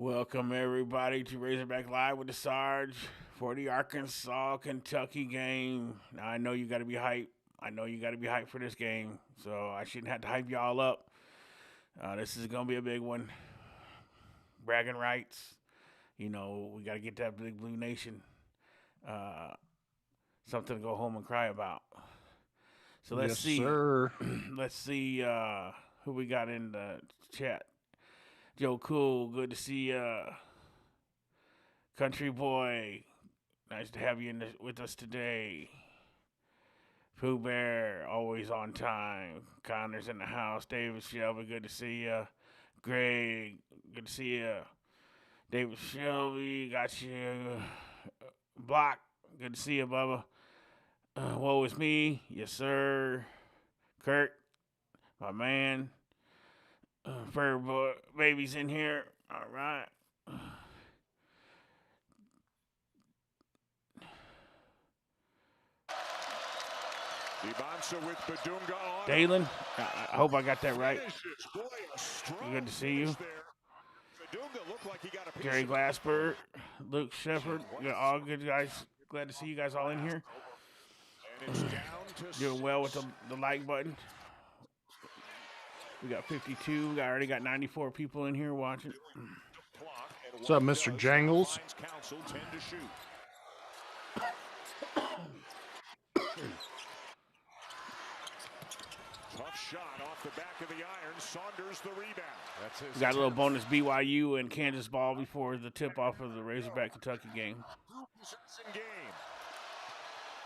Welcome, everybody, to Razorback Live with the Sarge for the Arkansas-Kentucky game. Now, I know you got to be hyped. I know you got to be hyped for this game, so I shouldn't have to hype y'all up. This is going to be a big one. Bragging rights. You know, we got to get that Big Blue Nation something to go home and cry about. So let's see. Sir. Let's see who we got in the chat. Joe Cool, good to see you. Country Boy, nice to have you with us today. Pooh Bear, always on time. Connor's in the house. David Shelby, good to see you. Greg, good to see you. David Shelby, got you. Block, good to see you, Bubba. Woe is me, yes sir. Kurt, my man. Fur boy, baby's in here. All right. Dalen, I hope I got that right. Good to see you. Gary Glassberg, Luke Shepard, all good guys. Glad to see you guys all in here. Doing well with the like button. We got 52. We already got 94 people in here watching. What's up, Mr. Jangles? Tough shot off the back of the iron. Saunders the rebound. We got a little bonus BYU and Kansas ball before the tip-off of the Razorback Kentucky game.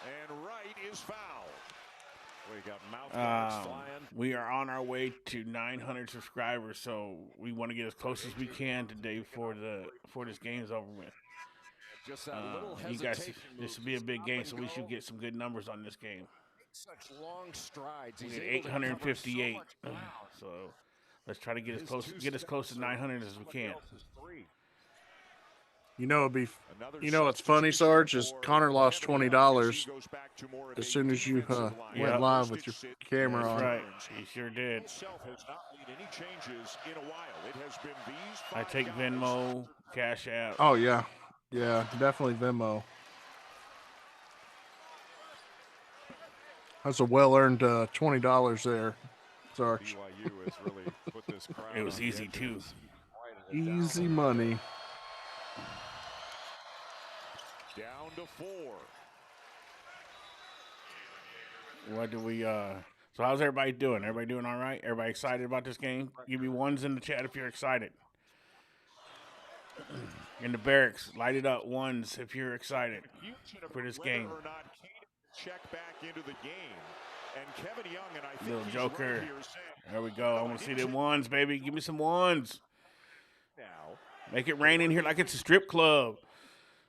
And right is foul. We are on our way to 900 subscribers, so we want to get as close as we can today before this game is over with. You guys, this will be a big game, so we should get some good numbers on this game. Such long strides. He's 858. So let's try to get as close to 900 as we can. You know what's funny, Sarge, is Connor lost $20 as soon as you went live with your camera on. Right, he sure did. I take Venmo, Cash App. Oh yeah, definitely Venmo. That's a well-earned $20 there, Sarge. It was easy too. Easy money. Down to 4. What do we so how's everybody doing? Everybody doing all right? Everybody excited about this game? Give me ones in the chat if you're excited. In the barracks, light it up, ones if you're excited for this game. Check back into the game. And Kevin Young, and I think little Joker. There we go. I want to see them ones, baby. Give me some ones. Make it rain in here like it's a strip club.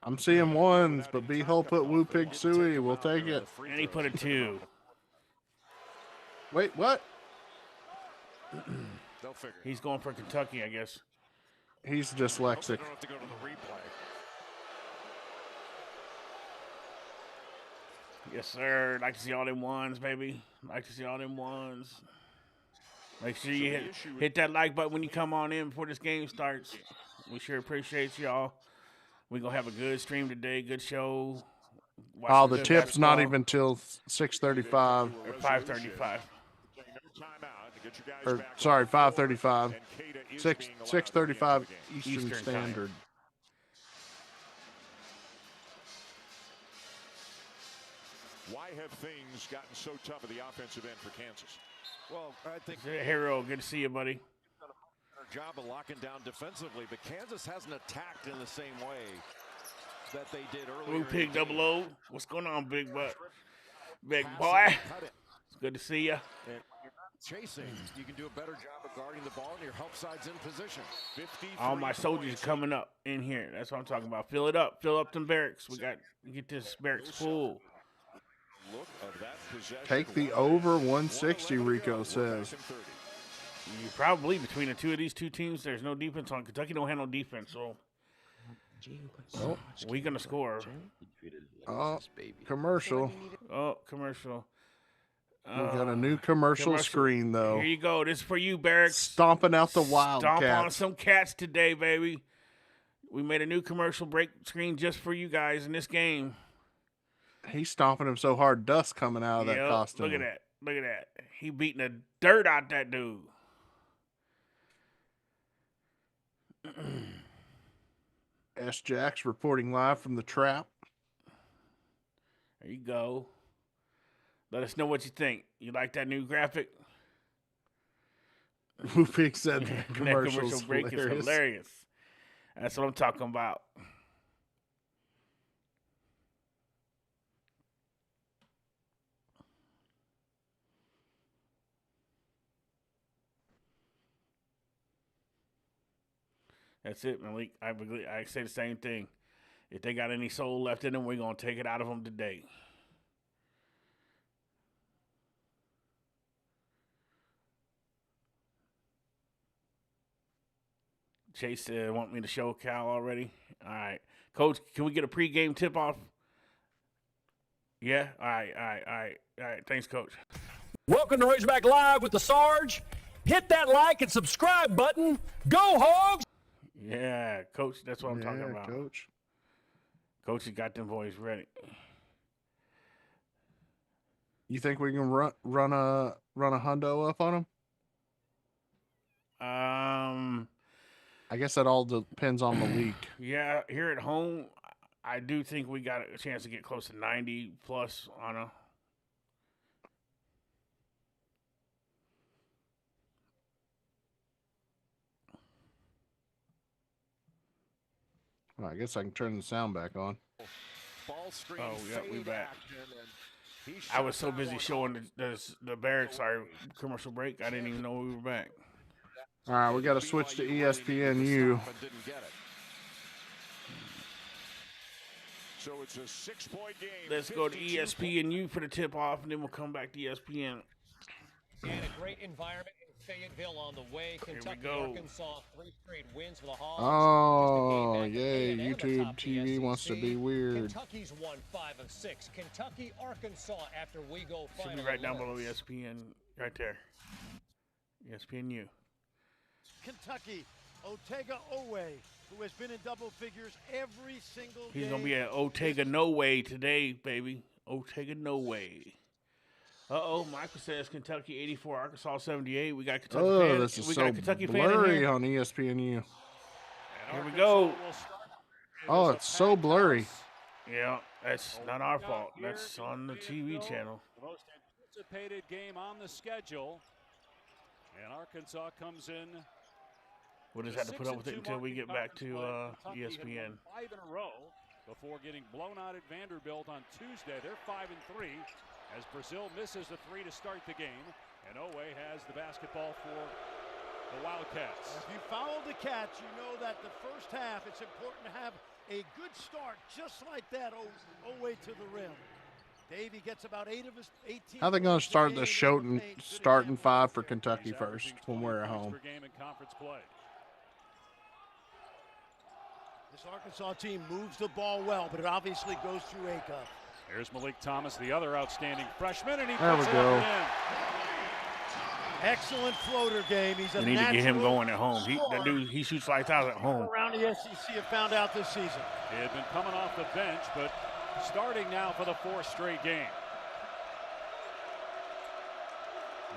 I'm seeing ones, but B-Hole put Woo Pig Suey. We'll take it. And he put a 2. Wait, what? He's going for Kentucky, I guess. He's dyslexic. Yes, sir. Like to see all them ones, baby. Like to see all them ones. Make sure you hit that like button when you come on in before this game starts. We sure appreciate y'all. We're going to have a good stream today, good show. The tip's not even till 6:35. Or 5:35. Or, sorry, 5:35. 6:35 Eastern Standard. Why have things gotten so tough at the offensive end for Kansas? Well, I think Hero, good to see you, buddy. Job of locking down defensively, but Kansas hasn't attacked in the same way that they did earlier. Blue Pig 00. What's going on, big boy? It's good to see you. Chasing, you can do a better job of guarding the ball, and your help side's in position. All my soldiers coming up in here. That's what I'm talking about. Fill it up. Fill up them barracks. We get this barracks full. Take the over 160, Rico says. You probably between the two of these two teams, there's no defense on. Kentucky don't have no defense, so we're gonna score. Oh, commercial. Oh, commercial. We got a new commercial screen though. Here you go. This is for you, Barracks. Stomping out the Wildcats. Stomp on some cats today, baby. We made a new commercial break screen just for you guys in this game. He's stomping him so hard, dust coming out of that costume. Look at that. Look at that. He beating the dirt out that dude. S. Jax reporting live from the trap. There you go. Let us know what you think. You like that new graphic? Whooping said the That commercial break is hilarious. That's what I'm talking about. That's it, Malik. I say the same thing. If they got any soul left in them, we're going to take it out of them today. Chase said, want me to show Cal already? All right. Coach, can we get a pregame tip-off? Yeah? All right. Thanks, Coach. Welcome to Razorback Live with the Sarge. Hit that like and subscribe button. Go, Hogs! Yeah, Coach, that's what I'm talking about. Coach. Coach has got them boys ready. You think we can run a hundo up on him? I guess that all depends on Malik. Yeah, here at home, I do think we got a chance to get close to 90 plus on a. Well, I guess I can turn the sound back on. Ball screen, we back. I was so busy showing the barracks our commercial break, I didn't even know we were back. All right, we got to switch to ESPNU. So it's a 6-point game. Let's go to ESPNU for the tip-off, and then we'll come back to ESPN. And a great environment in Fayetteville on the way. Kentucky, Arkansas, 3 straight wins for the Hogs. Oh, yay. YouTube TV wants to be weird. Kentucky's won 5 of 6. Kentucky, Arkansas after we go final. Should be right down below ESPN, right there. ESPNU. Kentucky, Otega Owe, who has been in double figures every single game. He's going to be at Otega No Way today, baby. Otega No Way. Michael says Kentucky 84, Arkansas 78. We got Kentucky fans. This is we so got Kentucky blurry on ESPNU. Here we go. Oh, it's so blurry. Yeah, that's not our fault. That's on the TV channel. The most anticipated game on the schedule. And Arkansas comes in. We'll just have to put up with it until we get back to ESPN. 5 in a row before getting blown out at Vanderbilt on Tuesday. They're 5-3 as Brazil misses the 3 to start the game. And Owe has the basketball for the Wildcats. If you follow the Cats, you know that the first half, it's important to have a good start, just like that, Owe to the rim. Davey gets about 8 of his 18. How are they going to start the show and starting 5 for Kentucky first when we're at home? Game in conference play. This Arkansas team moves the ball well, but it obviously goes through Aka. Here's Malik Thomas, the other outstanding freshman, and he there puts we go. it in. Excellent floater game. He's a we need to get him going at home. He shoots lights out at home. Around the SEC have found out this season. He had been coming off the bench, but starting now for the 4th straight game.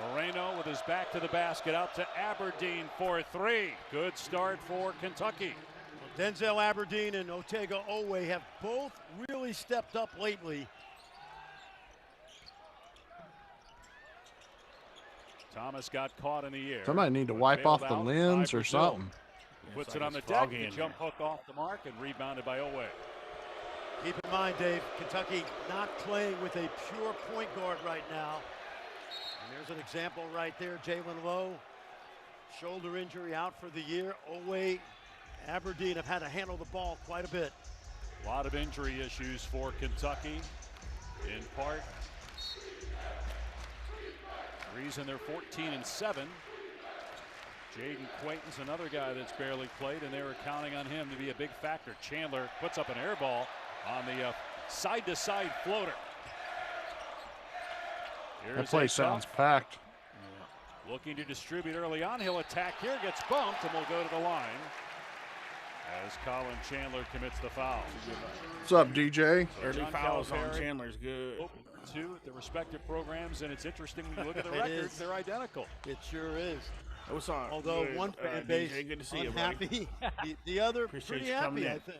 Moreno with his back to the basket, out to Aberdeen for 3. Good start for Kentucky. Denzel Aberdeen and Otega Owe have both really stepped up lately. Thomas got caught in the air. Somebody need to wipe off the lens or something. Puts it on the deck, the jump hook off the mark, and rebounded by Owe. Keep in mind, Dave, Kentucky not playing with a pure point guard right now. And there's an example right there, Jalen Lowe. Shoulder injury out for the year. Owe, Aberdeen have had to handle the ball quite a bit. A lot of injury issues for Kentucky, in part. The reason they're 14-7. Jaden Quayton's another guy that's barely played, and they were counting on him to be a big factor. Chandler puts up an air ball on the side-to-side floater. That place sounds packed. Looking to distribute early on. He'll attack here, gets bumped, and will go to the line. as Colin Chandler commits the foul. What's up, DJ? Early fouls on Chandler's good. 2 at the respective programs, and it's interesting when you look at the records, they're identical. It sure is. What's on? Although good. one fan base DJ, good to see unhappy, the other pretty happy, I think.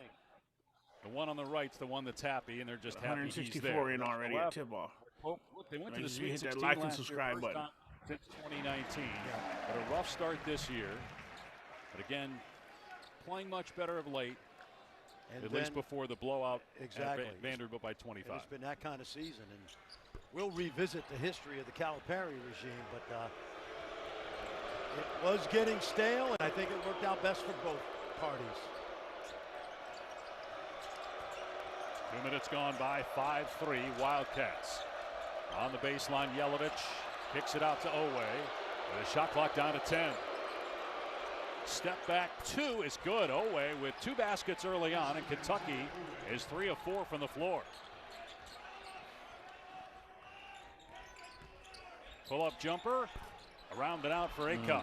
The one on the right's the one that's happy, and they're just happy he's there. 164 in already at tip-off. Look, they went to the Sweet 16 hit that like and last subscribe year, button. time since 2019. But a rough start this year. But again, playing much better of late. And at least before the blowout at Vanderbilt by 25. It's been that kind of season, and we'll revisit the history of the Calipari regime, but it was getting stale, and I think it worked out best for both parties. 2 minutes gone by, 5-3 Wildcats. On the baseline, Yelovich kicks it out to Owe with a shot clock down to 10. Step back 2 is good. Owe with 2 baskets early on, and Kentucky is 3 of 4 from the floor. Pull-up jumper, around and out for Acuff.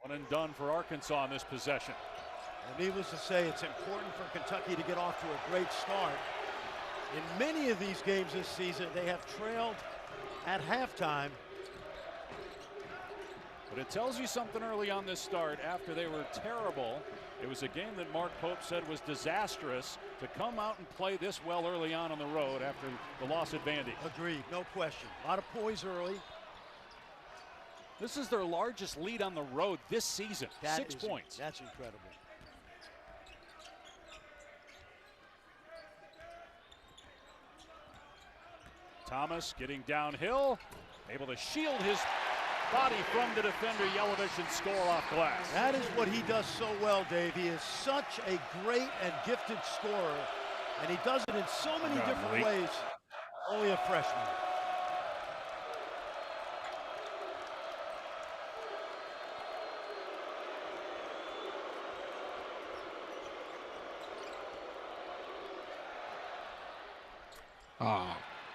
One and done for Arkansas in this possession. And needless to say, it's important for Kentucky to get off to a great start. In many of these games this season, they have trailed at halftime. But it tells you something early on this start. After they were terrible, it was a game that Mark Pope said was disastrous. To come out and play this well early on the road after the loss at Vandy. Agreed, no question. A lot of poise early. This is their largest lead on the road this season. 6 points. That's incredible. Thomas getting downhill, able to shield his body from the defender Yelovich and score off glass. That is what he does so well, Dave. He is such a great and gifted scorer, and he does it in so many different ways. Only a freshman.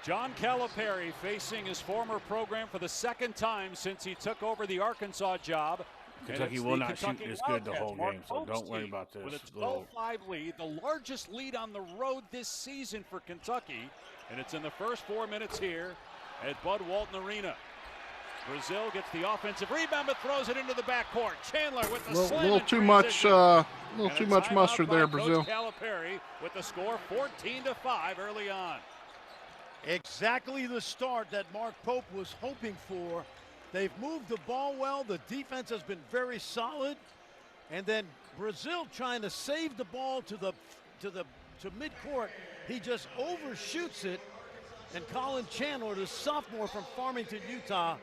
John Calipari facing his former program for the 2nd time since he took over the Arkansas job. Kentucky will not shoot this good the whole game, so don't worry about this. With a 12-5 lead, the largest lead on the road this season for Kentucky, and it's in the first 4 minutes here at Bud Walton Arena. Brazil gets the offensive rebound but throws it into the backcourt. Chandler with the slam. Little too much mustard there, Brazil. Calipari with the score 14-5 early on. Exactly the start that Mark Pope was hoping for. They've moved the ball well. The defense has been very solid. And then Brazil trying to save the ball to midcourt. He just overshoots it. And Colin Chandler, the sophomore from Farmington, Utah,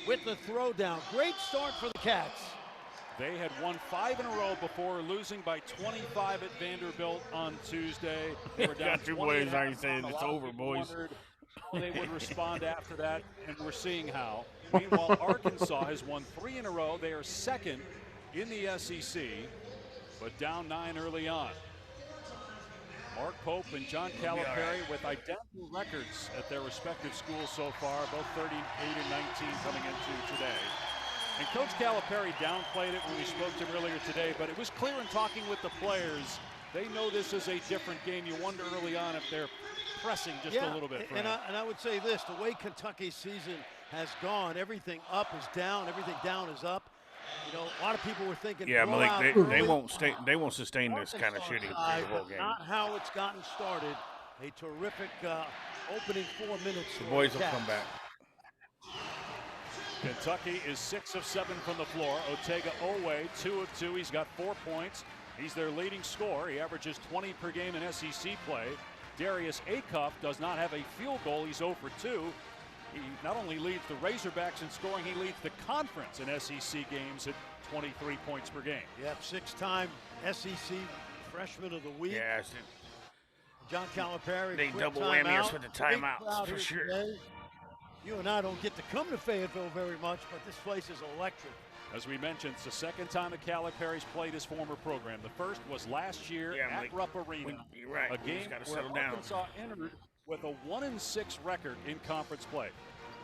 with the throwdown. Great start for the Cats. They had won 5 in a row before losing by 25 at Vanderbilt on Tuesday. They were down 20 boys already saying it's over, boys. How they would respond after that, and we're seeing how. Meanwhile, Arkansas has won 3 in a row. They are 2nd in the SEC, but down 9 early on. Mark Pope and John Calipari with identical records at their respective schools so far, both 38 and 19 coming into today. And Coach Calipari downplayed it when we spoke to him earlier today, but it was clear in talking with the players, they know this is a different game. You wonder early on if they're pressing just a little bit. And I would say this, the way Kentucky's season has gone, everything up is down, everything down is up. You know, a lot of people were thinking, yeah, Malik, they won't sustain this kind of shooting for the whole game. Not how it's gotten started. A terrific opening 4 minutes. The boys will come back. Kentucky is 6 of 7 from the floor. Otega Owe, 2 of 2. He's got 4 points. He's their leading scorer. He averages 20 per game in SEC play. Darius Acuff does not have a field goal. He's 0 for 2. He not only leads the Razorbacks in scoring, he leads the conference in SEC games at 23 points per game. Yep, 6-time SEC Freshman of the Week. Yes. John Calipari. They double whammy us with the timeouts for sure. Today. You and I don't get to come to Fayetteville very much, but this place is electric. As we mentioned, it's the 2nd time that Calipari's played his former program. The first was last year at Rupp Arena. You're right. A game where Arkansas entered with a 1-6 record in conference play.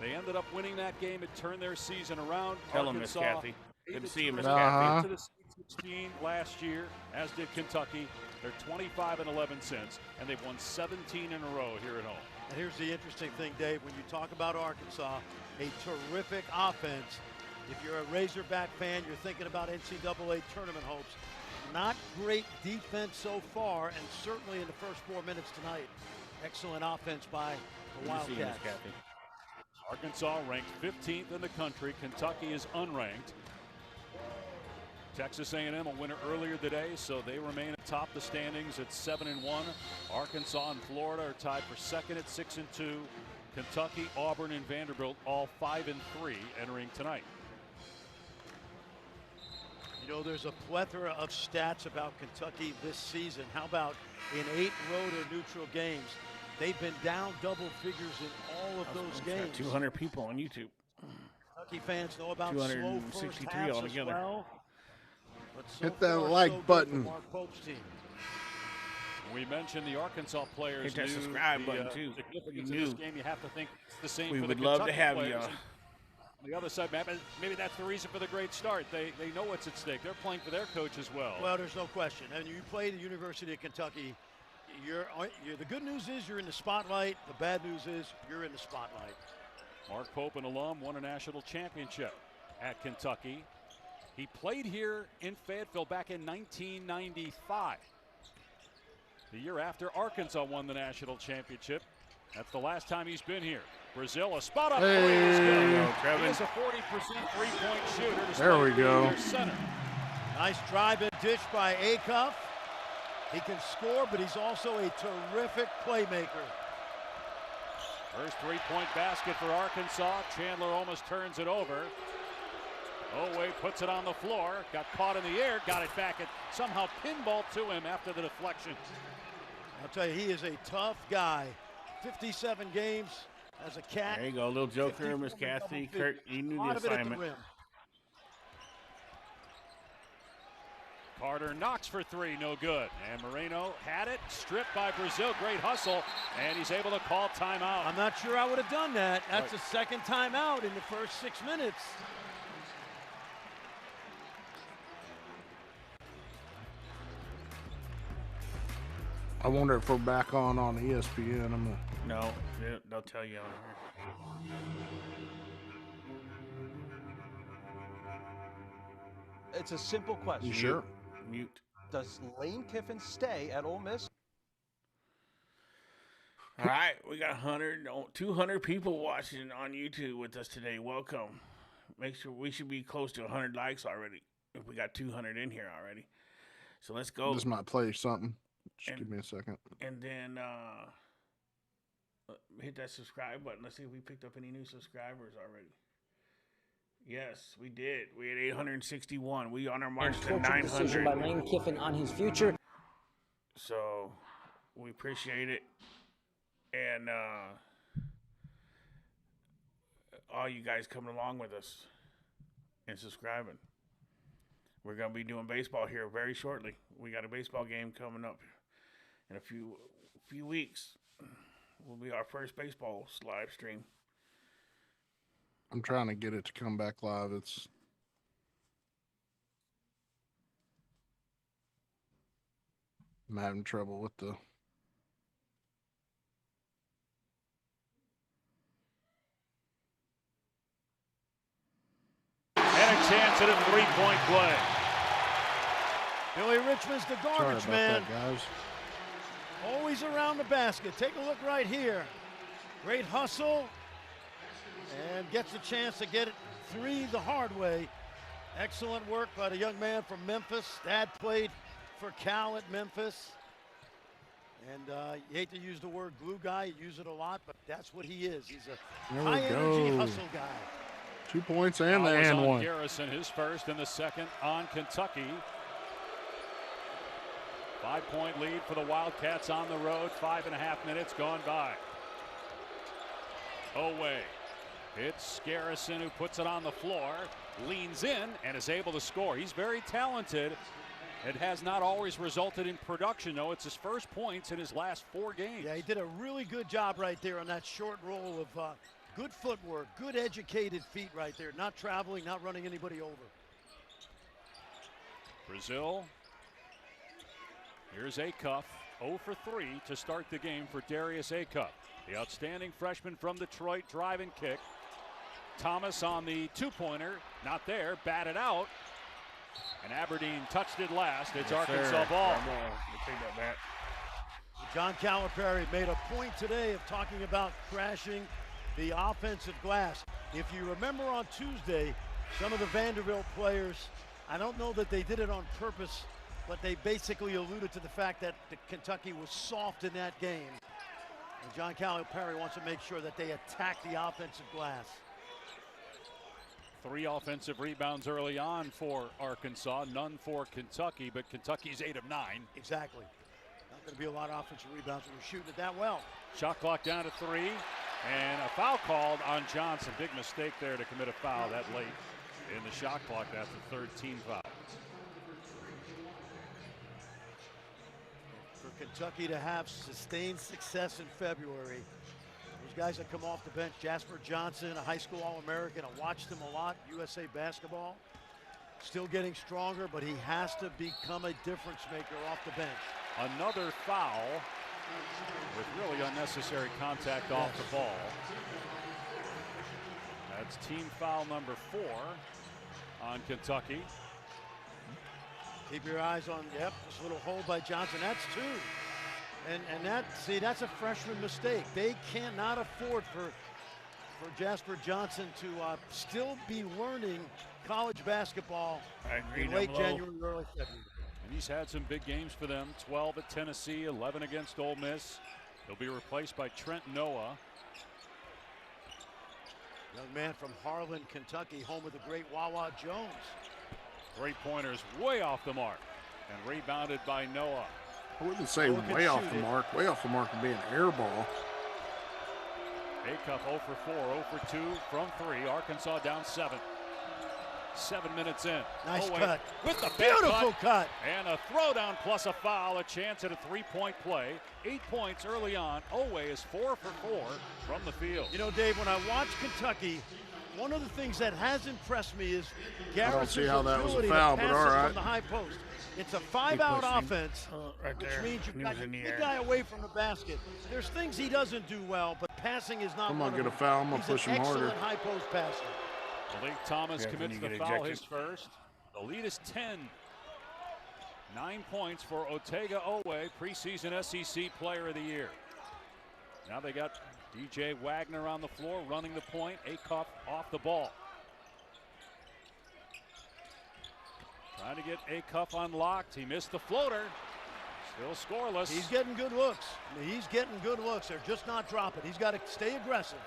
They ended up winning that game. It turned their season around. Tell him, Miss Kathy. Good to see you, Miss Kathy. To the Sweet 16 last year, as did Kentucky. They're 25-11 since, and they've won 17 in a row here at home. And here's the interesting thing, Dave. When you talk about Arkansas, a terrific offense. If you're a Razorback fan, you're thinking about NCAA tournament hopes. Not great defense so far, and certainly in the first 4 minutes tonight. Excellent offense by the Wildcats. Arkansas ranked 15th in the country. Kentucky is unranked. Texas A&M a winner earlier today, so they remain atop the standings at 7-1. Arkansas and Florida are tied for second at 6-2. Kentucky, Auburn, and Vanderbilt all 5-3 entering tonight. You know, there's a plethora of stats about Kentucky this season. How about in 8 road or neutral games? They've been down double figures in all of those games. 200 people on YouTube. Kentucky fans know about slow first halves altogether. As well. So hit that like button. We mentioned the Arkansas players. Hit that subscribe button too. Significance of this game, you have to think it's the same. We for would the love Kentucky to have players. you. On the other side, maybe that's the reason for the great start. They know what's at stake. They're playing for their coach as well. Well, there's no question. And you play the University of Kentucky. The good news is you're in the spotlight. The bad news is you're in the spotlight. Mark Pope, an alum, won a national championship at Kentucky. He played here in Fayetteville back in 1995. The year after Arkansas won the national championship. That's the last time he's been here. Brazil, a spot up three. He is a 40% three-point shooter. There we go. Center. Nice drive and dish by Acuff. He can score, but he's also a terrific playmaker. First three-point basket for Arkansas. Chandler almost turns it over. Oweh puts it on the floor. Got caught in the air. Got it back. It somehow pinballed to him after the deflection. I'll tell you, he is a tough guy. 57 games as a Cat. There you go. A little joke for Miss Kathy. Kurt, you knew the assignment. Carter knocks for three, no good. And Moreno had it, stripped by Brazil. Great hustle, and he's able to call timeout. I'm not sure I would have done that. That's the second timeout in the first 6 minutes. I wonder if we're back on ESPN. No, they'll tell you on here. It's a simple question. You sure? Mute. Does Lane Kiffin stay at Ole Miss? All right, we got 200 people watching on YouTube with us today. Welcome. Make sure we should be close to 100 likes already. If we got 200 in here already. So let's go. This might play something. Just give me a second. And then hit that subscribe button. Let's see if we picked up any new subscribers already. Yes, we did. We had 861. We on our march to 900. Decision by Lane Kiffin on his future. So we appreciate it, and all you guys coming along with us and subscribing. We're gonna be doing baseball here very shortly. We got a baseball game coming up in a few weeks. Will be our first baseball live stream. I'm trying to get it to come back live. I'm having trouble with the. And a chance at a three-point play. Billy Richmond's the garbage man. That, guys. Always around the basket. Take a look right here. Great hustle. And gets a chance to get it three the hard way. Excellent work by the young man from Memphis. Dad played for Cal at Memphis. And you hate to use the word glue guy. You use it a lot, but that's what he is. He's a high-energy hustle guy. 2 points and the and one. Garrison, his first and the second on Kentucky. 5-point lead for the Wildcats on the road. 5.5 minutes gone by. Oweh. It's Garrison who puts it on the floor, leans in, and is able to score. He's very talented. It has not always resulted in production, though. It's his first points in his last 4 games. Yeah, he did a really good job right there on that short roll of good footwork, good educated feet right there. Not traveling, not running anybody over. Brazil. Here's Acuff, 0 for 3 to start the game for Darius Acuff. The outstanding freshman from Detroit, drive and kick. Thomas on the two-pointer, not there, batted out. And Aberdeen touched it last. It's Arkansas ball. Take that back. John Calipari made a point today of talking about crashing the offensive glass. If you remember on Tuesday, some of the Vanderbilt players, I don't know that they did it on purpose, but they basically alluded to the fact that Kentucky was soft in that game. And John Calipari wants to make sure that they attack the offensive glass. 3 offensive rebounds early on for Arkansas, none for Kentucky, but Kentucky's 8 of 9. Exactly. Not going to be a lot of offensive rebounds when you're shooting it that well. Shot clock down to 3, and a foul called on Johnson. Big mistake there to commit a foul that late in the shot clock. That's the third team foul. For Kentucky to have sustained success in February, those guys that come off the bench, Jasper Johnson, a high school All-American, I watched him a lot, USA basketball, still getting stronger, but he has to become a difference maker off the bench. Another foul with really unnecessary contact off the ball. That's team foul number 4 on Kentucky. Keep your eyes on, yep, this little hole by Johnson, that's 2. And that, see, that's a freshman mistake. They cannot afford for Jasper Johnson to still be learning college basketball in late January, early February. And he's had some big games for them. 12 at Tennessee, 11 against Ole Miss. He'll be replaced by Trent Noah. Young man from Harlan, Kentucky, home of the great Wawa Jones. 3-pointers way off the mark and rebounded by Noah. I wouldn't say way off the mark. Way off the mark would be an air ball. Acuff 0 for 4, 0 for 2 from 3. Arkansas down 7. 7 minutes in. Nice Owe cut. With the beautiful cut. And a throwdown plus a foul. A chance at a 3-point play. 8 points early on. Owe is 4 for 4 from the field. You know, Dave, when I watch Kentucky, one of the things that has impressed me is Garrison's ability to pass it from the high post. It's a 5-out offense, which means you've got the guy away from the basket. There's things he doesn't do well, but passing is not one of them. I'm going to get a foul. I'm going to push him harder. Excellent high post passer. Malik Thomas commits the foul, his first. The lead is 10. 9 points for Otega Owe, preseason SEC Player of the Year. Now they got DJ Wagner on the floor running the point. Acuff off the ball. Trying to get Acuff unlocked. He missed the floater. Still scoreless. He's getting good looks. He's getting good looks. They're just not dropping. He's got to stay aggressive.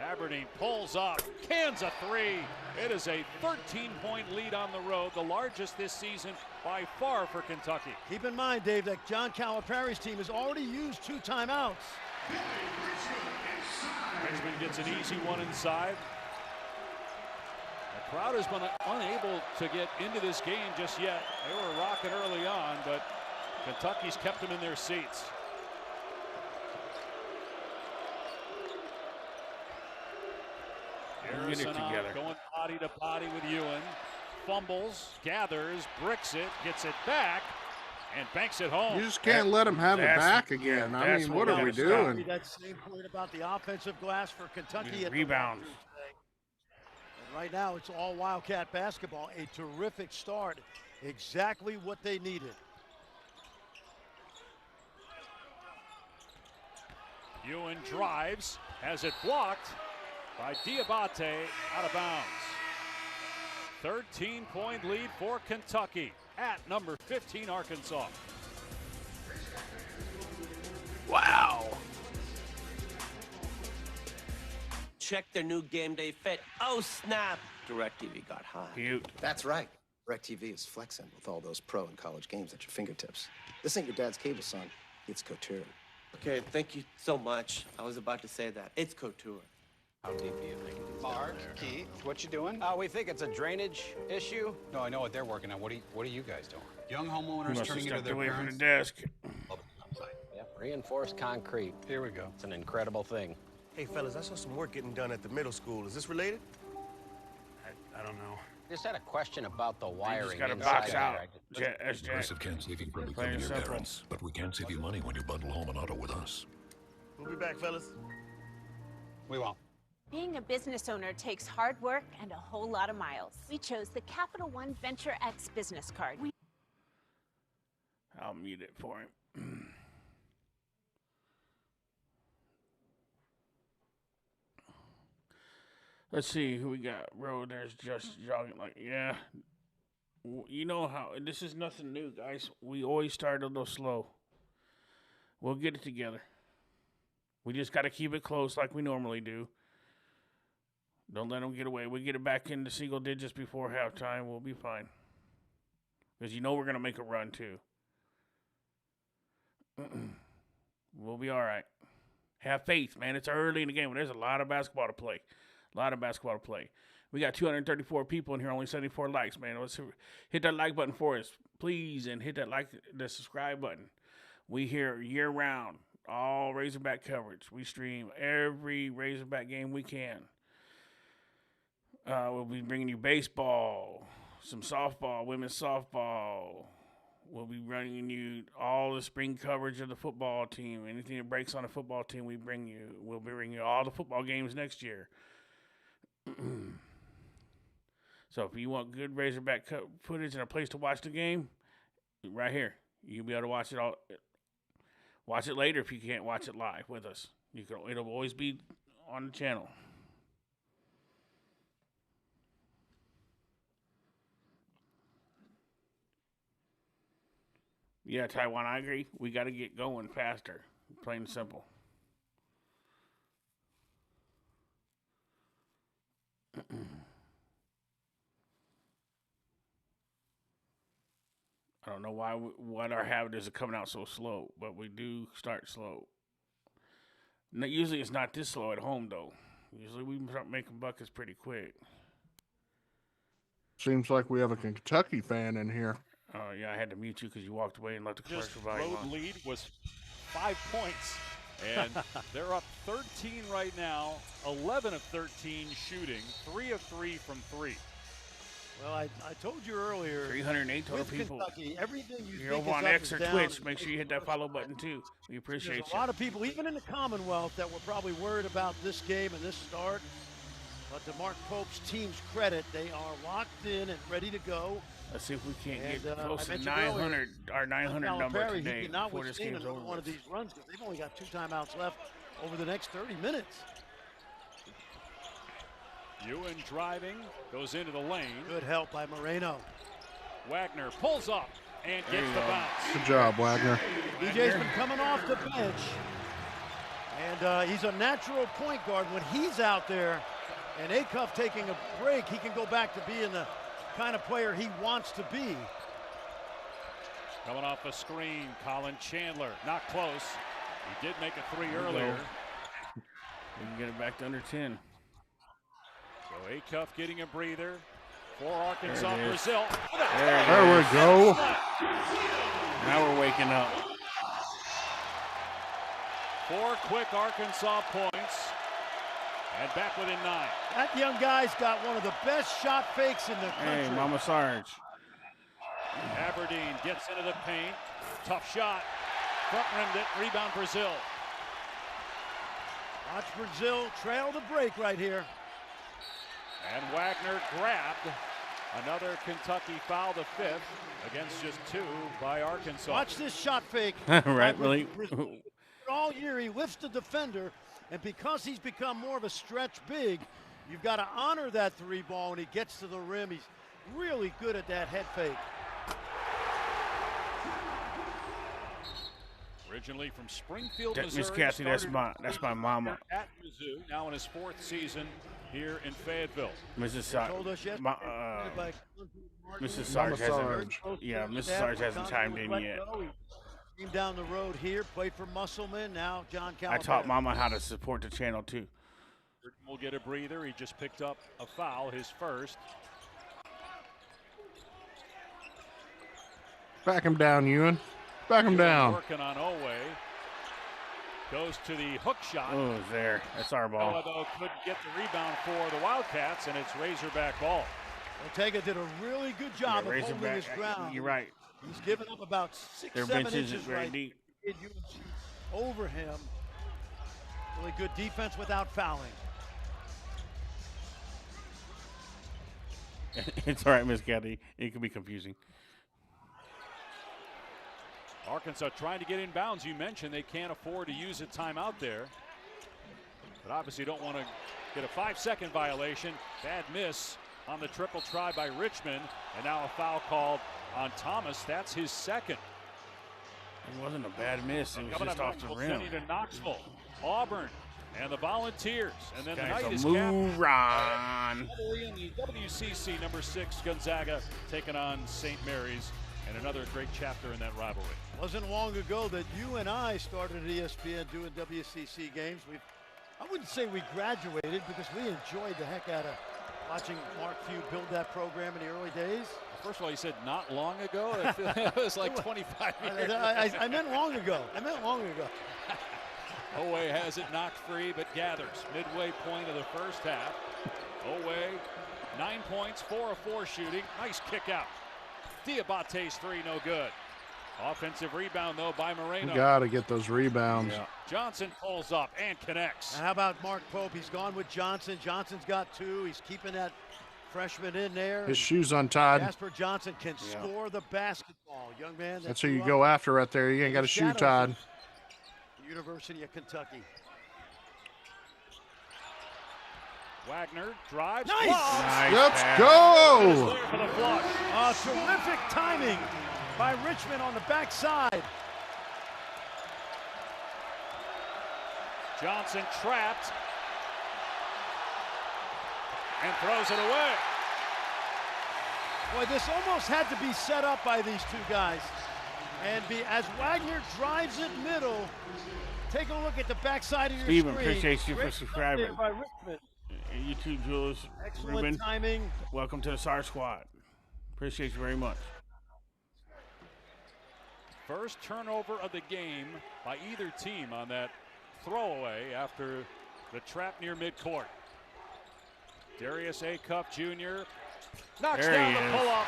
Aberdeen pulls up, cans a 3. It is a 13-point lead on the road, the largest this season by far for Kentucky. Keep in mind, Dave, that John Calipari's team has already used 2 timeouts. Richmond gets an easy one inside. The crowd has been unable to get into this game just yet. They were rocking early on, but Kentucky's kept them in their seats. Harrison going body to body with Ewan. Fumbles, gathers, bricks it, gets it back, and banks it home. You just can't let him have it back again. I mean, what are we doing? That same point about the offensive glass for Kentucky. Rebounds. And right now, it's all Wildcat basketball. A terrific start. Exactly what they needed. Ewan drives, has it blocked by Diabate, out of bounds. 13-point lead for Kentucky at number 15, Arkansas. Wow. Check their new game day fit. Oh, snap. DirecTV got hot. Cute. That's right. DirecTV is flexing with all those pro and college games at your fingertips. This ain't your dad's cable, son. It's couture. Okay, thank you so much. I was about to say that. It's couture. How deep do you think it is? Mark, Keith, what you doing? We think it's a drainage issue. No, I know what they're working on. What are you guys doing? Young homeowners turning into their away parents. from the desk. Yep, reinforced concrete. Here we go. It's an incredible thing. Hey, fellas, I saw some work getting done at the middle school. Is this related? I don't know. just had a question about the wiring. Got to box out. Progressive can't save you from becoming your parents, but we can save you money when you bundle home and auto with us. We'll be back, fellas. We won't. Being a business owner takes hard work and a whole lot of miles. We chose the Capital One Venture X business card. I'll mute it for him. Let's see who we got. Road, there's just jogging. Like, yeah. You know how, this is nothing new, guys. We always start a little slow. We'll get it together. We just got to keep it close like we normally do. Don't let them get away. We get it back into single digits before halftime. We'll be fine. Because you know we're going to make a run, too. We'll be all right. Have faith, man. It's early in the game. There's a lot of basketball to play. We got 234 people in here, only 74 likes, man. Let's hit that like button for us, please, and hit the subscribe button. We here year-round, all Razorback coverage. We stream every Razorback game we can. We'll be bringing you baseball, some softball, women's softball. We'll be bringing you all the spring coverage of the football team. Anything that breaks on the football team, we bring you. We'll be bringing you all the football games next year. So if you want good Razorback footage and a place to watch the game, right here. You'll be able to watch it all. Watch it later if you can't watch it live with us. It'll always be on the channel. Yeah, Taiwan, I agree. We got to get going faster. Plain and simple. I don't know what our habit is of coming out so slow, but we do start slow. Usually it's not this slow at home, though. Usually we start making buckets pretty quick. Seems like we have a Kentucky fan in here. Oh, yeah, I had to mute you because you walked away and let the commercial volume on. Road lead was 5 points, and they're up 13 right now, 11 of 13 shooting, 3 of 3 from 3. Well, I told you earlier. 308 total people. Kentucky, everything you're over on X or Twitch. Make sure you hit that follow button, too. We appreciate you. There's a lot of people, even in the Commonwealth, that were probably worried about this game and this start. But to Mark Pope's team's credit, they are locked in and ready to go. Let's see if we can't get close to 900, our 900 number today before this game's over. One of these runs because they've only got 2 timeouts left over the next 30 minutes. Ewan driving, goes into the lane. Good help by Moreno. Wagner pulls up and gets the bounce. Good job, Wagner. DJ's been coming off the bench, and he's a natural point guard. When he's out there and Acuff taking a break, he can go back to being the kind of player he wants to be. Coming off a screen, Colin Chandler, not close. He did make a 3 earlier. We can get it back to under 10. So Acuff getting a breather for Arkansas, Brazil. There we go. Now we're waking up. 4 quick Arkansas points. And back within 9. That young guy's got one of the best shot fakes in the country. Hey, Mama Sarge. Aberdeen gets into the paint. Tough shot. Front rimmed it. Rebound Brazil. Watch Brazil trail the break right here. And Wagner grabbed another Kentucky foul, the 5th, against just 2 by Arkansas. Watch this shot fake. Right, really? All year he lifts the defender, and because he's become more of a stretch big, you've got to honor that 3 ball when he gets to the rim. He's really good at that head fake. Originally from Springfield, Missouri. Miss Cassie, that's my mama. At Mizzou, now in his 4th season here in Fayetteville. Mrs. Sarge. Mrs. Sarge hasn't. Yeah, Mrs. Sarge hasn't chimed in yet. Came down the road here, played for Musselman. Now John Calipari. I taught Mama how to support the channel too. Will get a breather. He just picked up a foul, his first. Back him down, Ewan. Back him down. Working on Owe. Goes to the hook shot. Oh, there. That's our ball. Though couldn't get the rebound for the Wildcats, and it's Razorback ball. Ortega did a really good job of holding his ground. You're right. He's given up about 6-7 inches right deep. Over him. Really good defense without fouling. It's all right, Miss Caddy. It can be confusing. Arkansas trying to get in bounds. You mentioned they can't afford to use a timeout there. But obviously don't want to get a 5-second violation. Bad miss on the triple try by Richmond. And now a foul called on Thomas. That's his second. It wasn't a bad miss. It was just off the rim. To Knoxville, Auburn, and the Volunteers. And then the night is capped. In the WCC number 6 Gonzaga taking on St. Mary's. And another great chapter in that rivalry. Wasn't long ago that you and I started at ESPN doing WCC games. I wouldn't say we graduated because we enjoyed the heck out of watching Mark Few build that program in the early days. First of all, you said not long ago. It was like 25 years. I meant long ago. Owe has it knocked free, but gathers midway point of the first half. Owe, 9 points, 4 of 4 shooting. Nice kick out. Diabate's 3, no good. Offensive rebound, though, by Moreno. You got to get those rebounds. Yeah. Johnson pulls up and connects. And how about Mark Pope? He's gone with Johnson. Johnson's got 2. He's keeping that freshman in there. His shoes untied. Jasper Johnson can score the basketball. Young man. That's who you go after right there. You ain't got a shoe tied. University of Kentucky. Wagner drives. Nice. Let's go. For the flush. Terrific timing by Richmond on the backside. Johnson trapped and throws it away. Boy, this almost had to be set up by these two guys. And as Wagner drives it middle, take a look at the backside of your Steven, screen. appreciate you for subscribing. By Richmond. You too, Jules. Excellent Ruben, timing. welcome to the SAR squad. Appreciate you very much. First turnover of the game by either team on that throwaway after the trap near midcourt. Darius A. Cuff Jr. knocks down the pull-up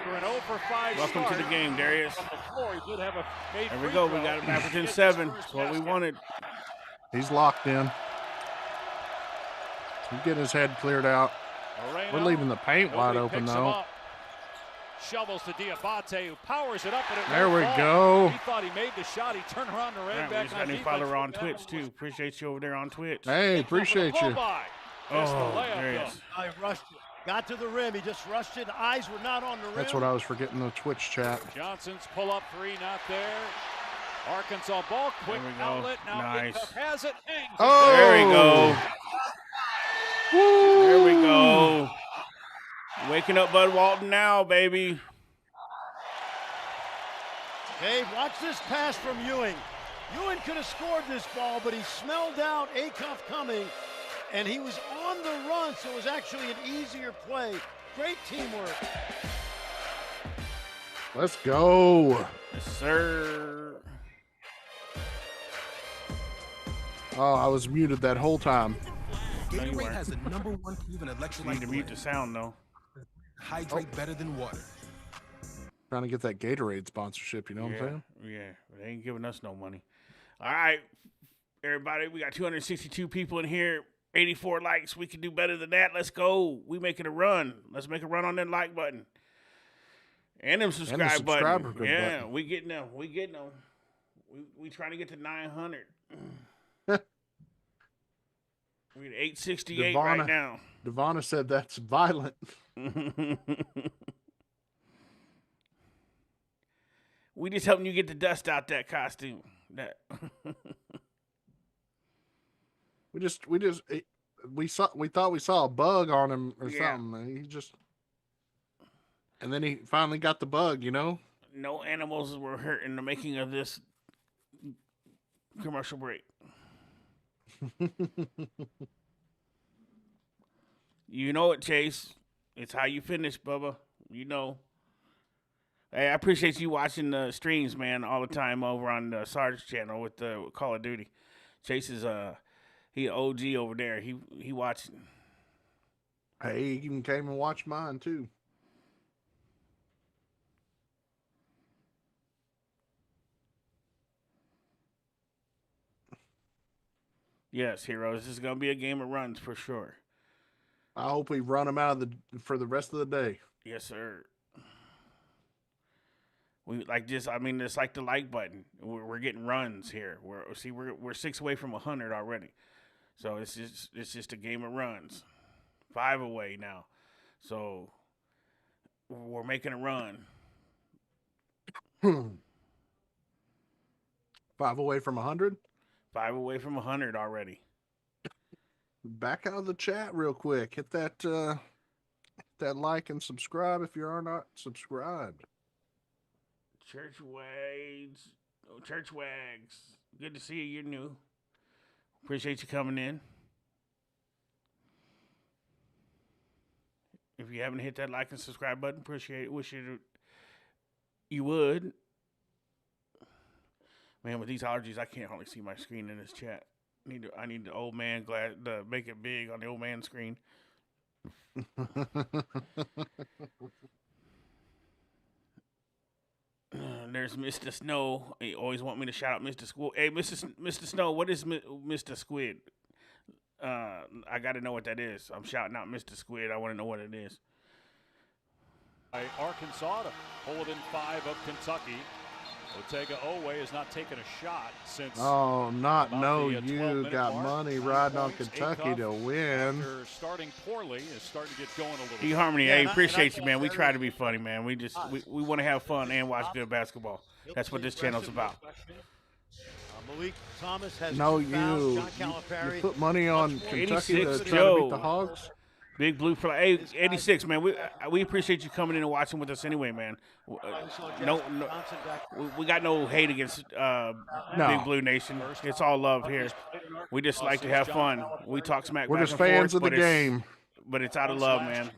for an 0 for 5 Welcome start. to the game, Darius. On the floor, he did have a made there we go. We got it back within 7. That's what we wanted. He's locked in. He's getting his head cleared out. Moreno, we're leaving the paint wide open, though. Shovels to Diabate, who powers it up. And there we go. He thought he made the shot. He turned around and ran back. We just got a new follower on Twitch, too. Appreciate you over there on Twitch. Hey, appreciate you. Oh, there he is. I rushed it. Got to the rim. He just rushed it. Eyes were not on the rim. That's what I was forgetting the Twitch chat. Johnson's pull-up 3 not there. Arkansas ball, quick outlet. Now nice. Has it. Oh, there we go. Woo. There we go. Waking up Bud Walton now, baby. Dave, watch this pass from Ewing. Ewing could have scored this ball, but he smelled out Acuff coming, and he was on the run, so it was actually an easier play. Great teamwork. Let's go. Yes, sir. Oh, I was muted that whole time. Gatorade has the #1 proven electrolyte. You need to mute the sound, though. Hydrate better than water. Trying to get that Gatorade sponsorship, you know what I'm saying? Yeah, they ain't giving us no money. All right, everybody, we got 262 people in here, 84 likes. We can do better than that. Let's go. We making a run. Let's make a run on that like button. And them subscribe button. Yeah, button. We getting them. We getting them. We trying to get to 900. We're at 868 right now. Devonna said that's violent. We just helping you get the dust out that costume. That we thought we saw a bug on him or something. He just, and then he finally got the bug, you know. No animals were hurt in the making of this commercial break. You know it, Chase. It's how you finish, Bubba. You know. Hey, I appreciate you watching the streams, man, all the time over on the Sarge channel with the Call of Duty. Chase is he OG over there. He watching. Hey, he even came and watched mine, too. Yes, Heroes. This is going to be a game of runs for sure. I hope we run them out of for the rest of the day. Yes, sir. We like this. I mean, it's like the like button. We're getting runs here. We're 6 away from 100 already. So it's just a game of runs. 5 away now. So we're making a run. 5 away from 100? 5 away from 100 already. Back out of the chat real quick. Hit that like and subscribe if you are not subscribed. Church Wags. Oh, Church Wags. Good to see you. You're new. Appreciate you coming in. If you haven't hit that like and subscribe button, appreciate it. Wish you would. Man, with these allergies, I can't hardly see my screen in this chat. I need the old man to make it big on the old man screen. There's Mr. Snow. He always want me to shout out Mr. Squid. Hey, Mr. Snow, what is Mr. Squid? I got to know what that is. I'm shouting out Mr. Squid. I want to know what it is. Arkansas to pull it in 5 of Kentucky. Ortega Owe has not taken a shot since. Oh, you got money riding on Kentucky to win. After starting poorly, is starting to get going a little. E-Harmony, hey, appreciate you, man. We try to be funny, man. We want to have fun and watch good basketball. That's what this channel's about. Malik Thomas has you put money on Kentucky to try to beat the Hogs? Big Blue for 86, man. We appreciate you coming in and watching with us anyway, man. We got no hate against Big Blue Nation. It's all love here. We just like to have fun. We talk smack. We're just fans of the game, but it's out of love, man.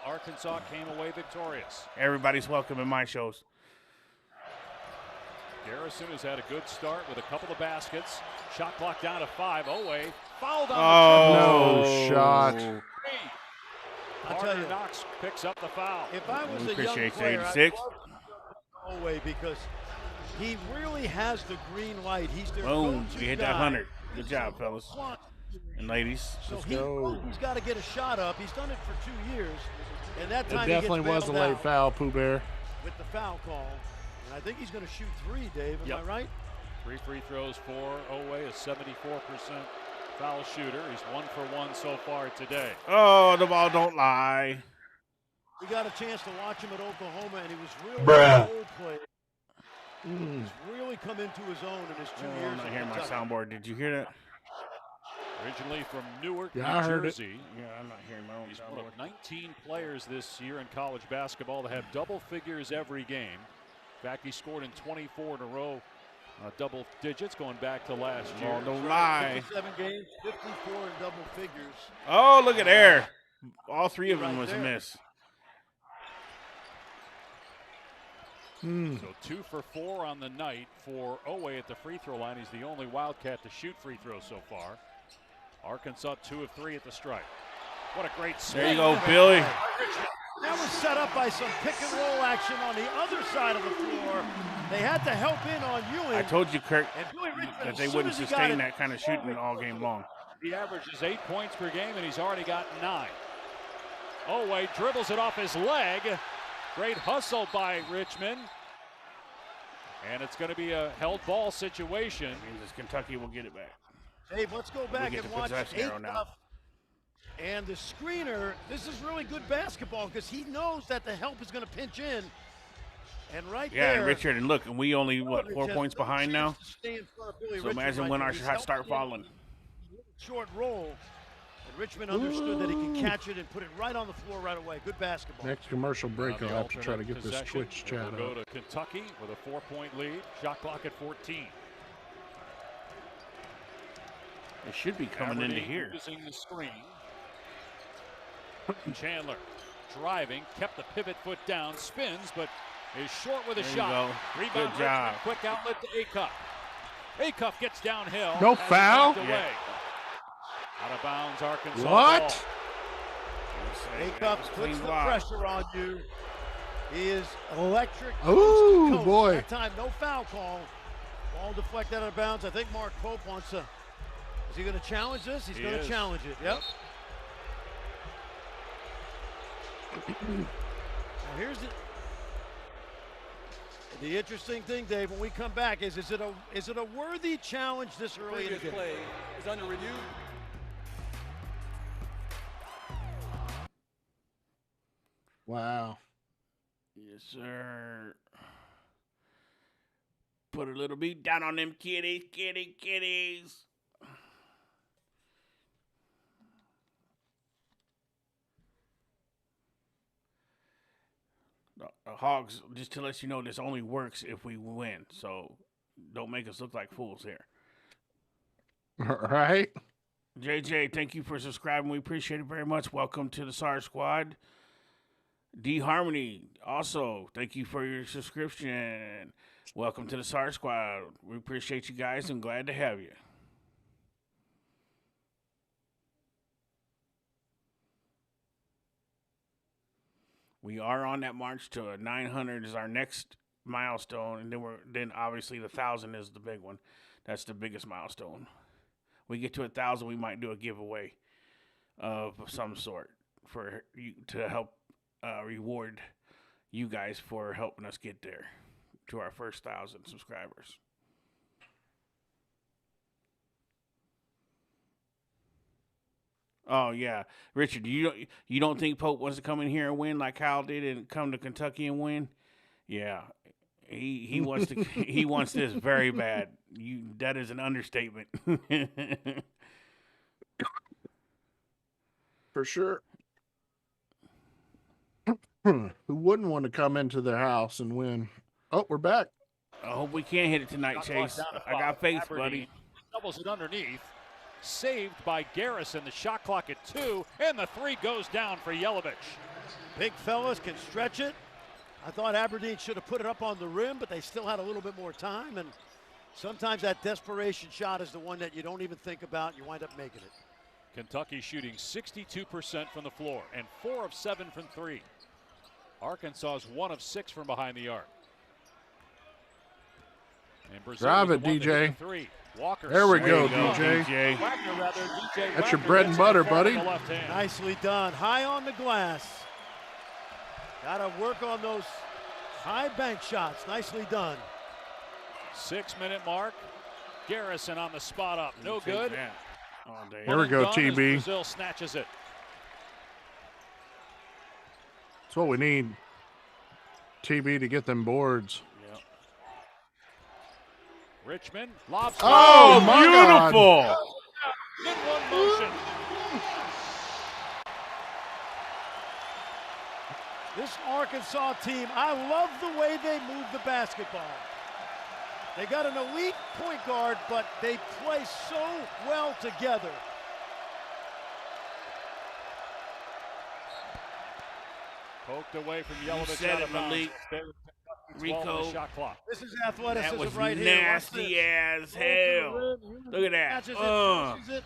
Arkansas came away victorious. Everybody's welcome in my shows. Garrison has had a good start with a couple of baskets. Shot clock down to 5. Owe fouled on no shot. I'll tell you, Knox picks up the foul. If I was a young player, 86. I'd Owe because he really has the green light. He's their boom. You hit that 100. Good job, fellas and ladies. So he's got to get a shot up. He's done it for 2 years, and that time it definitely was a late foul, Pooh Bear. With the foul call. And I think he's going to shoot 3, Dave. Am I right? 3 free throws for Owe, a 74% foul shooter. He's 1 for 1 so far today. Oh, the ball don't lie. We got a chance to watch him at Oklahoma, and he was really a role player. He's really come into his own in his 2 years. I'm not hearing my soundboard. Did you hear that? Originally from Newark, New Jersey. Yeah, I'm not hearing my own He's soundboard. one of 19 players this year in college basketball to have double figures every game. In fact, he scored in 24 in a row, double digits, going back to last year. Oh, don't lie. 57 games, 54 in double figures. Oh, look at there. All 3 of them was a miss. So 2 for 4 on the night for Owe at the free throw line. He's the only Wildcat to shoot free throws so far. Arkansas 2 of 3 at the stripe. What a great swing. There you go, Billy. That was set up by some pick and roll action on the other side of the floor. They had to help in on Ewing. I told you, Kirk, that they wouldn't sustain that kind of shooting all game long. He averages 8 points per game, and he's already got 9. Owe dribbles it off his leg. Great hustle by Richmond. And it's going to be a held ball situation. That means Kentucky will get it back. Dave, let's go back and watch 8 now. And the screener, this is really good basketball because he knows that the help is going to pinch in. And right there. Yeah, and Richard, and look, and we only, 4 points behind now? So imagine when our shots start falling. Short roll. And Richmond understood that he could catch it and put it right on the floor right away. Good basketball. Next commercial break, I'll have to try to get this Twitch chat up. We'll go to Kentucky with a 4-point lead. Shot clock at 14. It should be coming into here. Using the screen. Chandler driving, kept the pivot foot down, spins, but is short with a shot. Rebound, good job. Richmond, quick outlet to Acuff. Acuff gets downhill. No foul? Out of bounds, Arkansas. What? Jacobs puts the pressure on you. He is electric. Oh, boy. That time, no foul call. Ball deflected out of bounds. I think Mark Pope wants to. Is he going to challenge this? He's going to challenge it. Yep. Now here's the interesting thing, Dave. When we come back, is it a worthy challenge this early in the game? Play is under review. Wow. Yes, sir. Put a little beat down on them kitties. Hogs, just to let you know, this only works if we win. So don't make us look like fools here. All right. JJ, thank you for subscribing. We appreciate it very much. Welcome to the Sarge Squad. D Harmony, also, thank you for your subscription. Welcome to the Sarge Squad. We appreciate you guys and glad to have you. We are on that march to 900 is our next milestone, and then obviously the 1,000 is the big one. That's the biggest milestone. We get to 1,000, we might do a giveaway of some sort for you to help reward you guys for helping us get there to our first 1,000 subscribers. Oh yeah, Richard, you don't think Pope wants to come in here and win like Kyle did and come to Kentucky and win? Yeah, he wants to. He wants this very bad. That is an understatement. For sure. Who wouldn't want to come into their house and win? Oh, we're back. I hope we can hit it tonight, Chase. I got faith, buddy. Doubles it underneath. Saved by Garrison. The shot clock at 2, and the 3 goes down for Yelovich. Big fellas can stretch it. I thought Aberdeen should have put it up on the rim, but they still had a little bit more time. And sometimes that desperation shot is the one that you don't even think about, and you wind up making it. Kentucky shooting 62% from the floor and 4 of 7 from 3. Arkansas is 1 of 6 from behind the arc. And Brazil drive it, DJ. Walker, there we go, DJ. Wagner, that's your bread and butter, buddy. Nicely done. High on the glass. Got to work on those high bank shots. Nicely done. 6-minute mark. Garrison on the spot up. No good. Here we go, TB. Brazil snatches it. That's what we need. TB to get them boards. Yep. Richmond lobs. Oh, beautiful! In one motion. This Arkansas team, I love the way they move the basketball. They got an elite point guard, but they play so well together. Poked away from Yelovich out of bounds. Rico. Shot clock. This is athleticism that was right here. nasty as hell. Look at that.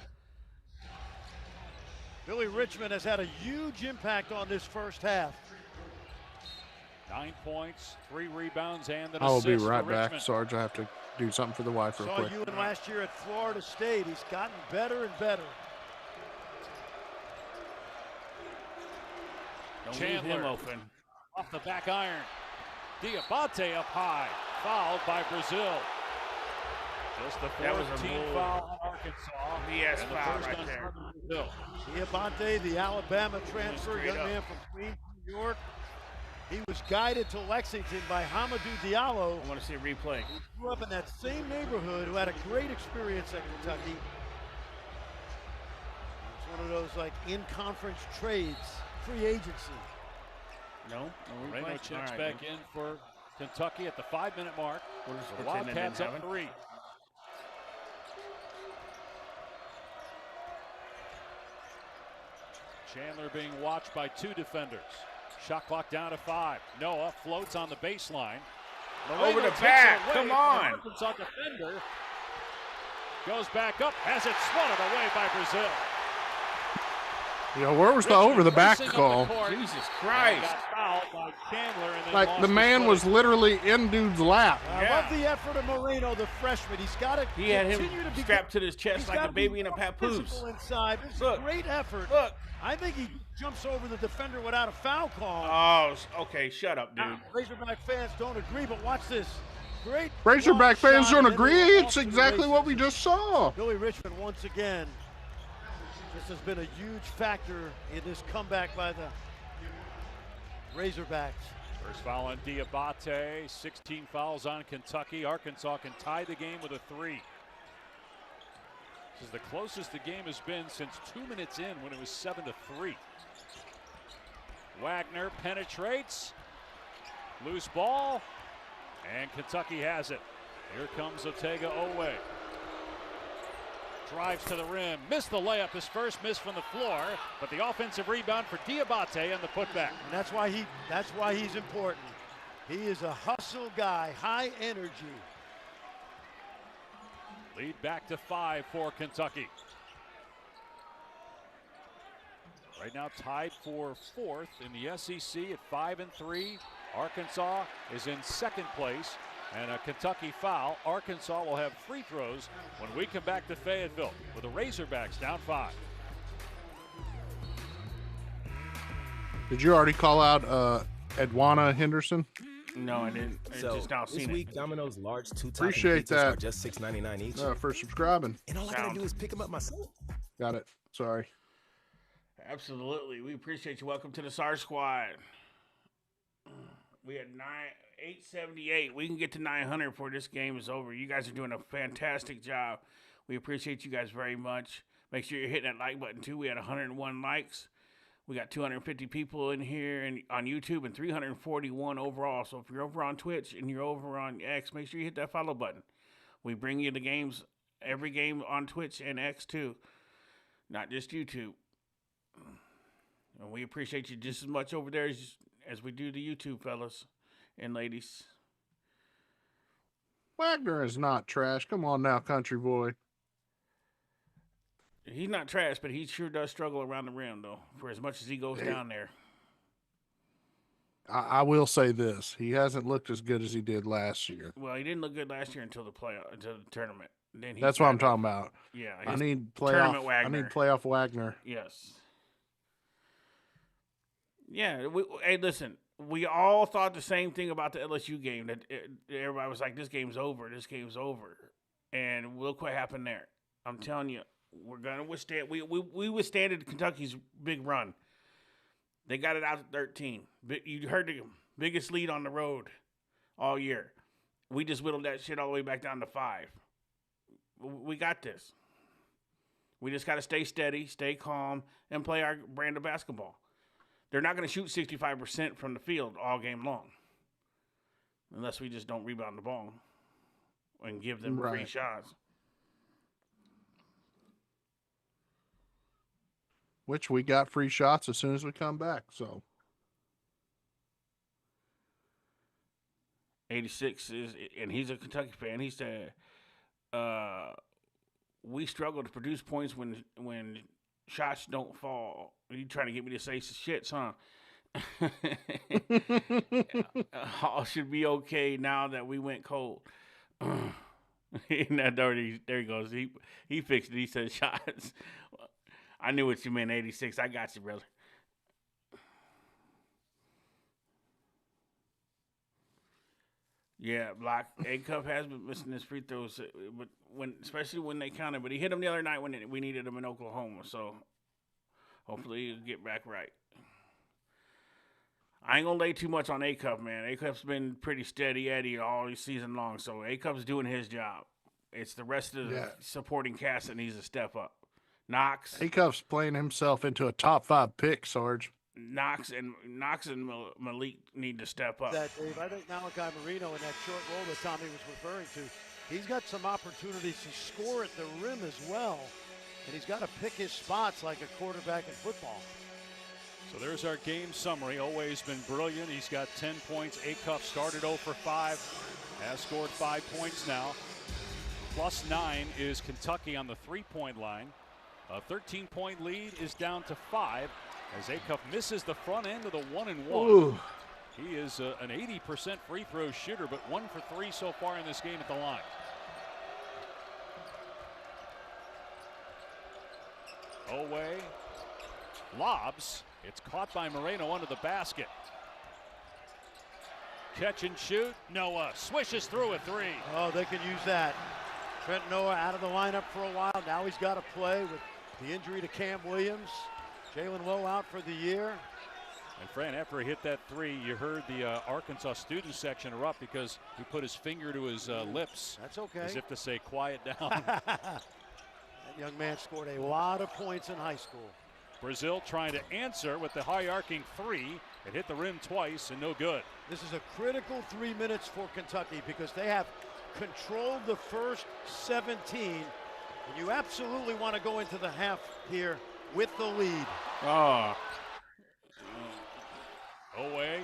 Billy Richmond has had a huge impact on this first half. 9 points, 3 rebounds, and an I will assist be right for back, Richmond. Sarge. I have to do something for the wife real quick. Saw you in last year at Florida State. He's gotten better and better. Chandler open. Off the back iron. Diabate up high. Fouled by Brazil. Just the 14th foul on Arkansas. Yes, foul right there. Diabate, the Alabama transfer, young man from Queens, New York. He was guided to Lexington by Hamidou Diallo. I want to see a replay. He grew up in that same neighborhood, who had a great experience at Kentucky. It's one of those like in-conference trades, free agency. No Reno checks back in for Kentucky at the 5-minute mark. The Wildcats up 3. Chandler being watched by 2 defenders. Shot clock down to 5. Noah floats on the baseline. Over the back. Come on. Arkansas defender goes back up, has it swatted away by Brazil. Yeah, where was the over-the-back call? Jesus Christ. Got fouled by Chandler and then Like, the man was literally in dude's lap. I love the effort of Moreno, the freshman. He's got to He had him continue to be strapped to his chest like a baby in a papoose. Inside. Look. Great effort. Look. I think he jumps over the defender without a foul call. Oh, okay. Shut up, dude. Razorback fans don't agree, but watch this. Great. Razorback fans don't agree. It's It's exactly what we just saw. Billy Richmond once again. This has been a huge factor in this comeback by the Razorbacks. First foul on Diabate, 16 fouls on Kentucky. Arkansas can tie the game with a 3. This is the closest the game has been since 2 minutes in when it was 7-3. Wagner penetrates, loose ball, and Kentucky has it. Here comes Otega Owe. Drives to the rim, missed the layup, his first miss from the floor, but the offensive rebound for Diabate and the putback. And that's why he's important. He is a hustle guy, high energy. Lead back to 5 for Kentucky. Right now tied for 4th in the SEC at 5-3. Arkansas is in 2nd place. And a Kentucky foul. Arkansas will have free throws when we come back to Fayetteville with the Razorbacks down 5. Did you already call out Edwana Henderson? No, I didn't. I just now seen this week, it. Domino's large 2-topping Appreciate pizzas that. are just $6.99 each. For subscribing. And all I gotta do is pick them up myself. Got it. Sorry. Absolutely. We appreciate you. Welcome to the SAR Squad. We had 878. We can get to 900 before this game is over. You guys are doing a fantastic job. We appreciate you guys very much. Make sure you're hitting that like button too. We had 101 likes. We got 250 people in here and on YouTube and 341 overall. So if you're over on Twitch and you're over on X, make sure you hit that follow button. We bring you the games, every game on Twitch and X too, not just YouTube. And we appreciate you just as much over there as we do the YouTube fellas and ladies. Wagner is not trash. Come on now, country boy. He's not trash, but he sure does struggle around the rim, though, for as much as he goes down there. I will say this. He hasn't looked as good as he did last year. Well, he didn't look good last year until the tournament. Then that's what I'm talking about. Yeah. I need playoff Wagner. I need playoff Wagner. Yes. Yeah. Hey, listen. We all thought the same thing about the LSU game. That everybody was like, "This game's over. This game's over," and look what happened there. I'm telling you, we're gonna withstand. We withstanded Kentucky's big run. They got it out at 13. You heard the biggest lead on the road all year. We just whittled that shit all the way back down to 5. We got this. We just got to stay steady, stay calm, and play our brand of basketball. They're not going to shoot 65% from the field all game long unless we just don't rebound the ball and give them free shots. Which we got free shots as soon as we come back. So 86 is, and he's a Kentucky fan. He said, "We struggle to produce points when shots don't fall." You trying to get me to say some shits, huh? All should be okay now that we went cold. There he goes. He fixed it. He said shots. I knew what you meant, 86. I got you, brother. Yeah, Block. A-Cup has been missing his free throws, but especially when they counted. But he hit them the other night when we needed him in Oklahoma. So hopefully he'll get back right. I ain't gonna lay too much on A-Cup, man. A-Cup's been pretty steady Eddie all season long. So A-Cup's doing his job. It's the rest of the supporting cast that needs to step up. Knox. A-Cup's playing himself into a top 5 pick, Sarge. Knox and Malik need to step up. That, Dave, I think Malachi Marino in that short roll that Tommy was referring to, he's got some opportunities to score at the rim as well, and he's got to pick his spots like a quarterback in football. So there's our game summary. Always been brilliant. He's got 10 points. A-Cup started 0 for 5, has scored 5 points now. +9 is Kentucky on the 3-point line. A 13-point lead is down to 5 as Acuff misses the front end of the 1-and-1. Ooh. He is an 80% free throw shooter, but 1 for 3 so far in this game at the line. Oway lobs. It's caught by Moreno under the basket. Catch and shoot. Noah swishes through a 3. Oh, they can use that. Trent Noah out of the lineup for a while. Now he's got to play with the injury to Cam Williams. Jalen Lowe out for the year. And Fran, after he hit that 3, you heard the Arkansas student section erupt because he put his finger to his lips. That's okay. As if to say, quiet down. That young man scored a lot of points in high school. Brazil trying to answer with the high arcing 3. It hit the rim twice and no good. This is a critical 3 minutes for Kentucky because they have controlled the first 17. And you absolutely want to go into the half here with the lead. Oh. Oway,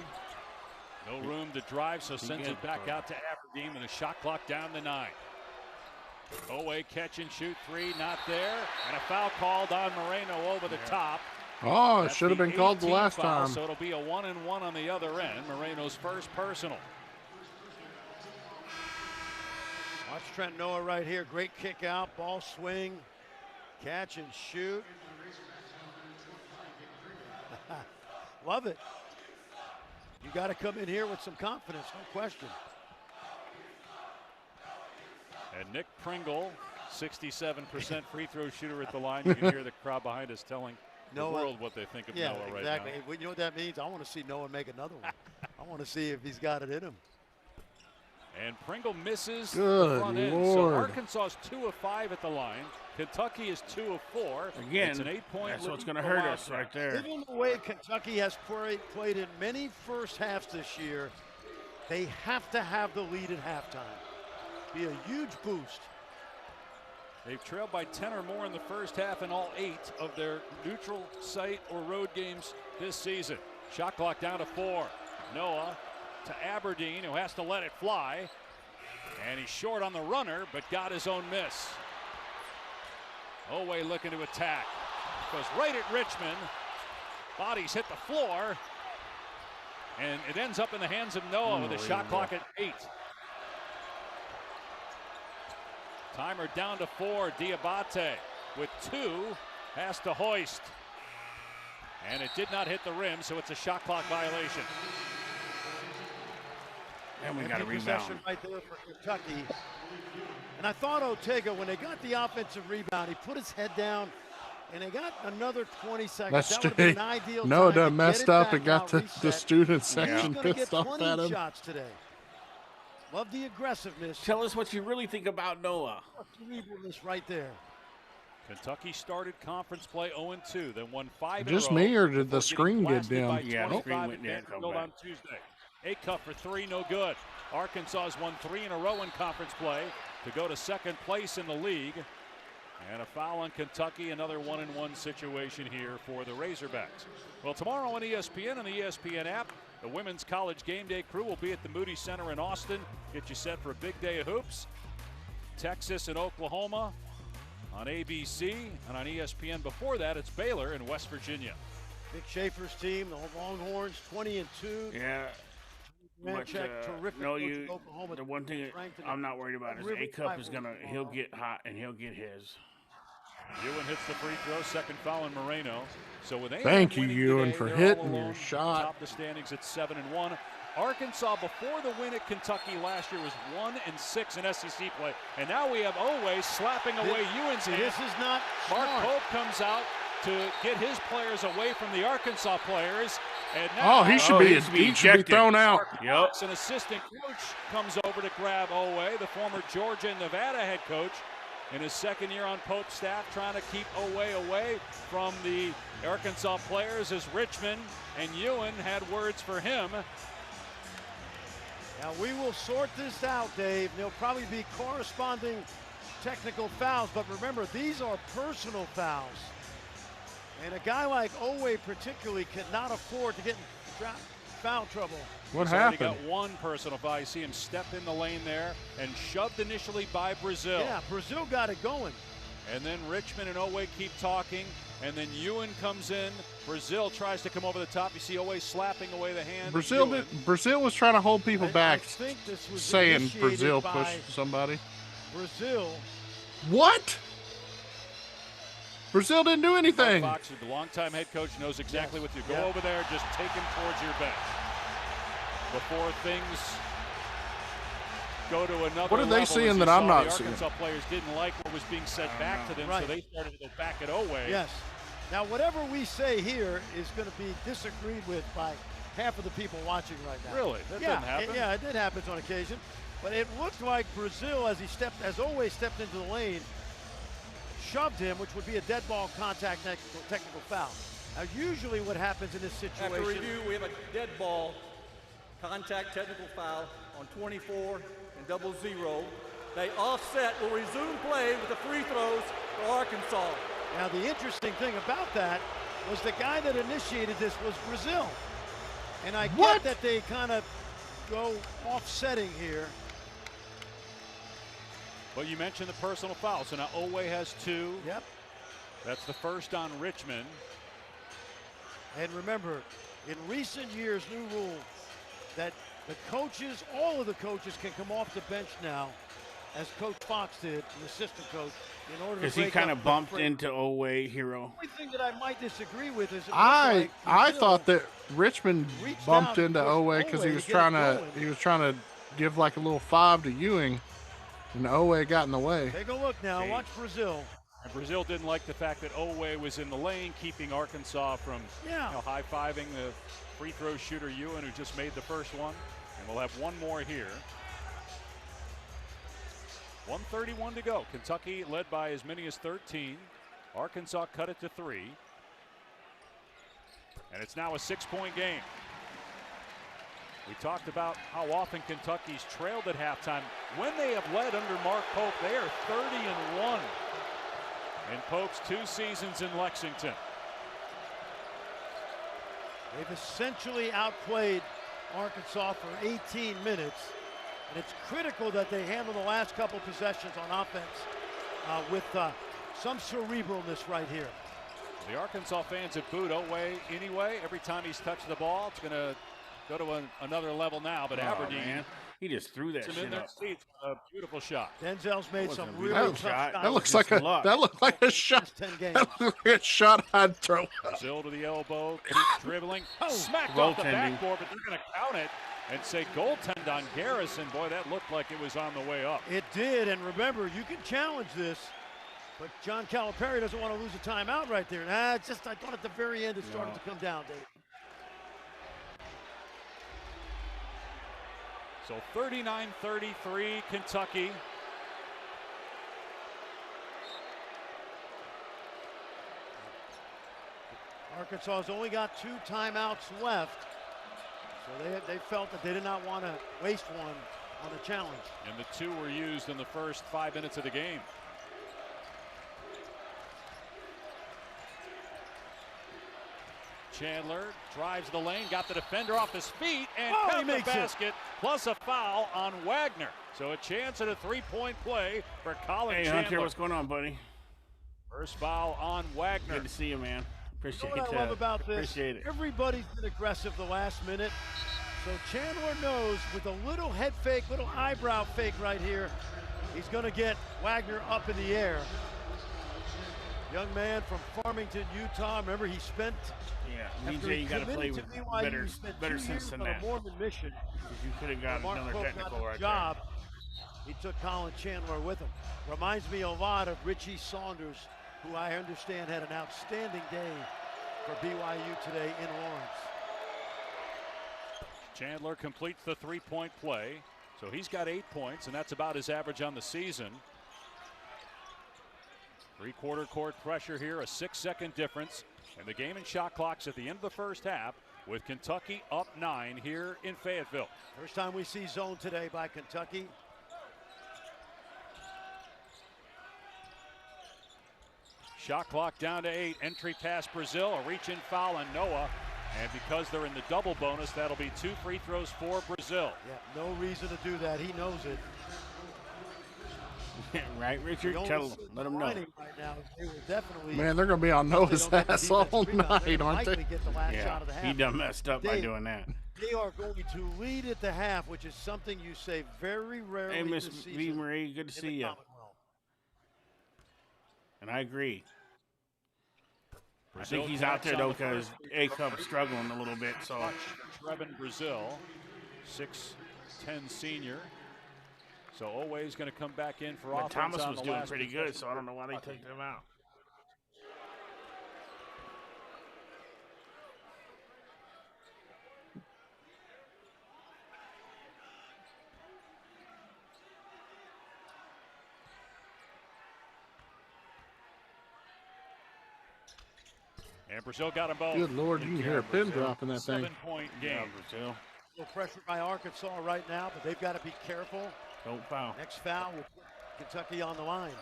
no room to drive, so sends it back out to Aberdeen with a shot clock down to 9. Oway catch and shoot 3, not there, and a foul called on Moreno over the top. Oh, it should have been called the last foul, time. So it'll be a 1-and-1 on the other end. Moreno's first personal. Watch Trent Noah right here. Great kick out, ball swing, catch and shoot. Love it. You got to come in here with some confidence, no question. And Nick Pringle, 67% free throw shooter at the line. You can hear the crowd behind us telling the world what they think of Noah right now. Exactly. You know what that means? I want to see Noah make another one. I want to see if he's got it in him. And Pringle misses Good the front end. Lord. So Arkansas is 2 of 5 at the line. Kentucky is 2 of 4. Again, it's an 8-point that's lead what's going to for hurt Wildcats. us right there. Given the way Kentucky has played in many first halves this year, they have to have the lead at halftime. Be a huge boost. They've trailed by 10 or more in the first half in all 8 of their neutral site or road games this season. Shot clock down to 4. Noah to Aberdeen, who has to let it fly. And he's short on the runner, but got his own miss. Oway looking to attack. Goes right at Richmond. Bodies hit the floor. And it ends up in the hands of Noah with a shot clock at 8. Timer down to 4. Diabate with 2 has to hoist. And it did not hit the rim, so it's a shot clock violation. And we got a rebound. Possession right there for Kentucky. And I thought Ortega, when they got the offensive rebound, he put his head down, and they got another 20 seconds. That would have been an ideal Noah time done messed up and got the student He's section gonna pissed get off 20 at him. shots today. Love the aggressiveness. Tell us what you really think about Noah. Cerebralness right there. Kentucky started conference play 0-2, then won 5 Just in a row. me, or did the before screen getting get blasted dim? by Yeah, the screen 25 went at dim, come Vanderbilt back. on Tuesday. Acuff for 3, no good. Arkansas has won 3 in a row in conference play to go to second place in the league. And a foul on Kentucky, another 1-and-1 situation here for the Razorbacks. Well, tomorrow on ESPN and the ESPN app, the women's college game day crew will be at the Moody Center in Austin. Get you set for a big day of hoops. Texas and Oklahoma on ABC, and on ESPN before that, it's Baylor in West Virginia. Vic Schaefer's team, the Longhorns, 20-2. Yeah. But, terrific. no, Oklahoma. the one thing I'm not worried about is Acuff is he'll get hot and he'll get his. Ewan hits the free throw, second foul on Moreno. So with Thank you, winning Ewan, today, for they're hitting all alone your shot. Top the standings at 7-1. Arkansas, before the win at Kentucky last year, was 1-6 in SEC play, and now we have Oway slapping away Ewan's hand. This is not Mark smart. Pope comes out to get his players away from the Arkansas players, and now He should be thrown out. Yep. an assistant coach comes over to grab Oway, the former Georgia and Nevada head coach. In his second year on Pope's staff, trying to keep Oway away from the Arkansas players, as Richmond and Ewan had words for him. Now we will sort this out, Dave. There'll probably be corresponding technical fouls, but remember, these are personal fouls. And a guy like Oway particularly cannot afford to get in foul trouble. What He's already happened? got one personal foul. You see him step in the lane there and shoved initially by Brazil. Yeah, Brazil got it going. And then Richmond and Oweh keep talking. And then Ewan comes in. Brazil tries to come over the top. You see Oweh slapping away the hand. Brazil was trying to hold people back, think this was saying Brazil initiated pushed somebody. Brazil. What? Brazil didn't do anything. Fox, the longtime head coach, knows exactly what to do. Go over there, just take him towards your bench. Before things go to another What are they level, seeing that I'm not the seeing? Arkansas players didn't like what was being said back to them, so they started to go back at Oweh. Yes. Now, whatever we say here is going to be disagreed with by half of the people watching right now. Really? That didn't happen? Yeah, it did happen on occasion. But it looked like Brazil, as Oweh stepped into the lane, shoved him, which would be a dead ball contact technical foul. Now, usually what happens in this situation... After review, we have a dead ball contact technical foul on 24 and 00. They offset, will resume play with the free throws for Arkansas. Now, the interesting thing about that was the guy that initiated this was Brazil. And I get that they kind of go offsetting here. But you mentioned the personal foul, so now Oweh has 2. Yep. That's the first on Richmond. And remember, in recent years, new rule that the coaches, all of the coaches can come off the bench now, as Coach Fox did, the assistant coach, in order to because he kind of bumped into Oweh, Hero. The only thing that I might disagree with is I thought that Richmond bumped into Oweh because he was trying to give like a little 5 to Ewing, and Oweh got in the way. Take a look now. Watch Brazil. And Brazil didn't like the fact that Oweh was in the lane, keeping Arkansas from high-fiving the free throw shooter Ewan, who just made the first one. And we'll have one more here. 1:31 to go. Kentucky led by as many as 13. Arkansas cut it to 3. And it's now a 6-point game. We talked about how often Kentucky's trailed at halftime. When they have led under Mark Pope, they are 30-1 in Pope's 2 seasons in Lexington. They've essentially outplayed Arkansas for 18 minutes. And it's critical that they handle the last couple possessions on offense with some cerebralness right here. The Arkansas fans have booed Oweh anyway. Every time he's touched the ball, it's going to go to another level now. But Aberdeen, man. He just threw that shit up. A beautiful shot. Denzel's made some really tough shots. That looks like a shot. That looks like a shot I'd throw. Brazil to the elbow, keeps dribbling, smacked off the backboard, but they're going to count it and say goaltend on Garrison. Boy, that looked like it was on the way up. It did, and remember, you can challenge this, but John Calipari doesn't want to lose a timeout right there. I thought at the very end it started to come down, Dave. So 39-33 Kentucky. Arkansas has only got 2 timeouts left. So they felt that they did not want to waste one on the challenge. And the 2 were used in the first 5 minutes of the game. Chandler drives the lane, got the defender off his feet, and cut the basket, plus a foul on Wagner. So a chance at a 3-point play for Colin Chandler. Hey, Hunter, what's going on, buddy? First foul on Wagner. Good to see you, man. Appreciate what I love about this, Appreciate it. Everybody's been aggressive the last minute. So Chandler knows with a little head fake, little eyebrow fake right here, he's going to get Wagner up in the air. Young man from Farmington, Utah. Remember, he spent. Yeah, BJ, you got to play with better sense than that. Mormon mission. You could have got another technical right job. He took Colin Chandler with him. Reminds me a lot of Richie Saunders, who I understand had an outstanding day for BYU today in Lawrence. Chandler completes the 3-point play, so he's got 8 points, and that's about his average on the season. 3/4 court pressure here, a 6-second difference, and the game and shot clocks at the end of the first half with Kentucky up 9 here in Fayetteville. First time we see zone today by Kentucky. Shot clock down to 8. Entry past Brazil, a reach-in foul on Noah. And because they're in the double bonus, that'll be 2 free throws for Brazil. Yeah, no reason to do that. He knows it. Right, Richard? Tell them. Let them know. Right now, they will definitely, Man, they're going to be on Noah's ass all night, aren't they? Get the last Yeah, shot of the half. he done messed up by doing that. They are going to lead at the half, which is something you say very rarely. Hey, Miss this V. season Marie, good to see you. And I agree. I think he's out there, though, because A-Cup's struggling a little bit. So Trevin Brazil, 6'10 senior. So Oweh's going to come back in for offense. Thomas was doing pretty good, so I don't know why they took him out. And Brazil got them both. Good Lord, you can hear a pin drop in that thing. 7-point game. Yeah, Brazil. No pressure by Arkansas right now, but they've got to be careful. Don't foul. Next foul will put Kentucky on the line.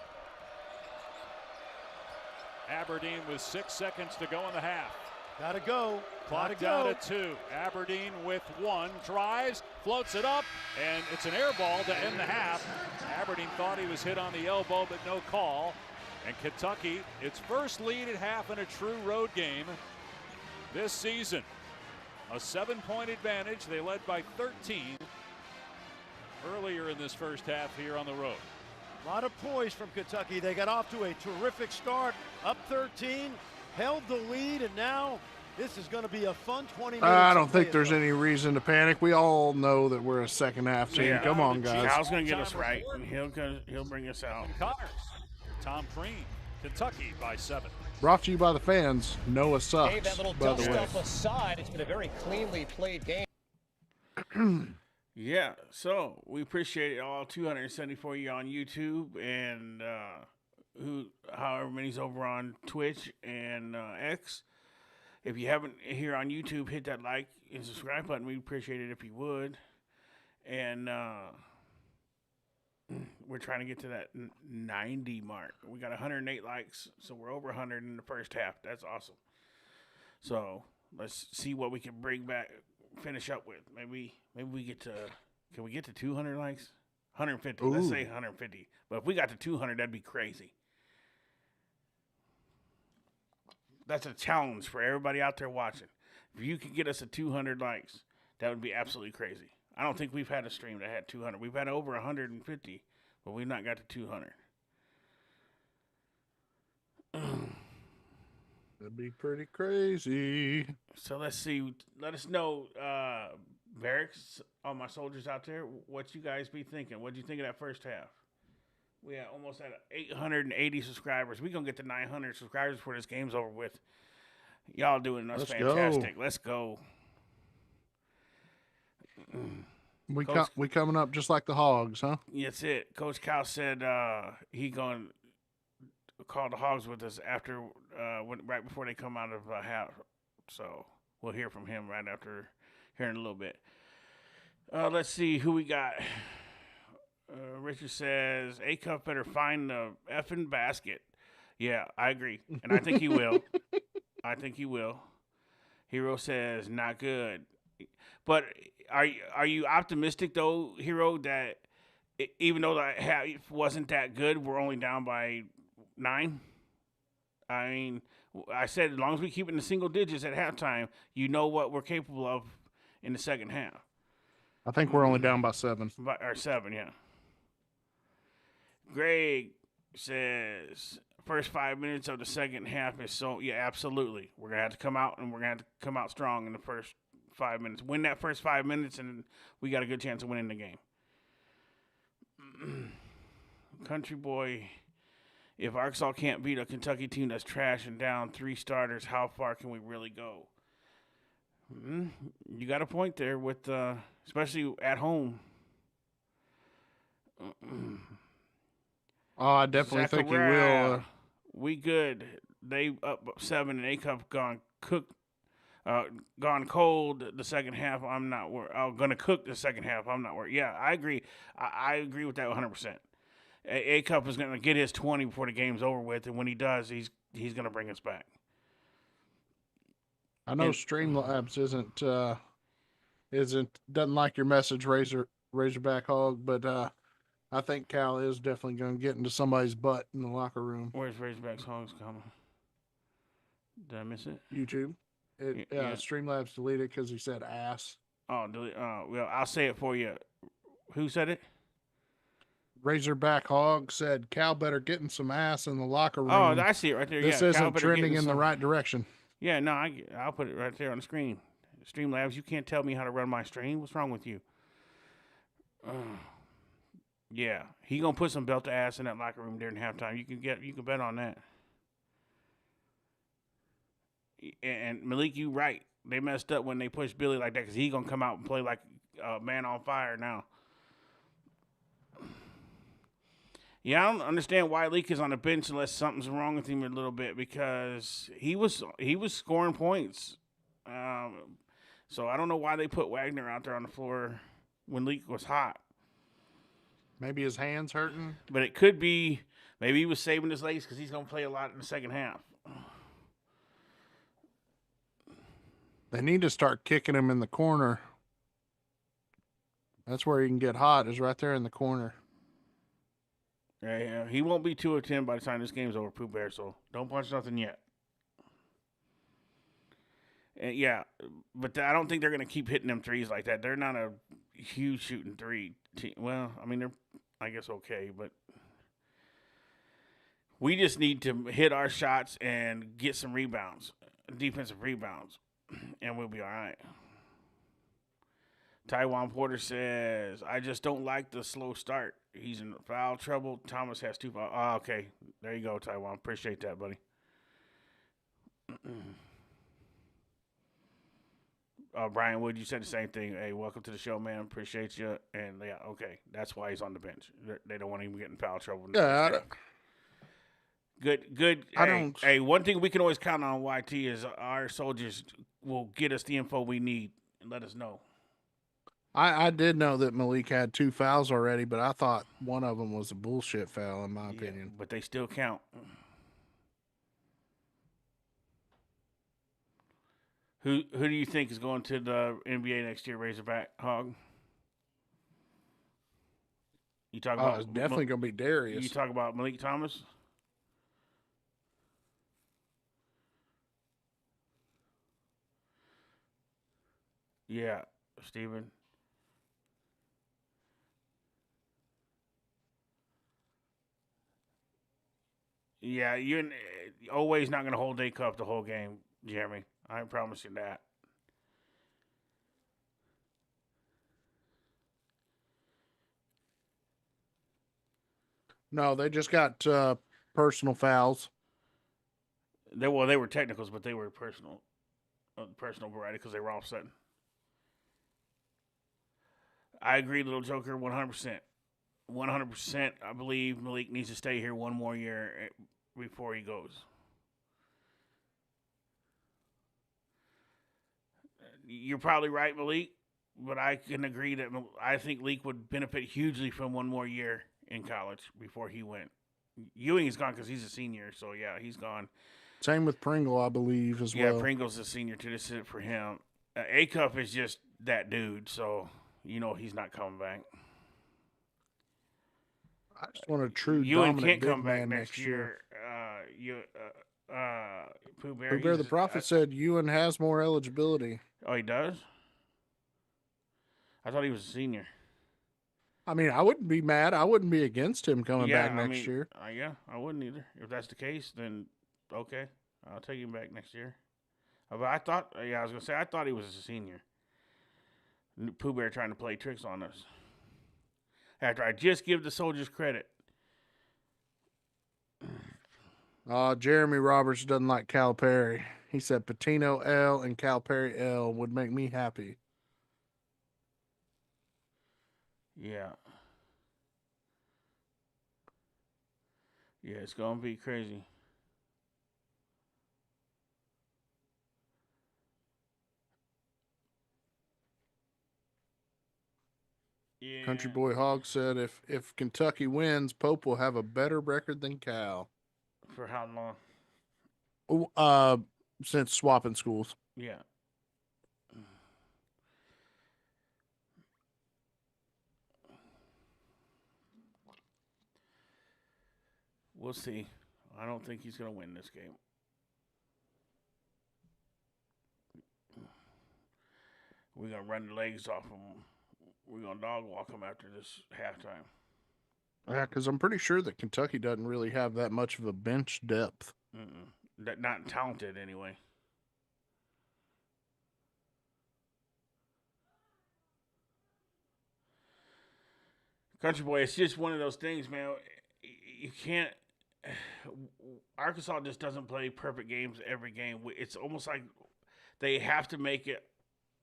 Aberdeen with 6 seconds to go in the half. Gotta go. Clock down at 2. Aberdeen with 1. Drives, floats it up, and it's an air ball to end the half. Aberdeen thought he was hit on the elbow, but no call. And Kentucky, its first lead at half in a true road game this season. A 7-point advantage. They led by 13 earlier in this first half here on the road. A lot of poise from Kentucky. They got off to a terrific start, up 13, held the lead, and now this is going to be a fun 20 minutes. I don't think there's any reason to panic. We all know that we're a second half team. Yeah. Come on, guys. Cal's going to get us right, and he'll bring us out. Connors, Tom Crean, Kentucky by 7. Brought to you by the fans. Noah sucks, Dave, that little by the way. stuff aside, it's been a very cleanly played game. Yeah, so we appreciate all 274 of you on YouTube and however many's over on Twitch and X. If you haven't here on YouTube, hit that like and subscribe button. We'd appreciate it if you would. And we're trying to get to that 90 mark. We got 108 likes, so we're over 100 in the first half. That's awesome. So let's see what we can bring back, finish up with. Maybe we get to, can we get to 200 likes? 150. Ooh. Let's say 150. But if we got to 200, that'd be crazy. That's a challenge for everybody out there watching. If you could get us to 200 likes, that would be absolutely crazy. I don't think we've had a stream that had 200. We've had over 150, but we've not got to 200. That'd be pretty crazy. So let's see. Let us know, Barracks, all my soldiers out there, what you guys be thinking. What do you think of that first half? We had almost at 880 subscribers. We're going to get to 900 subscribers before this game's over with. Y'all doing us fantastic. Let's go. We coming up just like the Hogs, huh? That's it. Coach Cal said he going to call the Hogs with us after right before they come out of half. So we'll hear from him right after here in a little bit. Let's see who we got. Richard says A-Cup better find the effing basket. Yeah, I agree, and I think he will. I think he will. Hero says not good, but are you optimistic though, Hero, that even though the half wasn't that good, we're only down by 9? I mean, I said as long as we keep it in the single digits at halftime, you know what we're capable of in the second half. I think we're only down by 7. Or 7, yeah. Greg says first 5 minutes of the second half is so, yeah, absolutely. We're going to have to come out, and we're going to have to come out strong in the first 5 minutes. Win that first 5 minutes, and we got a good chance of winning the game. Country boy, if Arkansas can't beat a Kentucky team that's trash and down 3 starters, how far can we really go? You got a point there with, especially at home. Oh, I definitely think he will. We good. They up 7 and A-Cup gone cold the second half. I'm not worried. I'm going to cook the second half. I'm not worried. Yeah, I agree. I agree with that 100%. A-Cup is going to get his 20 before the game's over with, and when he does, he's going to bring us back. I know Streamlabs doesn't like your message, Razorback Hog, but I think Cal is definitely going to get into somebody's butt in the locker room. Where's Razorbacks Hogs coming? Did I miss it? YouTube. Streamlabs deleted because he said ass. Oh, delete. Well, I'll say it for you. Who said it? Razorback Hog said Cal better getting some ass in the locker room. Oh, I see it right there. This isn't trending in the right direction. Yeah, no, I'll put it right there on the screen. Streamlabs, you can't tell me how to run my stream. What's wrong with you? Yeah, he gonna put some belt to ass in that locker room during halftime. You can bet on that. And Malik, you right. They messed up when they pushed Billy like that because he gonna come out and play like a man on fire now. Yeah, I don't understand why Leak is on the bench unless something's wrong with him a little bit because he was scoring points. So I don't know why they put Wagner out there on the floor when Leak was hot. Maybe his hand's hurting. But it could be maybe he was saving his legs because he's going to play a lot in the second half. They need to start kicking him in the corner. That's where he can get hot, is right there in the corner. Yeah, he won't be 2 of 10 by the time this game's over, Pooh Bear, so don't punch nothing yet. And yeah, but I don't think they're going to keep hitting them threes like that. They're not a huge shooting three team. Well, I mean, they're, I guess, okay, but we just need to hit our shots and get some rebounds, defensive rebounds, and we'll be all right. Taiwan Porter says, I just don't like the slow start. He's in foul trouble. Thomas has 2 fouls. Oh, okay. There you go, Taiwan. Appreciate that, buddy. Brian Wood, you said the same thing. Hey, welcome to the show, man. Appreciate you. And, yeah, okay. That's why he's on the bench. They don't want him to get in foul trouble. Yeah. Good. Hey, one thing we can always count on, YT, is our soldiers will get us the info we need and let us know. I did know that Malik had 2 fouls already, but I thought one of them was a bullshit foul, in my opinion. But they still count. Who do you think is going to the NBA next year, Razorback Hog? You talk about it's definitely going to be Darius. You talk about Malik Thomas? Yeah, Steven. Yeah, you're always not going to hold A Cup the whole game, Jeremy. I promise you that. No, they just got personal fouls. They were technicals, but they were personal variety because they were offsetting. I agree, Little Joker, 100%. 100%. I believe Malik needs to stay here one more year before he goes. You're probably right, Malik, but I can agree that I think Malik would benefit hugely from one more year in college before he went. Ewing is gone because he's a senior, so yeah, he's gone. Same with Pringle, I believe, as well. Yeah, Pringle's a senior too. This is it for him. A-Cup is just that dude, so you know he's not coming back. I just want a true Ewing dominant can't come big back man next year. Pooh Bear. Pooh Bear the Prophet said Ewan has more eligibility. Oh, he does? I thought he was a senior. I mean, I wouldn't be mad. I wouldn't be against him coming back next year. Yeah, I wouldn't either. If that's the case, then okay. I'll take him back next year. But I thought, I was going to say, I thought he was a senior. Pooh Bear trying to play tricks on us. After I just give the soldiers credit. Jeremy Roberts doesn't like Calipari. He said Patino L and Calipari L would make me happy. Yeah. Yeah, it's going to be crazy. Yeah. Country Boy Hog said if Kentucky wins, Pope will have a better record than Cal. For how long? Since swapping schools. Yeah. We'll see. I don't think he's going to win this game. We're going to run the legs off him. We're going to dog walk him after this halftime. Yeah, because I'm pretty sure that Kentucky doesn't really have that much of a bench depth. Not talented, anyway. Country boy, it's just one of those things, man. You can't. Arkansas just doesn't play perfect games every game. It's almost like they have to make it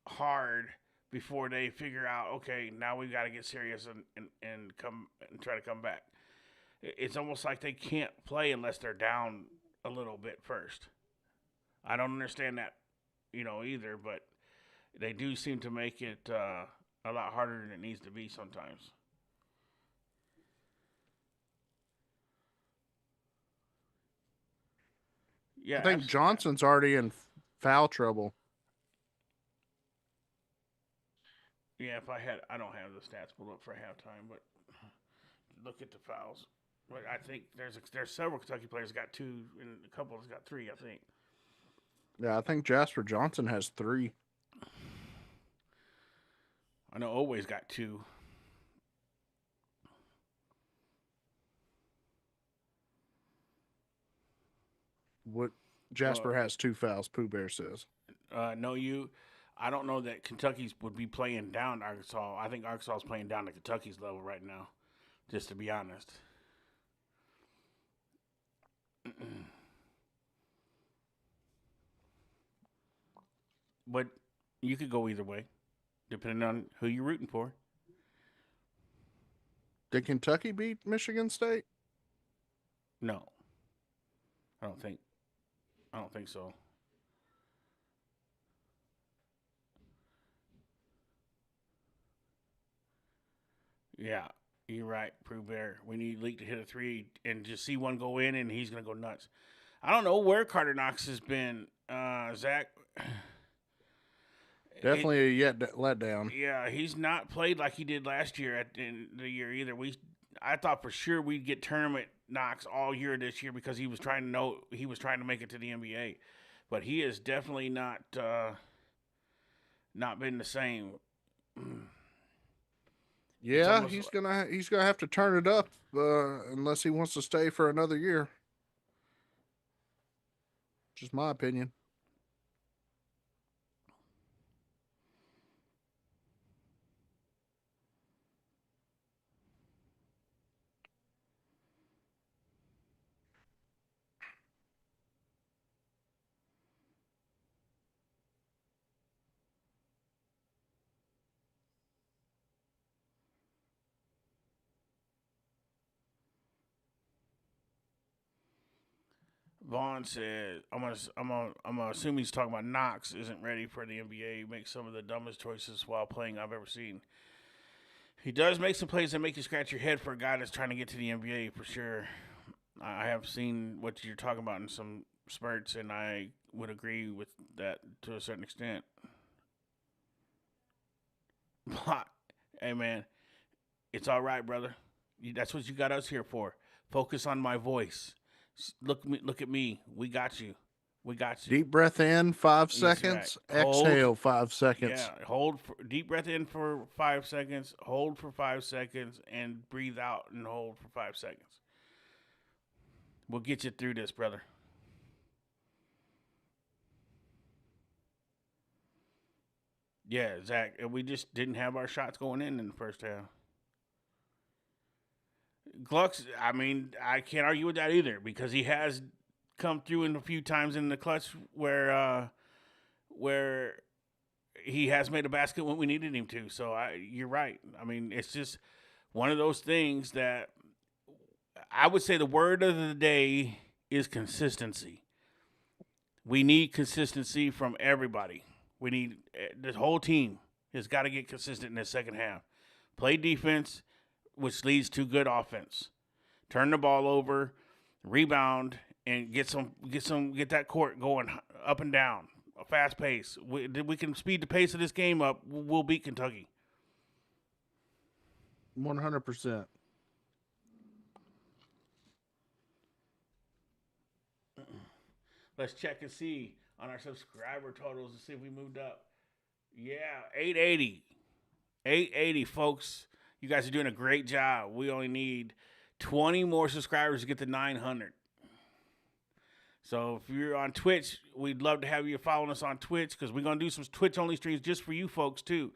hard before they figure out, okay, now we've got to get serious and come and try to come back. It's almost like they can't play unless they're down a little bit first. I don't understand that, either, but they do seem to make it a lot harder than it needs to be sometimes. Yeah, I think Johnson's already in foul trouble. Yeah, I don't have the stats pulled up for halftime, but look at the fouls. But I think there's several Kentucky players got 2, and a couple has got 3, I think. Yeah, I think Jasper Johnson has 3. I know Always got 2. What Jasper has 2 fouls, Pooh Bear says. I don't know that Kentucky would be playing down Arkansas. I think Arkansas is playing down to Kentucky's level right now, just to be honest. But you could go either way, depending on who you're rooting for. Did Kentucky beat Michigan State? No. I don't think so. Yeah, you're right, Prue Bear. We need Leak to hit a 3 and just see one go in, and he's going to go nuts. I don't know where Carter Knox has been, Zach. Definitely a letdown. Yeah, he's not played like he did last year at the end of the year either. I thought for sure we'd get tournament Knox all year this year because he was trying to make it to the NBA, but he has definitely not been the same. Yeah, he's gonna have to turn it up unless he wants to stay for another year. Just my opinion. Vaughn said, I'm gonna assume he's talking about Knox isn't ready for the NBA. He makes some of the dumbest choices while playing I've ever seen. He does make some plays that make you scratch your head for a guy that's trying to get to the NBA for sure. I have seen what you're talking about in some spurts, and I would agree with that to a certain extent. But, hey man, it's all right, brother. That's what you got us here for. Focus on my voice. Look at me. We got you. Deep breath in 5 seconds. Right. Exhale 5 seconds. Yeah. Deep breath in for 5 seconds. Hold for 5 seconds, and breathe out and hold for 5 seconds. We'll get you through this, brother. Yeah, Zach. We just didn't have our shots going in the first half. Gluck's, I mean, I can't argue with that either because he has come through in a few times in the clutch where he has made a basket when we needed him to. So you're right. I mean, it's just one of those things that I would say the word of the day is consistency. We need consistency from everybody. We need the whole team has got to get consistent in the second half. Play defense, which leads to good offense. Turn the ball over, rebound, and get that court going up and down, a fast pace. We can speed the pace of this game up. We'll beat Kentucky. 100%. Let's check and see on our subscriber totals to see if we moved up. Yeah, 880. 880, folks. You guys are doing a great job. We only need 20 more subscribers to get to 900. So if you're on Twitch, we'd love to have you following us on Twitch because we're going to do some Twitch-only streams just for you folks, too.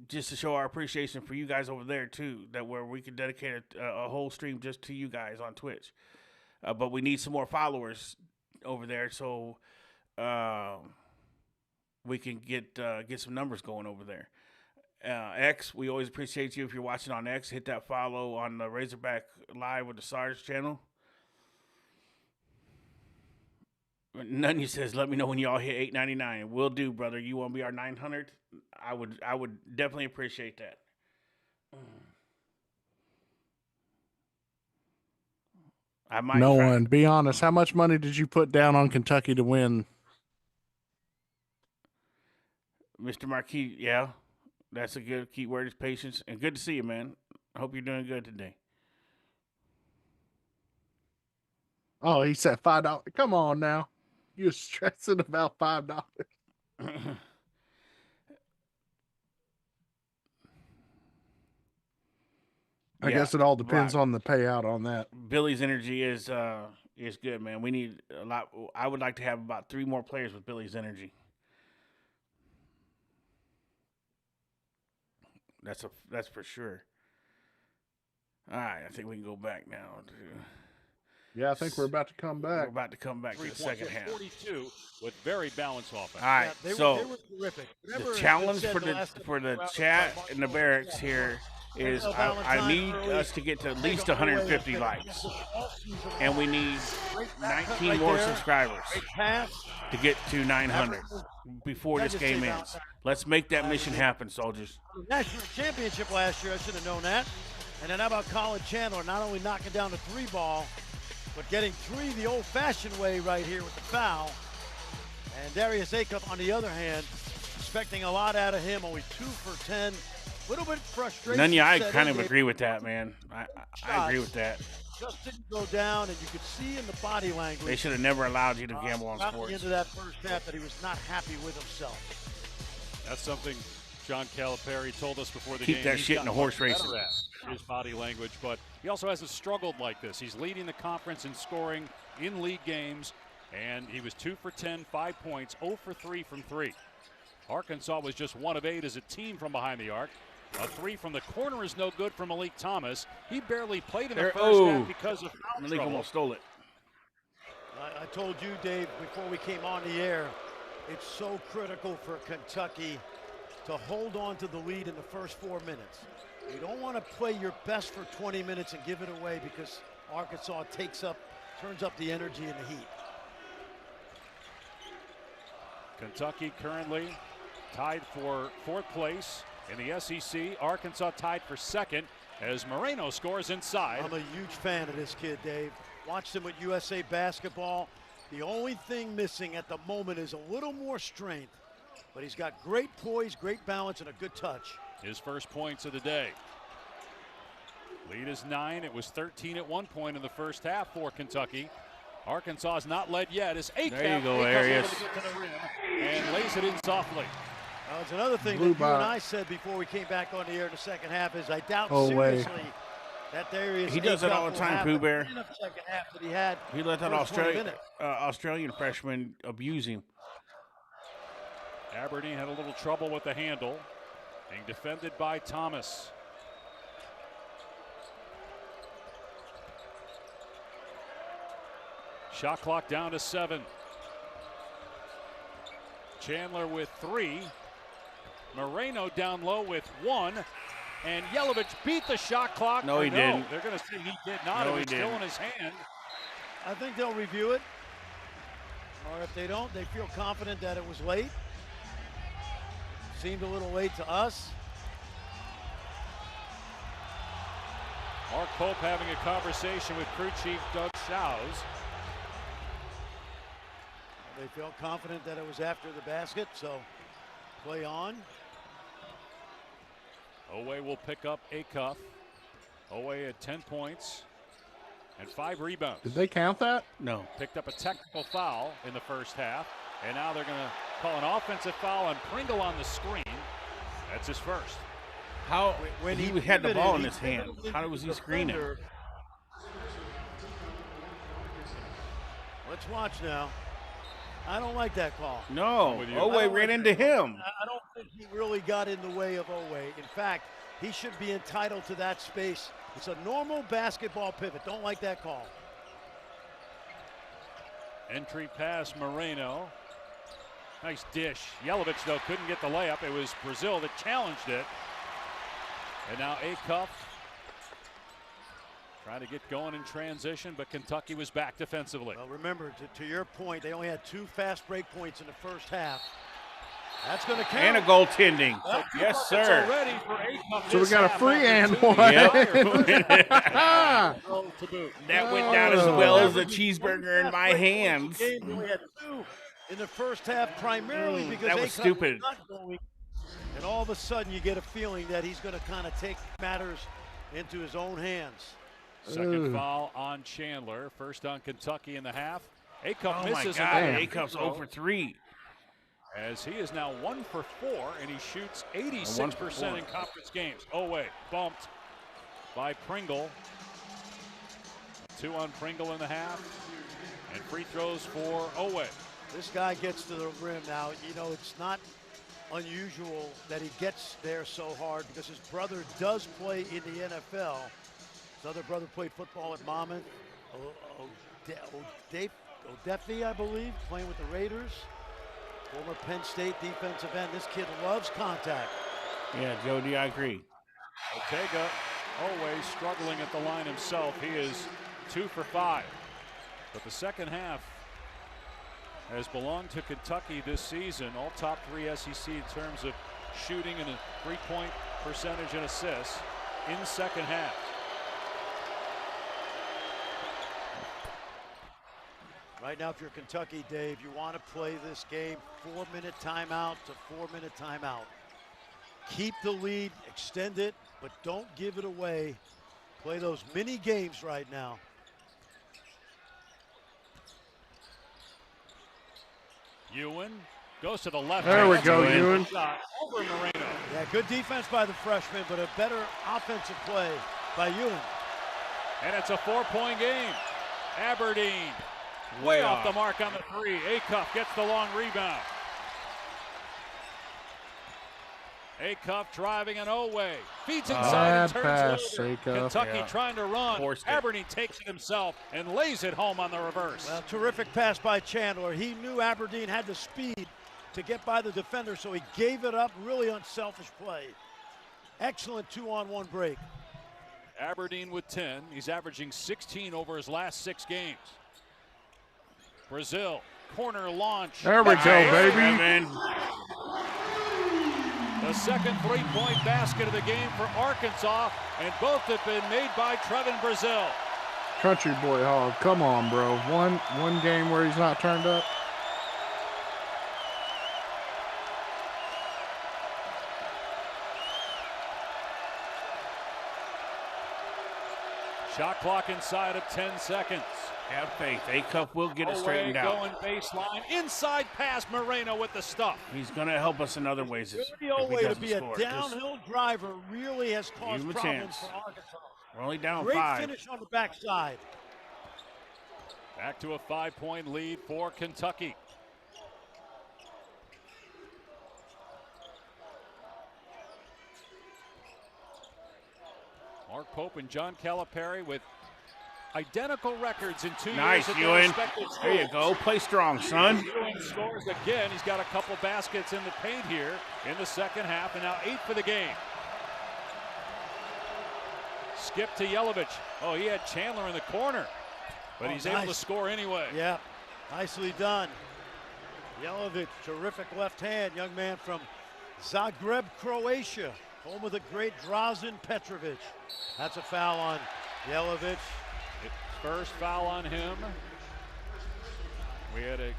Just to show our appreciation for you guys over there, too, where we can dedicate a whole stream just to you guys on Twitch. But we need some more followers over there so we can get some numbers going over there. X, we always appreciate you if you're watching on X. Hit that follow on the Razorback Live with the Sarge channel. None you says, let me know when y'all hit 899. Will do, brother. You want to be our 900? I would definitely appreciate that. I might. No one. Be honest. How much money did you put down on Kentucky to win? Mr. Marquis, yeah. That's a good key word is patience. And good to see you, man. I hope you're doing good today. Oh, he said $5. Come on now. You're stressing about $5. I guess it all depends on the payout on that. Billy's energy is good, man. We need a lot. I would like to have about 3 more players with Billy's energy. That's for sure. All right, I think we can go back now. Yeah, I think we're about to come back. We're about to come back to the second half. 42 with very balanced offense. All right, they so were terrific. the challenge for the chat in the barracks here is I need us to get to at least 150 likes, and we need 19 more subscribers to get to 900 before this game ends. Let's make that mission happen, soldiers. National championship last year, I should have known that. And then how about Colin Chandler not only knocking down the 3-ball, but getting 3 the old-fashioned way right here with the foul. And Darius Acuff, on the other hand, expecting a lot out of him, only 2 for 10. A little bit frustration. None, I kind of agree with that, man. I agree with that. Just didn't go down, and you could see in the body language. They should have never allowed you to gamble on At sports. the end of that first half, that he was not happy with himself. That's something John Calipari told us before the Keep game. that shit in the horse racing. His body language, but he also hasn't struggled like this. He's leading the conference in scoring in league games, and he was 2 for 10, 5 points, 0 for 3 from 3. Arkansas was just 1 of 8 as a team from behind the arc. A 3 from the corner is no good for Malik Thomas. He barely played in the first half because of foul Malik trouble. almost stole it. I told you, Dave, before we came on the air, it's so critical for Kentucky to hold on to the lead in the first 4 minutes. You don't want to play your best for 20 minutes and give it away because Arkansas turns up the energy and the heat. Kentucky currently tied for 4th place in the SEC. Arkansas tied for 2nd as Moreno scores inside. I'm a huge fan of this kid, Dave. Watched him with USA Basketball. The only thing missing at the moment is a little more strength, but he's got great poise, great balance, and a good touch. His first points of the day. Lead is 9. It was 13 at one point in the first half for Kentucky. Arkansas is not led yet as Acuff. There you go, Arias. And lays it in softly. It's another thing that you and I said before we came back on the air in the second half is I doubt seriously that Darius He does that all the time, Pooh Bear. Second half that he had. He let that Australian freshman abuse him. Aberdeen had a little trouble with the handle, being defended by Thomas. Shot clock down to 7. Chandler with 3. Moreno down low with 1. And Yelovich beat the shot clock. No, he didn't. They're going to say he did not. No, It he was still didn't. in his hand. I think they'll review it. Or if they don't, they feel confident that it was late. Seemed a little late to us. Mark Pope having a conversation with crew chief Doug Shows. They felt confident that it was after the basket, so play on. Oweh will pick up Acuff. Oweh at 10 points. and 5 rebounds. Did they count that? No. Picked up a technical foul in the first half, and now they're going to call an offensive foul on Pringle on the screen. That's his first. How when he had the ball in his hand, how was he screening? Let's watch now. I don't like that call. No, Owe ran into him. I don't think he really got in the way of Owe. In fact, he should be entitled to that space. It's a normal basketball pivot. Don't like that call. Entry pass, Moreno. Nice dish. Yelovich, though, couldn't get the layup. It was Brazil that challenged it. And now Acuff trying to get going in transition, but Kentucky was back defensively. Well, remember, to your point, they only had 2 fast break points in the first half. That's going to count. And a goaltending. Yes, sir. So we got a free and one. That went down as well as a cheeseburger in my hands. We only had 2 in the first half, primarily because that was stupid. Not going, and all of a sudden you get a feeling that he's going to kind of take matters into his own hands. Second foul on Chandler. First on Kentucky in the half. Acuff misses. Oh my God, Acuff's 0 for 3. As he is now 1 for 4, and he shoots 86% in conference games. Owe bumped by Pringle. 2 on Pringle in the half, and free throws for Owe. This guy gets to the rim now. You know, it's not unusual that he gets there so hard because his brother does play in the NFL. His other brother played football at Monmouth. Odefi, I believe, playing with the Raiders. Former Penn State defensive end. This kid loves contact. Yeah, Jody, I agree. Ortega always struggling at the line himself. He is 2 for 5. But the second half has belonged to Kentucky this season. All top 3 SEC in terms of shooting and a 3-point percentage and assists in second half. Right now, if you're Kentucky, Dave, you want to play this game 4-minute timeout to 4-minute timeout. Keep the lead, extend it, but don't give it away. Play those mini games right now. Ewan goes to the left. There we go, Ewan. Over Moreno. Yeah, good defense by the freshman, but a better offensive play by Ewan. And it's a 4-point game. Aberdeen way off the mark on the 3. Acuff gets the long rebound. Acuff driving an Owe. Feeds inside and turns it over. Kentucky trying to run. Aberdeen takes it himself and lays it home on the reverse. Well, terrific pass by Chandler. He knew Aberdeen had the speed to get by the defender, so he gave it up. Really unselfish play. Excellent 2-on-1 break. Aberdeen with 10. He's averaging 16 over his last 6 games. Brazil, corner launch. There we go, baby. The second 3-point basket of the game for Arkansas, and both have been made by Trevin Brazil. Country boy Hog, come on, bro. One game where he's not turned up. Shot clock inside of 10 seconds. Have faith. Acuff will get it straightened out. Going baseline. Inside pass. Moreno with the stuff. He's going to help us in other ways. The only way to be a downhill driver really has caused problems for Arkansas. We're only down 5. Great finish on the backside. Back to a 5-point lead for Kentucky. Mark Pope and John Calipari with identical records in 2 years. Nice, Ewan. There you go. Play strong, son. Ewan scores again. He's got a couple baskets in the paint here in the second half, and now 8 for the game. Skip to Yelovich. Oh, he had Chandler in the corner, but he's able to score anyway. Yeah, nicely done. Yelovich, terrific left hand, young man from Zagreb, Croatia, home of the great Drazen Petrovic. That's a foul on Yelovich. First foul on him. We had a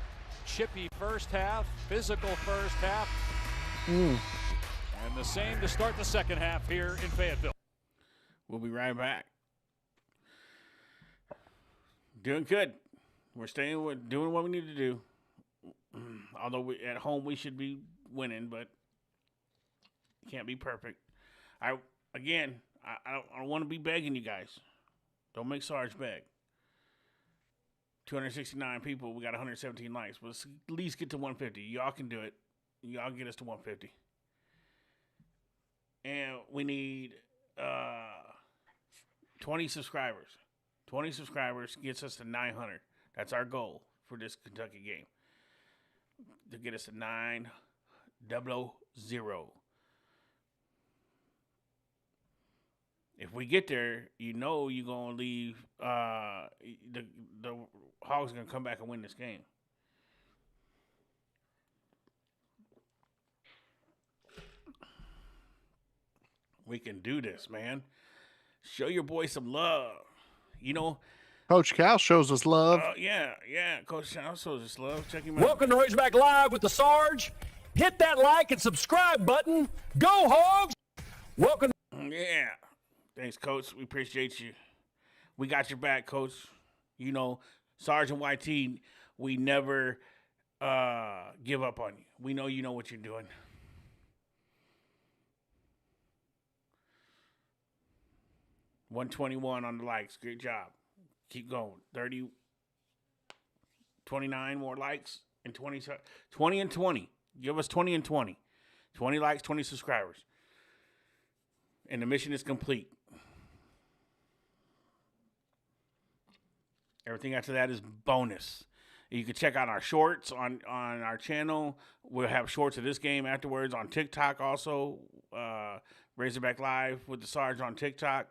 chippy first half, physical first half, and the same to start the second half here in Fayetteville. We'll be right back. Doing good. We're doing what we need to do. Although at home we should be winning, but can't be perfect. I don't want to be begging you guys. Don't make Sarge beg. 269 people. We got 117 likes. But let's at least get to 150. Y'all can do it. Y'all get us to 150. And we need 20 subscribers. 20 subscribers gets us to 900. That's our goal for this Kentucky game. To get us to 900. If we get there, you know you're going to leave. The Hogs are going to come back and win this game. We can do this, man. Show your boy some love. You know, Coach Cal shows us love. Yeah. Coach Cal shows us love. Check him out. Welcome to Razorback Live with the Sarge. Hit that like and subscribe button. Go Hogs! Welcome. Yeah. Thanks, Coach. We appreciate you. We got your back, Coach. You know, Sergeant YT, we never give up on you. We know you know what you're doing. $121 on the likes. Great job. Keep going. 29 more likes and 20 and 20. Give us 20 and 20. 20 likes, 20 subscribers. And the mission is complete. Everything after that is bonus. You can check out our shorts on our channel. We'll have shorts of this game afterwards on TikTok also. Razorback Live with the Sarge on TikTok.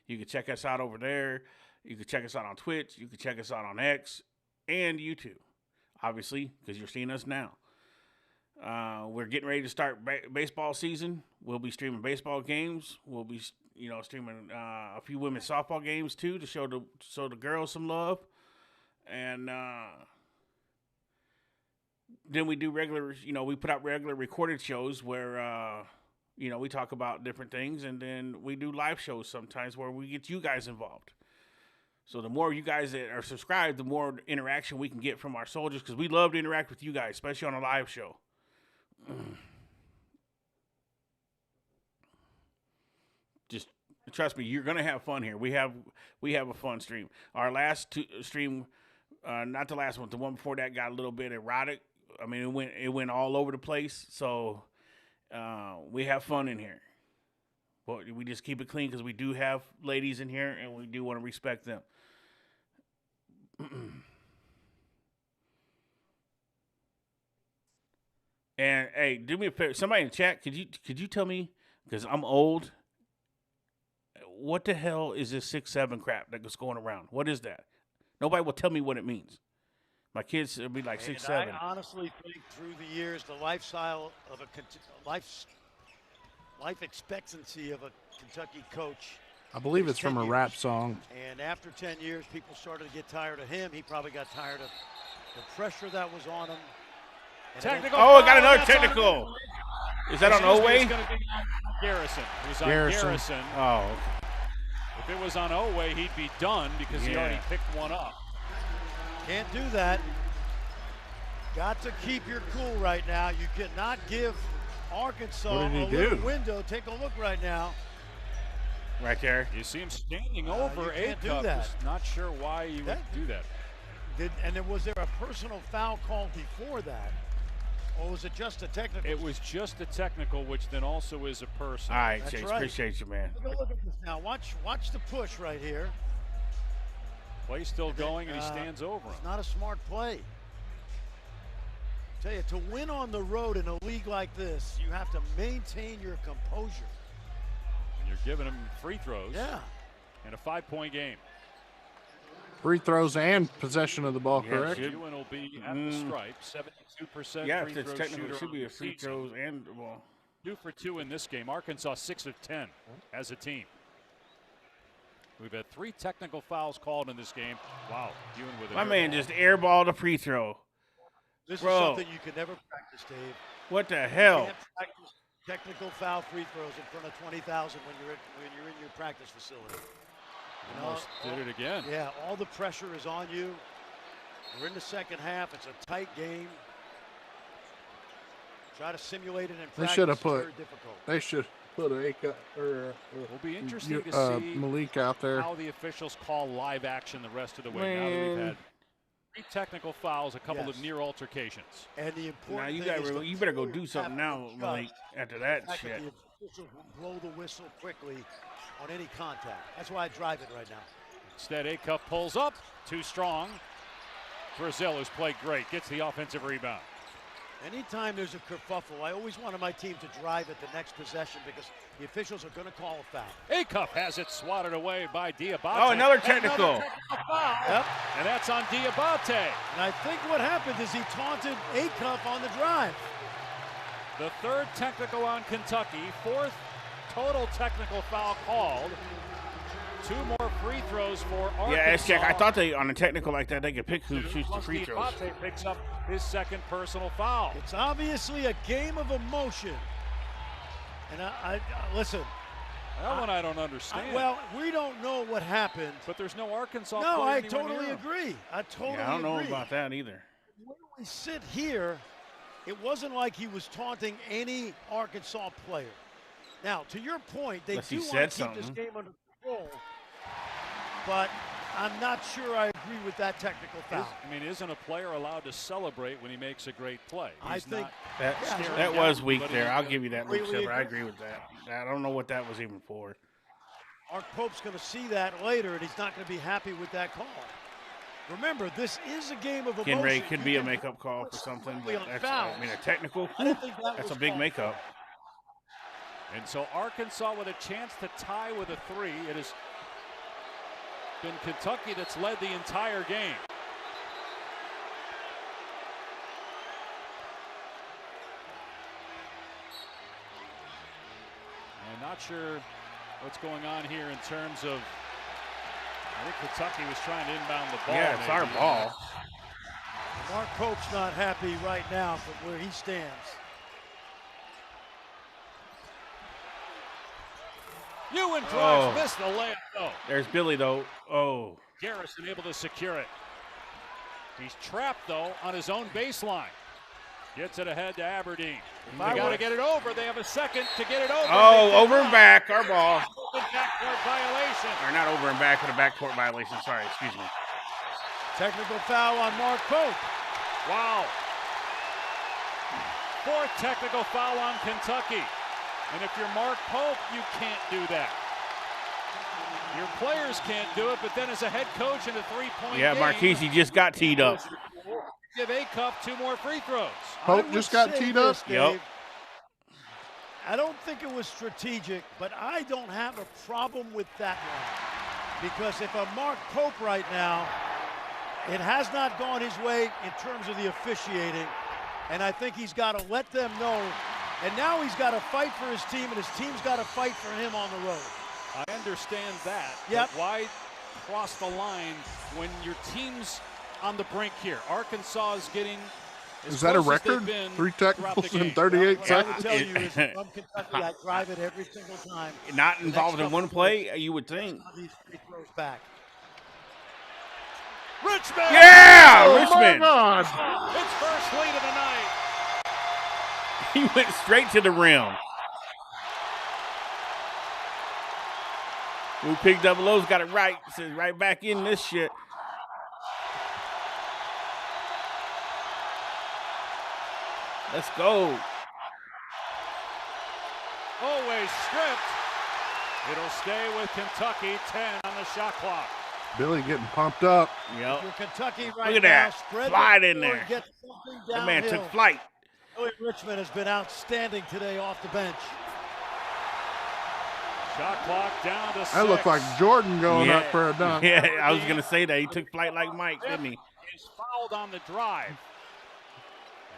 You can check us out over there. You can check us out on Twitch. You can check us out on X and YouTube, obviously, because you're seeing us now. We're getting ready to start baseball season. We'll be streaming baseball games. We'll be, streaming a few women's softball games too to show the girls some love. And then we do regular, we put out regular recorded shows where, we talk about different things, and then we do live shows sometimes where we get you guys involved. So the more you guys that are subscribed, the more interaction we can get from our soldiers, because we love to interact with you guys, especially on a live show. Just trust me, you're gonna have fun here. We have a fun stream. Our last stream, not the last one, the one before that got a little bit erotic. I mean, it went all over the place. So we have fun in here, but we just keep it clean because we do have ladies in here, and we do want to respect them. And hey, do me a favor. Somebody in the chat, could you tell me, because I'm old, what the hell is this 6'7" crap that's going around? What is that? Nobody will tell me what it means. My kids will be like 6'7". I honestly think through the years, the lifestyle of life expectancy of a Kentucky coach. I believe it's from a rap song. And after 10 years, people started to get tired of him. He probably got tired of the pressure that was on him. Technical. Oh, I got another technical. Is that on Oway? Garrison. It was on Garrison. Oh, okay. If it was on Oway, he'd be done because he already picked one up. Can't do that. Got to keep your cool right now. You cannot give Arkansas a little window. Take a look right now. Right there. You see him standing over a cup. Just not sure why you would do that. Was there a personal foul call before that? Or was it just a technical? It was just a technical, which then also is a personal. All right, Chase, appreciate you, man. Look at this now. Watch the push right here. Play still going, and he stands over him. It's not a smart play. Tell you, to win on the road in a league like this, you have to maintain your composure. And you're giving him free throws. Yeah. In a 5-point game. Free throws and possession of the ball, correct? Ewan will be at the stripe, 72% yeah, free if it's throw technical, shooter. It should be a free throws and the ball. 2 for 2 in this game. Arkansas 6 of 10 as a team. We've had 3 technical fouls called in this game. Wow, Ewan with it. My man just airballed a free throw. This is something you can never practice, Dave. What the hell? You can't practice technical foul free throws in front of 20,000 when you're in your practice facility. Almost did it again. Yeah, all the pressure is on you. We're in the second half. It's a tight game. Try to simulate it in practice. They should have put. Very difficult. They should put It'll be interesting to see Malik out there. How the officials call live action the rest of the way. Now that we've had 3 technical fouls, a couple of near altercations. And the important you better go do something now, Malik. After that shit. The officials will blow the whistle quickly on any contact. That's why I drive it right now. Instead, Acuff pulls up, too strong. Brazil, who's played great, gets the offensive rebound. Anytime there's a kerfuffle, I always wanted my team to drive at the next possession because the officials are going to call a foul. Acuff has it swatted away by Diabate. Oh, another technical. Foul. Yep. And that's on Diabate. And I think what happened is he taunted Acuff on the drive. The 3rd technical on Kentucky, 4th total technical foul called. 2 more free throws for Arkansas. Yeah, S-Check, I thought on a technical like that, they could pick who shoots the free throws. Diabate picks up his 2nd personal foul. It's obviously a game of emotion. And I listen. That one I don't understand. Well, we don't know what happened. But there's no Arkansas No, player I totally agree. I totally agree. I don't know about that either. When we sit here, it wasn't like he was taunting any Arkansas player. Now, to your point, they do want to keep this game under control. But I'm not sure I agree with that technical foul. Isn't a player allowed to celebrate when he makes a great play? I think that was weak there. I'll give you that, Luke Silver. I agree with that. I don't know what that was even for. Mark Pope's going to see that later, and he's not going to be happy with that call. Remember, this is a game of emotion. Ray could be a makeup call for something. But that's, a technical. That's a big makeup. And so Arkansas with a chance to tie with a 3. It has been Kentucky that's led the entire game. I'm not sure what's going on here in terms of, I think Kentucky was trying to inbound the ball. Yeah, it's our ball. Mark Pope's not happy right now from where he stands. Ewan drives, missed the layup, though. There's Billy, though. Oh. Garrison able to secure it. He's trapped, though, on his own baseline. Gets it ahead to Aberdeen. They got to get it over. They have a second to get it over. Oh, over and back, our ball. Backcourt violation. Or not over and back, but a backcourt violation. Sorry, excuse me. Technical foul on Mark Pope. Wow. 4th technical foul on Kentucky. And if you're Mark Pope, you can't do that. Your players can't do it, but then as a head coach in a 3-point game. Marquise, he just got teed up. Give Acuff 2 more free throws. Pope just got teed up? Yep. I don't think it was strategic, but I don't have a problem with that one. Because if I'm Mark Pope right now, it has not gone his way in terms of the officiating. And I think he's got to let them know. And now he's got to fight for his team, and his team's got to fight for him on the road. I understand that. Yep. But why cross the line when your team's on the brink here? Arkansas is getting as Is that a close as they've record? been 3 technicals in 38 What I seconds? would tell you is from Kentucky, I drive it every single time. Not involved in one play, you would think. These free throws back. Richmond! Yeah, Oh, Richmond. my God. It's first lead of the night. He went straight to the rim. Blue Pig Double O's got it right. Says right back in this shit. Let's go. Always stripped. It'll stay with Kentucky. 10 on the shot clock. Billy getting pumped up. Yep. You're Kentucky right Look at now. that. Spread Flight the in floor there. and get something That man downhill. took flight. Billy Richmond has been outstanding today off the bench. Shot clock down to 6. That looked like Jordan going up for a dunk. Yeah, I was going to say that. He took flight like Mike, didn't he? He's fouled on the drive.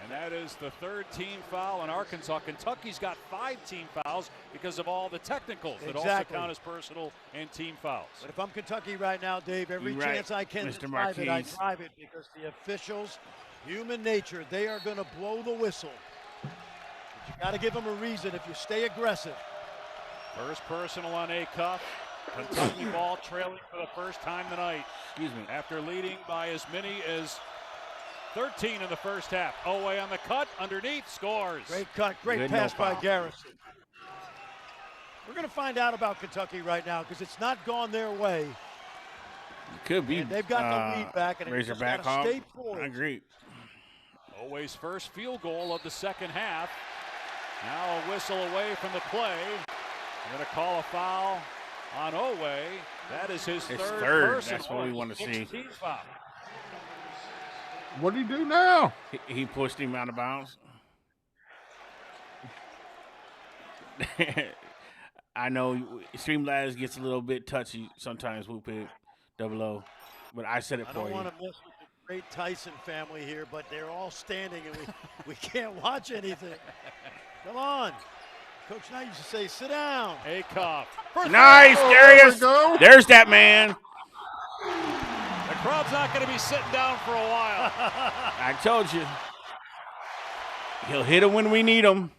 And that is the 3rd team foul in Arkansas. Kentucky's got 5 team fouls because of all the technicals that also count as personal and team fouls. But if I'm Kentucky right now, Dave, every You're right, chance I can Mr. to drive it, I Marquise. drive it because the officials, human nature, they are going to blow the whistle. But you got to give them a reason if you stay aggressive. First personal on Acuff. Kentucky ball trailing for the first time tonight. Excuse me. After leading by as many as 13 in the first half. Oway on the cut, underneath, scores. Great cut, great pass by Garrison. We're going to find out about Kentucky right now because it's not gone their way. It could be. And they've got the lead back, and it's Razorback got to stay poised. I agree. Oway's first field goal of the second half. Now a whistle away from the play. They're going to call a foul on Oway. That is his third personal. That's what we want to see. Foul. What did he do now? He pushed him out of bounds. I know Streamlabs gets a little bit touchy sometimes, Whoop It, 00. But I said it for you. I don't want to mess with the great Tyson family here, but they're all standing and we can't watch anything. Come on. Coach Knight used to say, sit down. Acoff. Nice, Darius. There's that man. The crowd's not going to be sitting down for a while. I told you. He'll hit him when we need him.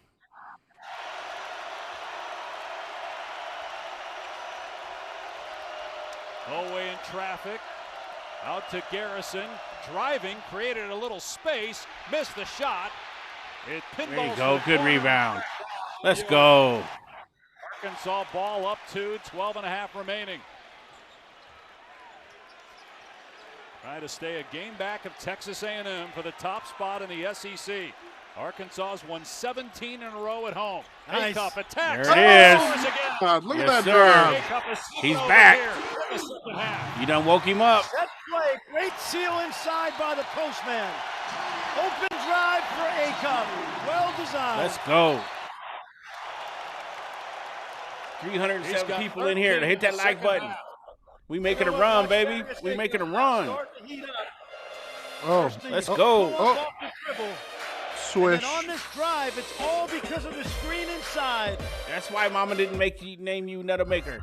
Oway in traffic. Out to Garrison. Driving, created a little space. Missed the shot. It pinballs. There you go. Good rebound. Let's go. Arkansas ball up to 12.5 remaining. Trying to stay a game back of Texas A&M for the top spot in the SEC. Arkansas's won 17 in a row at home. Nice. Acoff attacks. There it is. Look at Yes, that sir. drive. He's back. You done woke him up. That play, great seal inside by the postman. Open drive for Acoff. Well designed. Let's go. 307 people in here to hit that like button. We making a run, baby. We making a run. Oh, let's go. Oh. Swish. And on this drive, it's all because of the screen inside. That's why Mama didn't name you Nutter Maker.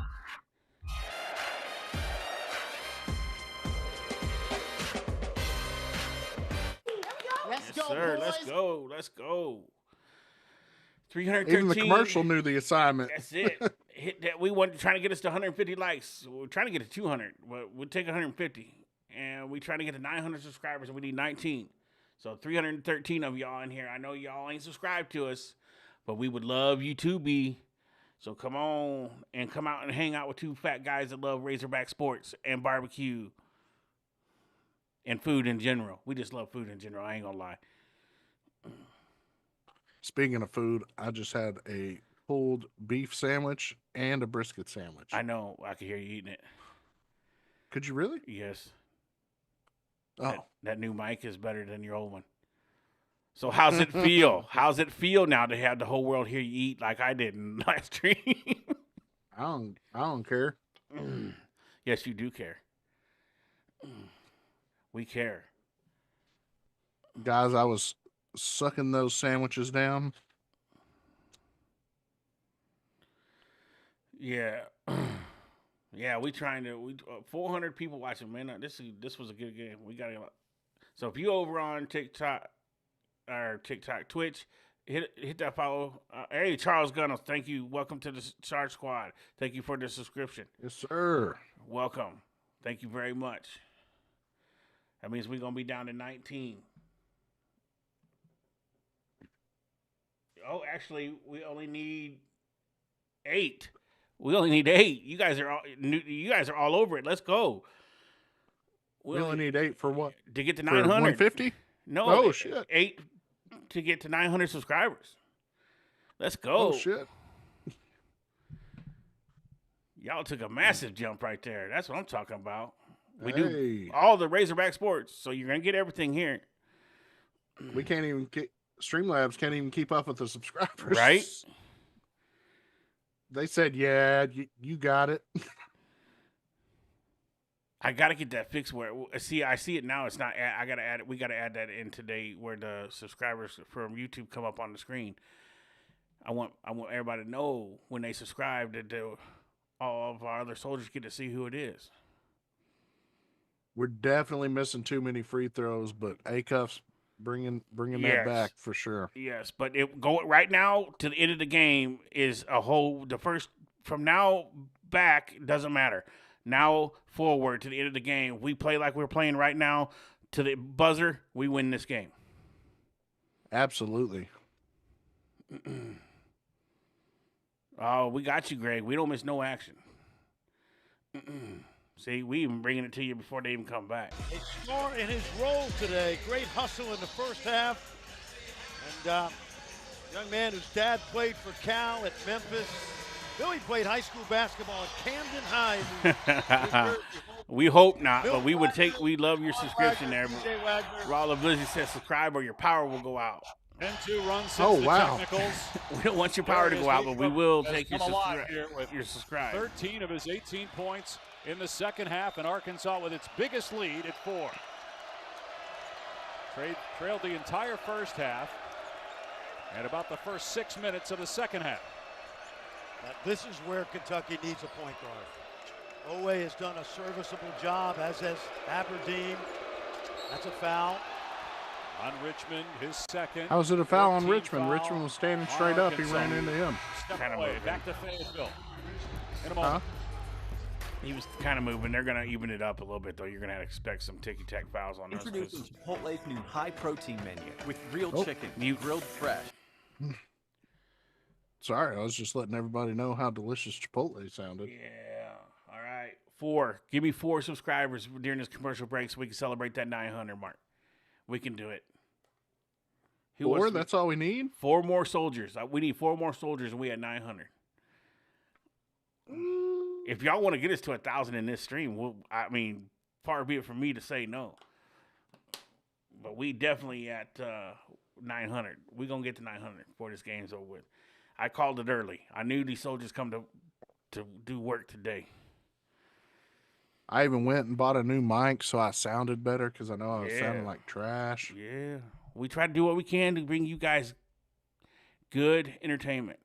Let's Yes, go, sir. boys. Let's go. Let's go. 313. Even the commercial knew the assignment. That's it. Hit that. We want trying to get us to 150 likes. We're trying to get to 200, but we'll take 150. And we're trying to get to 900 subscribers, and we need 19. So 313 of y'all in here. I know y'all ain't subscribed to us, but we would love you to be. So come on and come out and hang out with two fat guys that love Razorback Sports and barbecue and food in general. We just love food in general. I ain't gonna lie. Speaking of food, I just had a pulled beef sandwich and a brisket sandwich. I know. I can hear you eating it. Could you really? Yes. Oh. That new mic is better than your old one. So how's it feel? How's it feel now to have the whole world hear you eat like I did in the last stream? I don't care. Yes, you do care. We care. Guys, I was sucking those sandwiches down. Yeah. Yeah, we 400 people watching, man. This was a good game. We got it. So if you over on TikTok or Twitch, hit that follow. Hey, Charles Gunnels, thank you. Welcome to the Charge Squad. Thank you for the subscription. Yes, sir. Welcome. Thank you very much. That means we're gonna be down to 19. Oh, actually, we only need 8. We only need 8. You guys are all over it. Let's go. We only need 8 for what? To get to For 900. 150? No. Oh, shit. 8 to get to 900 subscribers. Let's go. Oh, shit. Y'all took a massive jump right there. That's what I'm talking about. We Hey. do all the Razorback Sports, so you're going to get everything here. We can't even Streamlabs can't even keep up with the subscribers. Right? They said, yeah, you got it. I got to get that fixed where, see, I see it now. It's not, I got to add it. We got to add that in today where the subscribers from YouTube come up on the screen. I want everybody to know when they subscribe that all of our other soldiers get to see who it is. We're definitely missing too many free throws, but Acoff's bringing Yes. that back for sure. Yes, but right now to the end of the game is the first from now back, doesn't matter. Now forward to the end of the game, we play like we're playing right now to the buzzer, we win this game. Absolutely. Oh, we got you, Greg. We don't miss no action. See, we even bringing it to you before they even come back. A star in his role today. Great hustle in the first half. And young man whose dad played for Cal at Memphis. Billy played high school basketball at Camden High. We hope not, but we love your subscription there. Raul Blizzard says subscribe or your power will go out. And 2 runs since the technicals. We don't want your power to go out, but we will take your subscribe. 13 of his 18 points in the second half, and Arkansas with its biggest lead at 4. Trailed the entire first half and about the first 6 minutes of the second half. This is where Kentucky needs a point guard. Owe has done a serviceable job, as has Aberdeen. That's a foul. On Richmond, his second. How was it a foul on Richmond? Richmond was standing straight up. He ran into him. Kind of moving. Back to Fayetteville. In a moment. He was kind of moving. They're going to even it up a little bit, though. You're going to expect some ticky-tack fouls on us. Introducing Chipotle's new high-protein menu with real chicken, grilled fresh. Sorry, I was just letting everybody know how delicious Chipotle sounded. Yeah. All right. 4. Give me 4 subscribers during this commercial break so we can celebrate that 900 mark. We can do it. 4? That's all we need? 4 more soldiers. We need 4 more soldiers, and we had 900. If y'all want to get us to 1,000 in this stream, far be it from me to say no. But we definitely at 900. We're going to get to 900 before this game's over with. I called it early. I knew these soldiers come to do work today. I even went and bought a new mic so I sounded better because I know I was sounding like trash. Yeah. We try to do what we can to bring you guys good entertainment.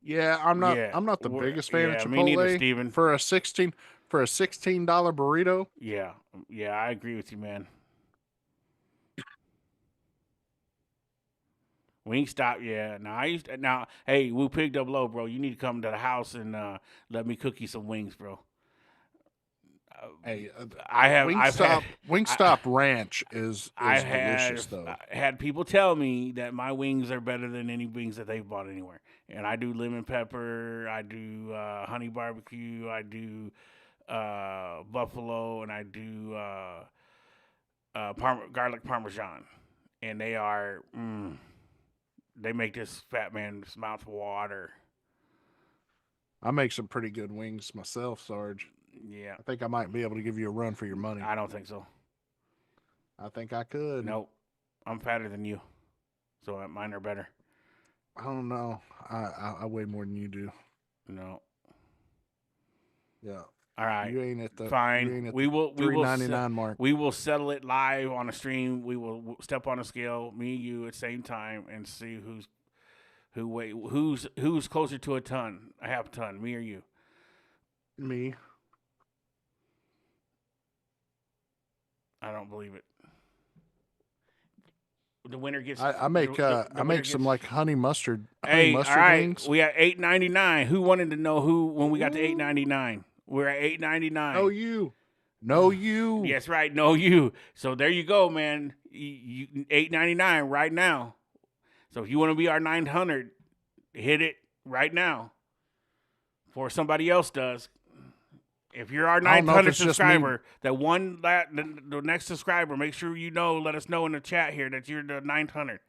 Yeah, I'm not the biggest fan of Chipotle. Me neither, Steven. For a $16 burrito. Yeah, I agree with you, man. Wingstop, yeah. Now, hey, Woo Pig Double O, bro. You need to come to the house and let me cook you some wings, bro. Hey, Wingstop Ranch is delicious, though. I had people tell me that my wings are better than any wings that they've bought anywhere. And I do lemon pepper, I do honey barbecue, I do buffalo, and I do garlic parmesan. And they are, they make this fat man's mouth water. I make some pretty good wings myself, Sarge. Yeah. I think I might be able to give you a run for your money. I don't think so. I think I could. Nope. I'm fatter than you. So mine are better. I don't know. I weigh more than you do. No. Yeah. All right. You ain't at the fine. We will $3.99 mark. We will settle it live on a stream. We will step on a scale, me and you at the same time, and see who's closer to a half a ton, me or you. Me. I don't believe it. The winner gets. I make some like honey mustard. Hey, mustard all right. wings. We at $8.99. Who wanted to know when we got to $8.99? We're at $8.99. No, you. Yes, right. No, you. So there you go, man. You $8.99 right now. So if you want to be our 900, hit it right now. Before somebody else does. If you're our 900 subscriber, the next subscriber, make sure let us know in the chat here that you're the 900.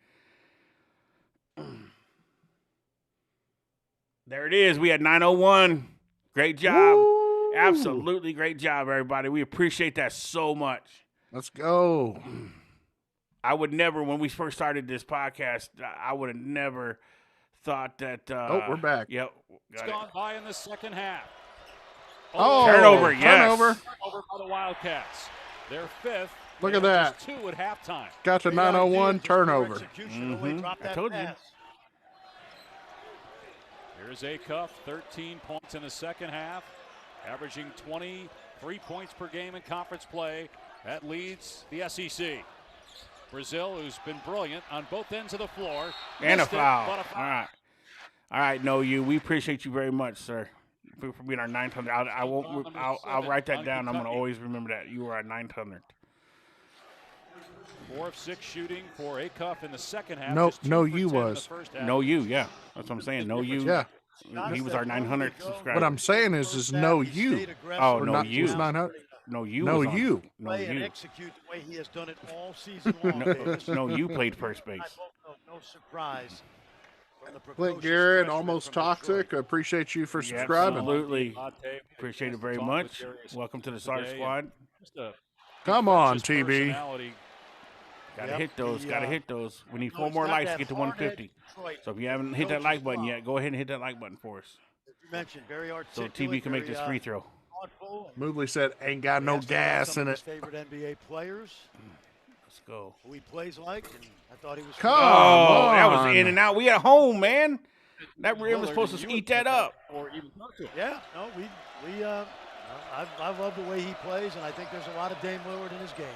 There it is. We had 901. Great job. Woo! Absolutely great job, everybody. We appreciate that so much. Let's go. I would never, when we first started this podcast, I would have never thought that. We're back. Yep. It's gone by in the second half. Turnover, yes. Turnover by the Wildcats. Their 5th. Look at that. 2 at halftime. Got to 901 turnover. I told you. Here's Acuff, 13 points in the second half, averaging 23 points per game in conference play. That leads the SEC. Brazil, who's been brilliant on both ends of the floor. And a Missed it, foul. but a foul. All right. All right, no, you. We appreciate you very much, sir, for being our 900. I'll write that down. I'm going to always remember that. You were our 900. 4 of 6 shooting for Acuff in the second half. No, you was. No, you, yeah. That's what I'm saying. No, you. Yeah. He was our 900 subscriber. What I'm saying is no you. Oh, Or no, not, you. Was 900. No, you. No, was on. you. No, Play and you. execute the way he has done it all season long. No, you played first base. No surprise. Clint Garrett, almost toxic. I appreciate you for subscribing. Absolutely. Appreciate it very much. Welcome to the Sarge Squad. Come on, TB. Gotta hit those. Gotta hit those. We need 4 more likes to get to 150. So if you haven't hit that like button yet, go ahead and hit that like button for us. You mentioned very so TB can make this free throw. Mobley said, "Ain't got no gas in it." Favorite NBA players. Let's go. Who he plays like, and I thought he was. Come on. That was in and out. We at home, man. That rim was supposed to eat that up. Yeah, no, I love the way he plays, and I think there's a lot of Dame Lillard in his game.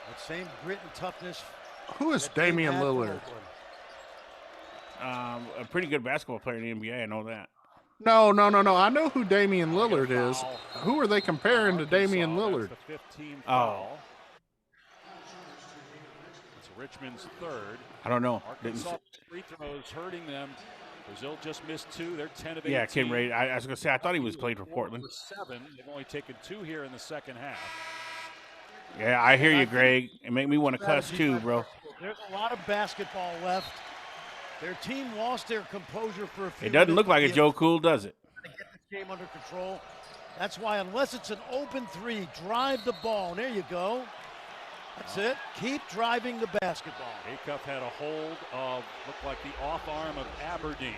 That same grit and toughness. Who is Damian Lillard? A pretty good basketball player in the NBA. I know that. No. I know who Damian Lillard is. Who are they comparing to Damian Lillard? Oh. It's Richmond's third. I don't know. Arkansas free throws hurting them. Brazil just missed 2. They're 10 of 18. Yeah, Ken Ray. I was going to say, I thought he was played for Portland. 7. They've only taken 2 here in the second half. Yeah, I hear you, Greg. It made me want to cuss too, bro. There's a lot of basketball left. Their team lost their composure for a few It doesn't minutes look like it, Joe Cool, does it? To get this game under control. That's why, unless it's an open 3, drive the ball. And there you go. That's it. Keep driving the basketball. Acuff had a hold of, looked like the off arm of Aberdeen.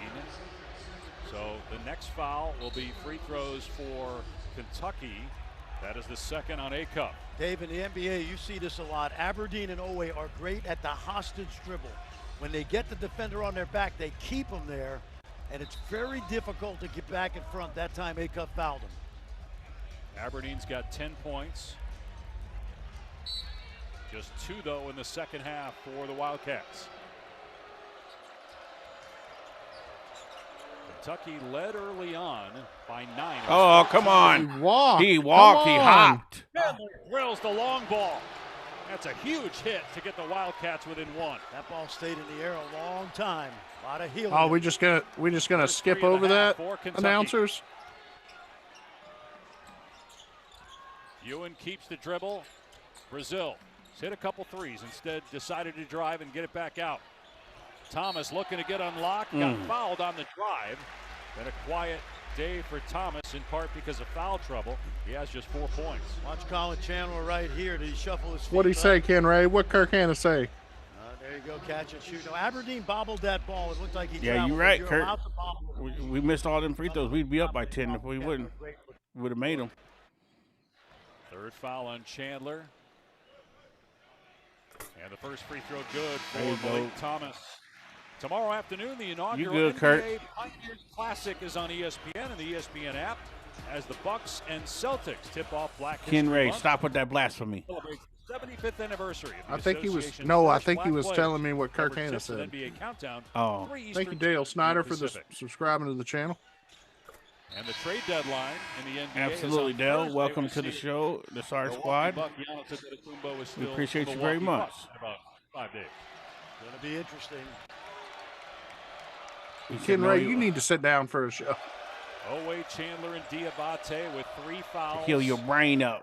So the next foul will be free throws for Kentucky. That is the second on Acuff. Dave, in the NBA, you see this a lot. Aberdeen and Owe are great at the hostage dribble. When they get the defender on their back, they keep them there, and it's very difficult to get back in front. That time, Acuff fouled him. Aberdeen's got 10 points. Just 2, though, in the second half for the Wildcats. Kentucky led early on by 9. Oh, come on. He walked. He hopped. Drills the long ball. That's a huge hit to get the Wildcats within 1. That ball stayed in the air a long time. A lot of healing. Oh, we just gonna skip over that, announcers? Ewan keeps the dribble. Brazil hit a couple threes. Instead, decided to drive and get it back out. Thomas looking to get unlocked. Got fouled on the drive. Been a quiet day for Thomas, in part because of foul trouble. He has just 4 points. Watch Colin Chandler right here. Did he shuffle his feet? What'd he say, Ken Ray? What Kirk Hanna say? There you go, catch and shoot. No, Aberdeen bobbled that ball. It looked like he Yeah, you're right, Kurt. allowed to bobble. We missed all them free throws. We'd be up by 10 if we wouldn't. We would have made them. Third foul on Chandler. And the first free throw good for Malik Thomas. Tomorrow afternoon, the inaugural good, Kurt. NBA Pioneers Classic is on ESPN and the ESPN app as the Bucks and Celtics tip off Black History Ken Ray, Month. stop with that blasphemy. Celebrates the 75th anniversary of the I think he was. association's No, I first think he black was players. telling me what Kirk Covered Hanna tips of said. NBA Countdown. Oh. 3 Thank Eastern, you, Dale 2 Snyder, for Pacific. subscribing to the channel. And the trade deadline in the NBA Absolutely, is on Dale. Thursday. Welcome We'll to the see show, the SAR Milwaukee Squad. Buck Giannis Antetokounmpo is We still appreciate the you very Milwaukee much. Bucks in about 5 days. Going to be interesting. Ken Ray, you need to sit down for a show. Owe, Chandler, and Diabate with 3 fouls. Heal your brain up,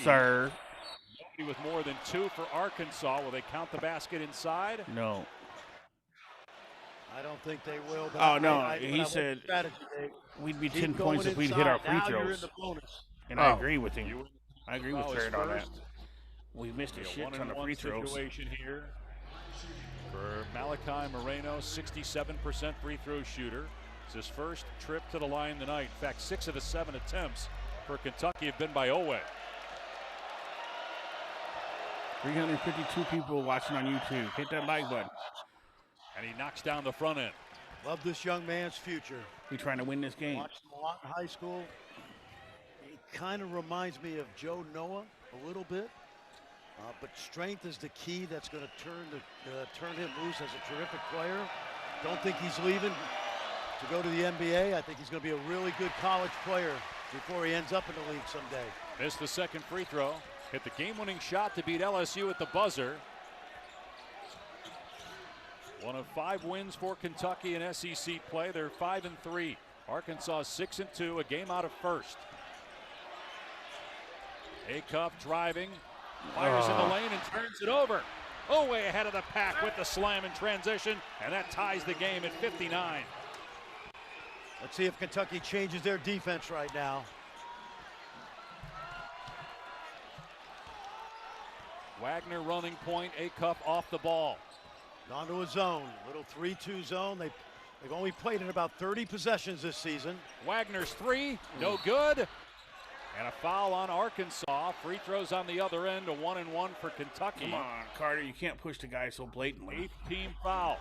sir. With more than 2 for Arkansas. Will they count the basket inside? No. I don't think they will. But Oh, no. He said we'd be 10 points if we'd hit our free throws. And I agree with him. I agree with Jared on that. We missed a shit ton of free throws. Situation here for Malachi Moreno, 67% free throw shooter. It's his first trip to the line tonight. In fact, 6 of the 7 attempts for Kentucky have been by Owe. 352 people watching on YouTube. Hit that like button. And he knocks down the front end. Love this young man's future. We trying to win this game. Watched him a lot in high school. He kind of reminds me of Joe Noah a little bit. But strength is the key that's going to turn him loose as a terrific player. Don't think he's leaving to go to the NBA. I think he's going to be a really good college player before he ends up in the league someday. Missed the second free throw. Hit the game-winning shot to beat LSU at the buzzer. One of 5 wins for Kentucky in SEC play. They're 5-3. Arkansas 6-2, a game out of first. Acuff driving, fires in the lane and turns it over. Way ahead of the pack with the slam in transition, and that ties the game at 59. Let's see if Kentucky changes their defense right now. Wagner running point, Acuff off the ball. Gone to a zone, little 3-2 zone. They've only played in about 30 possessions this season. Wagner's 3, no good. And a foul on Arkansas. Free throws on the other end, a 1-and-1 for Kentucky. Come on, Carter, you can't push the guy so blatantly. 8-team foul.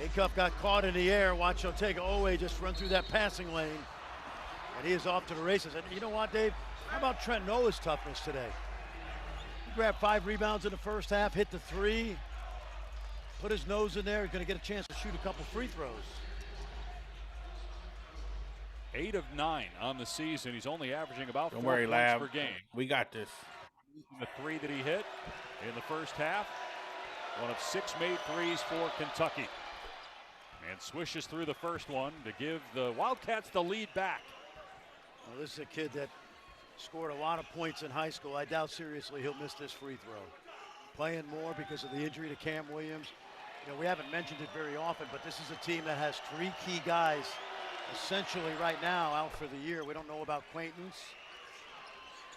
Acuff got caught in the air. Watch Otega-Oweh just run through that passing lane. And he is off to the races. And you know what, Dave? How about Trent Nola's toughness today? He grabbed 5 rebounds in the first half, hit the 3, put his nose in there. He's going to get a chance to shoot a couple free throws. 8 of 9 on the season. He's only averaging about 4 points per game. We got this. The 3 that he hit in the first half. One of 6 made threes for Kentucky. And swishes through the first one to give the Wildcats the lead back. Well, this is a kid that scored a lot of points in high school. I doubt seriously he'll miss this free throw. Playing more because of the injury to Cam Williams. You know, we haven't mentioned it very often, but this is a team that has 3 key guys essentially right now out for the year. We don't know about Quaintance.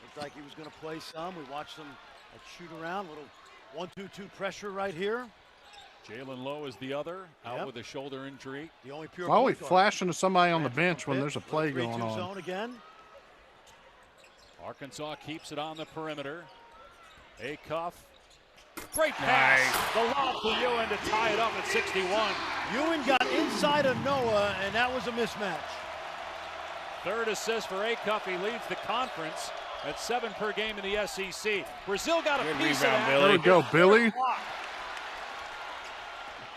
Looked like he was going to play some. We watched them shoot around. Little 1-2-2 pressure right here. Jalen Lowe is the other, out with a shoulder injury. The only pure Why are we flashing to somebody on the bench when there's a play going on? Zone again. Arkansas keeps it on the perimeter. Acuff. Great pass. The lob to Ewan to tie it up at 61. Ewan got inside of Noah, and that was a mismatch. Third assist for Acuff. He leads the conference at 7 per game in the SEC. Brazil got a piece of that. There we go, Billy.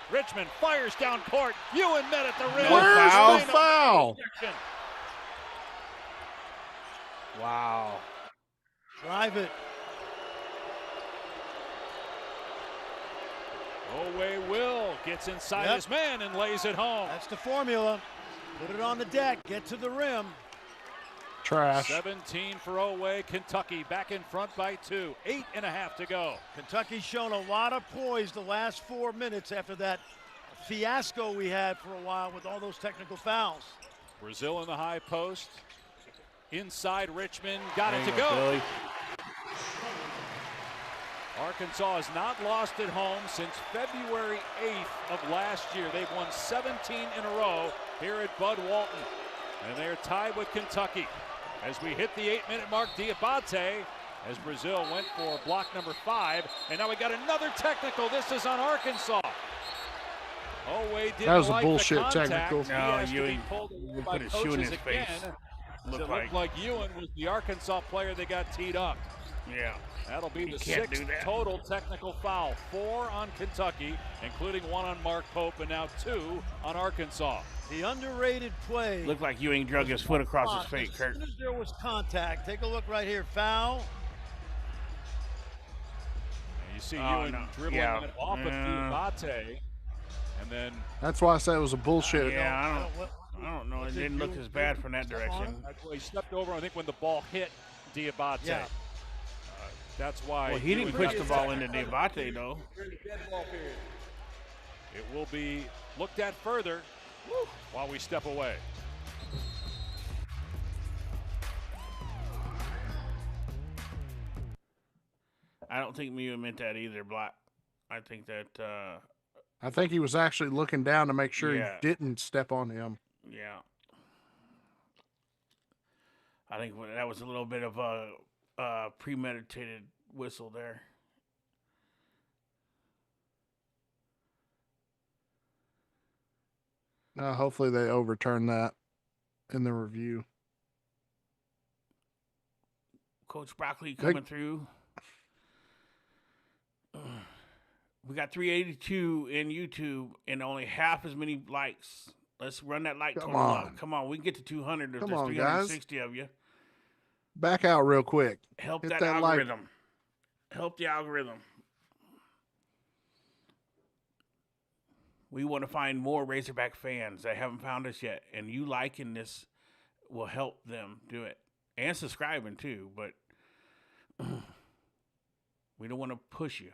Richmond fires down court. Ewan met at the rim. Where's the foul? Wow. Drive it. Will gets inside his man and lays it home. That's the formula. Put it on the deck. Get to the rim. Trash. 17 for Oweh. Kentucky back in front by 2. 8.5 to go. Kentucky's shown a lot of poise the last 4 minutes after that fiasco we had for a while with all those technical fouls. Brazil in the high post. Inside Richmond. Got it to go. Billy. Arkansas has not lost at home since February 8th of last year. They've won 17 in a row here at Bud Walton. And they're tied with Kentucky. As we hit the 8-minute mark, Diabate, as Brazil went for block number 5. And now we got another technical. This is on Arkansas. Oweh didn't that was a like bullshit the contact. technical. No, Ewing put his shoe in his face. Looked like Ewan was the Arkansas player that got teed up. Yeah. That'll be the 6th total technical foul. 4 on Kentucky, including 1 on Mark Pope, and now 2 on Arkansas. The underrated play. Looked like Ewing drug his foot across his face, Kurt. As soon as there was contact, take a look right here. Foul. And you see Ewing dribbling it off of Diabate, and then. That's why I said it was a bullshit. Yeah, I don't know. It didn't look as bad from that direction. He stepped over, I think, when the ball hit Diabate. Yeah. That's why. Well, he didn't push the ball into Diabate, though. It will be looked at further while we step away. I don't think Mew meant that either, Black. I think that. I think he was actually looking down to make sure he didn't step on him. Yeah. I think that was a little bit of a premeditated whistle there. Hopefully they overturn that in the review. Coach Broccoli coming through. We got 382 in YouTube and only half as many likes. Let's run that like total up. Come on, we can get to 200 if there's 360 of you. Back out real quick. Help Hit that algorithm. Help the algorithm. We want to find more Razorback fans that haven't found us yet, and you liking this will help them do it. And subscribing too, but we don't want to push you.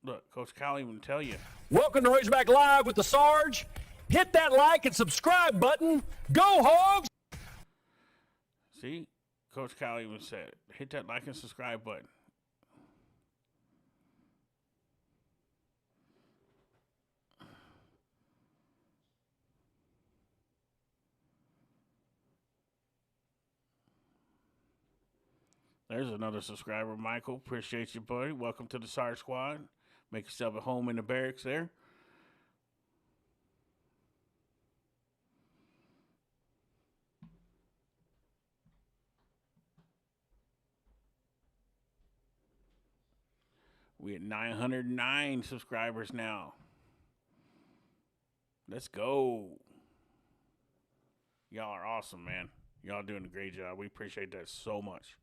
Look, Coach Cal even tell you. Welcome to Razorback Live with the Sarge. Hit that like and subscribe button. Go Hogs! See, Coach Cal even said, hit that like and subscribe button. There's another subscriber, Michael. Appreciate you, buddy. Welcome to the Sarge Squad. Make yourself at home in the barracks there. We at 909 subscribers now. Let's go. Y'all are awesome, man. Y'all doing a great job. We appreciate that so much.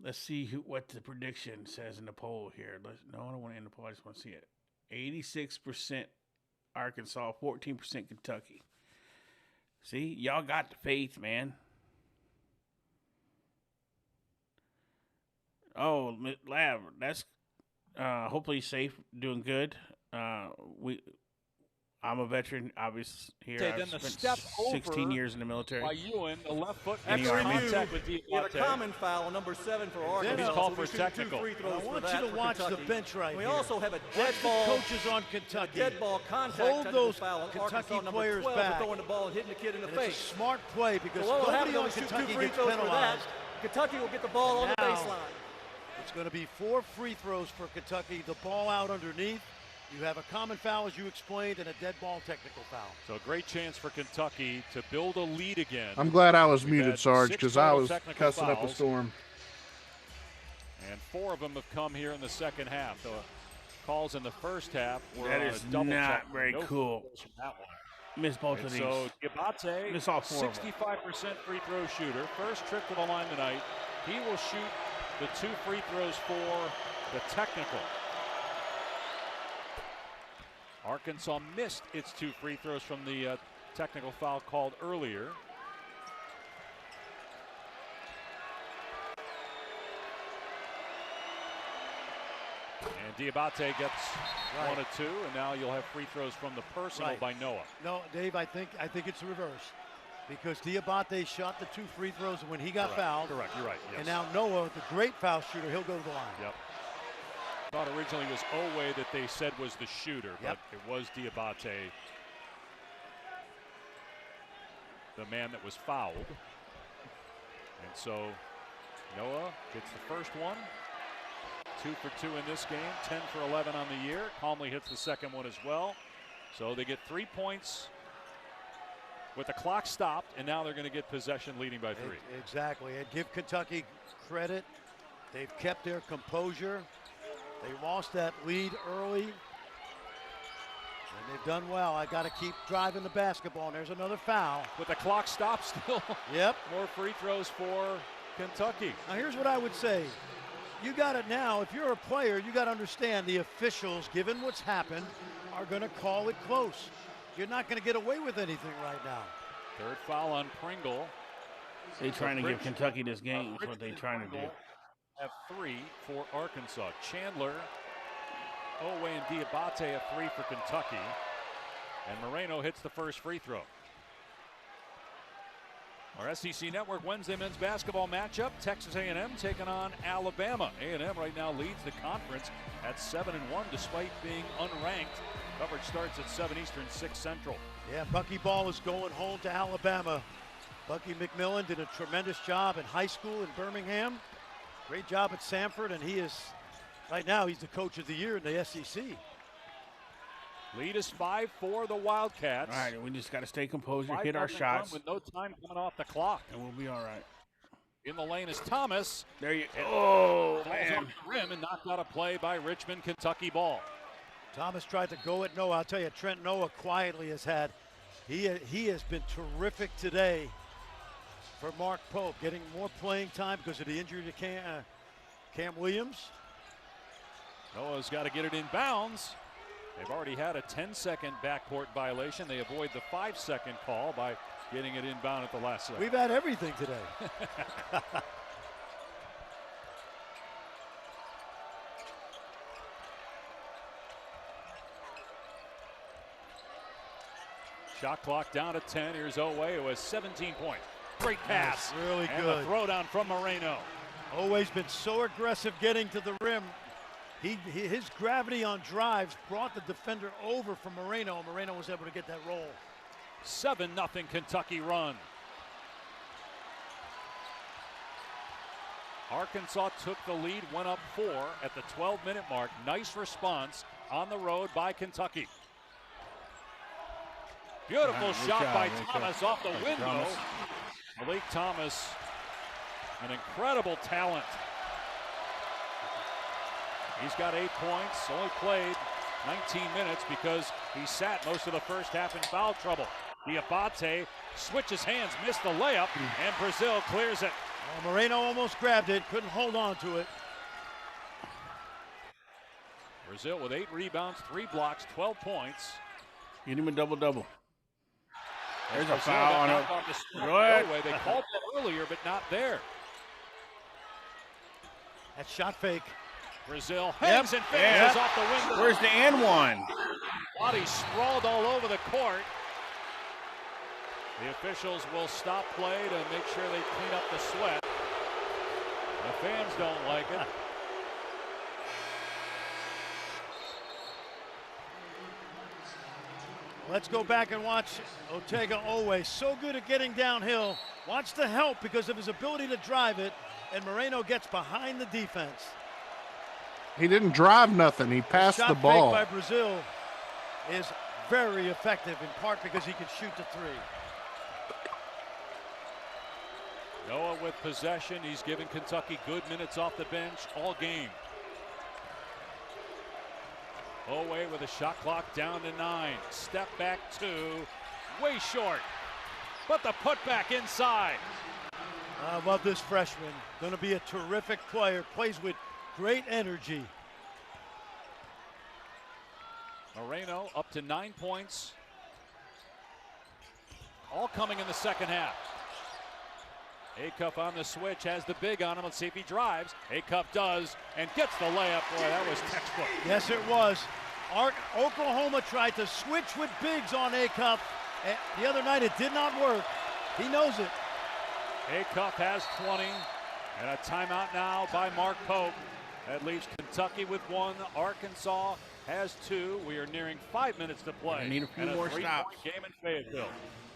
Let's see what the prediction says in the poll here. No, I don't want to end the poll. I just want to see it. 86% Arkansas, 14% Kentucky. See, y'all got the faith, man. Oh, Lab, that's hopefully safe, doing good. I'm a veteran, obviously, here. Okay, I've spent 16 years in the military. By Ewan, the left foot After contact with review, he had a common foul, number 7 for Arkansas. He's called for a technical. I want you to watch the bench right here. We also have a dead ball. Coaches on Kentucky. Dead ball contact. Hold those foul on Kentucky Arkansas, players number 12 back. For throwing the ball and hitting the kid in the And face. It's a smart play because so nobody on Kentucky gets penalized. Kentucky will get the ball on the baseline. It's going to be 4 free throws for Kentucky. The ball out underneath. You have a common foul, as you explained, and a dead ball technical foul. So a great chance for Kentucky to build a lead again. I'm glad I was muted, Sarge, because I was cussing up a storm. And 4 of them have come here in the second half. The calls in the first half were that is not very cool. Miss both of these. So Diabate, miss all 4 65% free throw shooter. First trip to the line tonight. He will shoot the 2 free throws for the technical. Arkansas missed its 2 free throws from the technical foul called earlier. And Diabate gets 1 of 2, and now you'll have free throws from the personal by Noah. No, Dave, I think it's the reverse. Because Diabate shot the 2 free throws when he got fouled. Correct, you're right. Yes. And now Noah, the great foul shooter, he'll go to the line. Yep. Thought originally it was Owe that they said was the shooter, but it was Diabate, the man that was fouled. And so Noah gets the first one. 2 for 2 in this game, 10 for 11 on the year. Calmly hits the second one as well. So they get 3 points with the clock stopped, and now they're going to get possession leading by 3. Exactly, and give Kentucky credit. They've kept their composure. They lost that lead early, and they've done well. I got to keep driving the basketball, and there's another foul. With the clock stopped still. Yep. More free throws for Kentucky. Now here's what I would say. You got it now. If you're a player, you got to understand the officials, given what's happened, are going to call it close. You're not going to get away with anything right now. Third foul on Pringle. They're trying to give Kentucky this game. That's what they're trying to do. Have 3 for Arkansas. Chandler, Owe, and Diabate have 3 for Kentucky. And Moreno hits the first free throw. Our SEC Network Wednesday men's basketball matchup, Texas A&M taking on Alabama. A&M right now leads the conference at 7-1 despite being unranked. Coverage starts at 7 Eastern, 6 Central. Yeah, Bucky Ball is going home to Alabama. Bucky McMillan did a tremendous job in high school in Birmingham. Great job at Samford, and he is, right now, he's the coach of the year in the SEC. Lead is 5 for the Wildcats. All right, we just got to stay composed, hit our shots. With no time coming off the clock. And we'll be all right. In the lane is Thomas. There you go. Oh, man. Off the rim and knocked out a play by Richmond, Kentucky ball. Thomas tried to go at Noah. I'll tell you, Trent Noah quietly has had, he has been terrific today for Mark Pope, getting more playing time because of the injury to Cam Williams. Noah's got to get it in bounds. They've already had a 10-second backcourt violation. They avoid the 5-second call by getting it inbound at the last second. We've had everything today. Shot clock down to 10. Here's Owe. It was 17 points. Great pass. That's really and good. The throwdown from Moreno. Owe's been so aggressive getting to the rim. His gravity on drives brought the defender over from Moreno. Moreno was able to get that roll. 7-0 Kentucky run. Arkansas took the lead, went up 4 at the 12-minute mark. Nice response on the road by Kentucky. Beautiful shot by Thomas off the window. Malik Thomas, an incredible talent. He's got 8 points, only played 19 minutes because he sat most of the first half in foul trouble. Diabate switches hands, missed the layup, and Brazil clears it. Well, Moreno almost grabbed it, couldn't hold on to it. Brazil with 8 rebounds, 3 blocks, 12 points. Get him a double-double. There's a Brazil foul on got it. knocked off the Go ahead. They called that earlier, but not there. That shot fake. Brazil hangs and finishes off the window. Where's the and one? Body sprawled all over the court. The officials will stop play to make sure they clean up the sweat. The fans don't like it. Let's go back and watch Otega Owe. So good at getting downhill. Watch the help because of his ability to drive it. And Moreno gets behind the defense. He didn't drive nothing. He passed the ball. Shot fake by Brazil is very effective, in part because he can shoot the 3. Noah with possession. He's given Kentucky good minutes off the bench all game. Owe with a shot clock down to 9. Step back 2. Way short. But the putback inside. I love this freshman. Going to be a terrific player. Plays with great energy. Moreno up to 9 points. All coming in the second half. Acuff on the switch, has the big on him. Let's see if he drives. Acuff does and gets the layup. Boy, that was textbook. Yes, it was. Oklahoma tried to switch with bigs on Acuff. The other night it did not work. He knows it. Acuff has 20 and a timeout now by Mark Pope. That leaves Kentucky with 1. Arkansas has 2. We are nearing 5 minutes to play. I need a few more stops. Game in Fayetteville.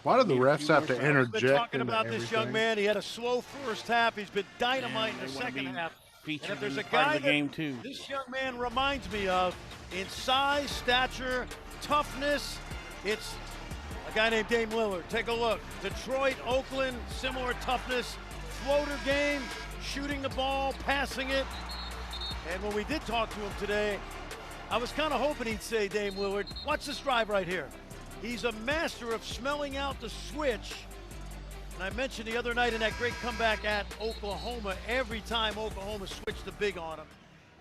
Why do the refs have to interject? We've been talking into about everything? this young man. He had a slow first half. He's been dynamite in the second half. And if there's a guy that game too. This young man reminds me of in size, stature, toughness, it's a guy named Dame Lillard. Take a look. Detroit, Oakland, similar toughness, floater game, shooting the ball, passing it. And when we did talk to him today, I was kind of hoping he'd say Dame Lillard. Watch this drive right here. He's a master of smelling out the switch. And I mentioned the other night in that great comeback at Oklahoma, every time Oklahoma switched the big on him,